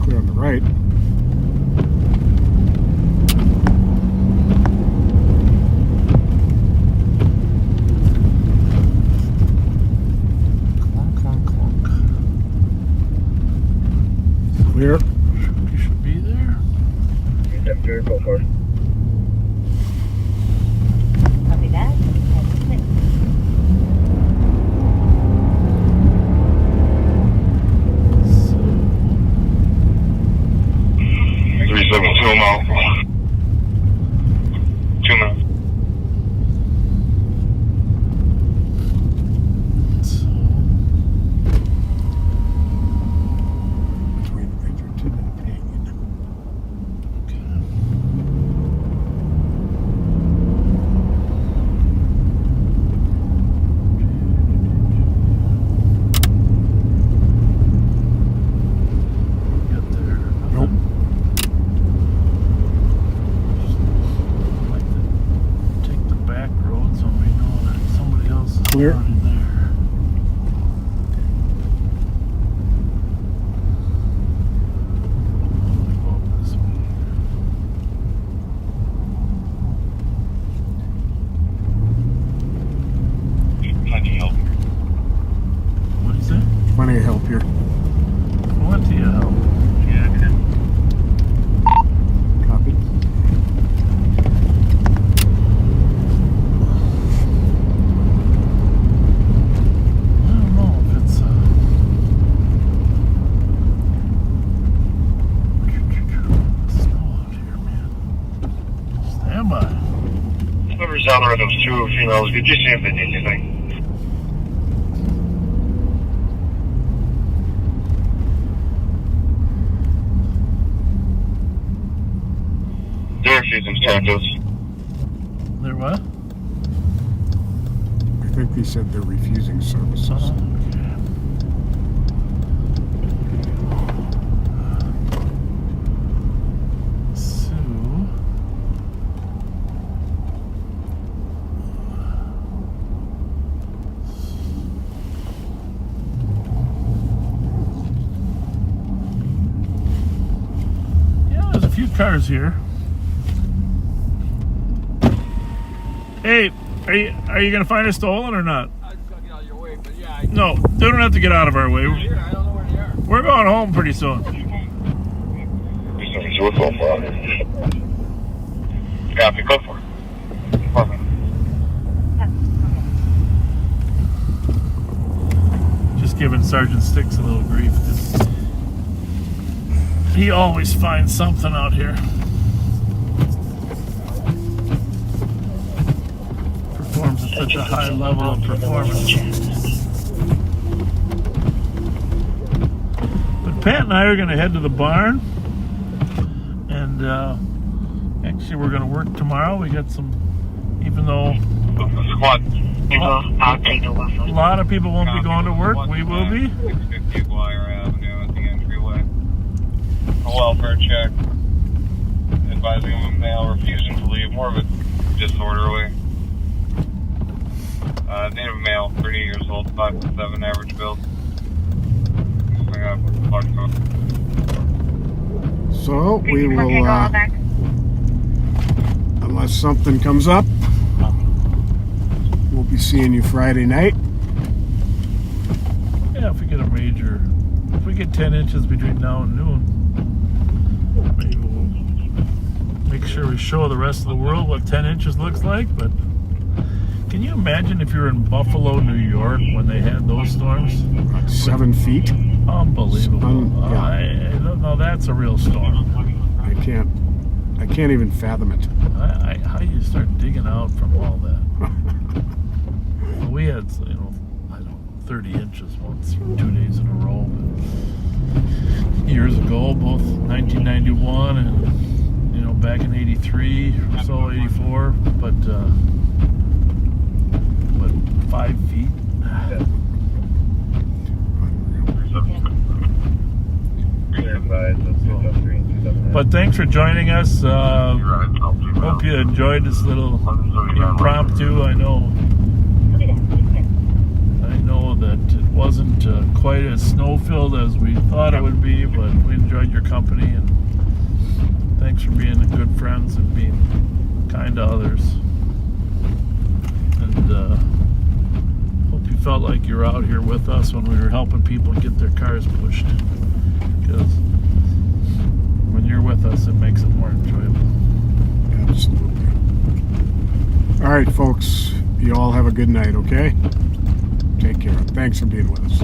Clear on the right. Clunk, clunk, clunk. Clear. You should be there. Go for it. Copy that. And 372 mile. 2 minutes. So, Between Edgerton and Payne. okay. Get there. Nope. Like to take the back road so we know that somebody else is Clear. already there. Go this way. Plenty of help. What is it? Plenty of help here. Plenty of help. Yeah, okay. Copy. I don't know if it's snow out here, man. Stand by. Whoever's out there with those two females, did you see if they did anything? They're refusing tacos. There what? I think they said they're refusing services. Okay. Sue. Yeah, there's a few cars here. Hey, are you gonna find us stolen or not? I just gotta get out of your way, but yeah. No, they don't have to get out of our way. Here, I don't know where they are. We're going home pretty soon. 372, we're going for it. Copy, go for it. Perfect. Just giving Sergeant Sticks a little grief. He always finds something out here. Performs at such a high level of performance. But Pat and I are going to head to the barn. And actually we're going to work tomorrow. We got some, even though Squad. I'll take the one. a lot of people won't be going to work, we will be. 650 Wire Avenue at the entryway. A welfare check. Advising of a male refusing to leave. More of a disorderly. Native male, 30 years old, 5'7", average build. So we will, unless something comes up, we'll be seeing you Friday night. Yeah, if we get a major, if we get 10 inches between now and noon, maybe we'll make sure we show the rest of the world what 10 inches looks like. But can you imagine if you're in Buffalo, New York, when they had those storms? 7 feet. Unbelievable. Yeah. No, that's a real storm. I can't I can't even fathom it. How you start digging out from all that? Well, we had, I don't know, 30 inches once, 2 days in a row. Years ago, both 1991 and back in 83 or so, 84, but 5 feet. But thanks for joining us. Hope you enjoyed this little impromptu. I know that it wasn't quite as snow-filled as we thought it would be, but we enjoyed your company, and thanks for being good friends and being kind to others. And hope you felt like you were out here with us when we were helping people get their cars pushed, because when you're with us, it makes it more enjoyable. Absolutely. All right, folks. You all have a good night, okay? Take care. Thanks for being with us.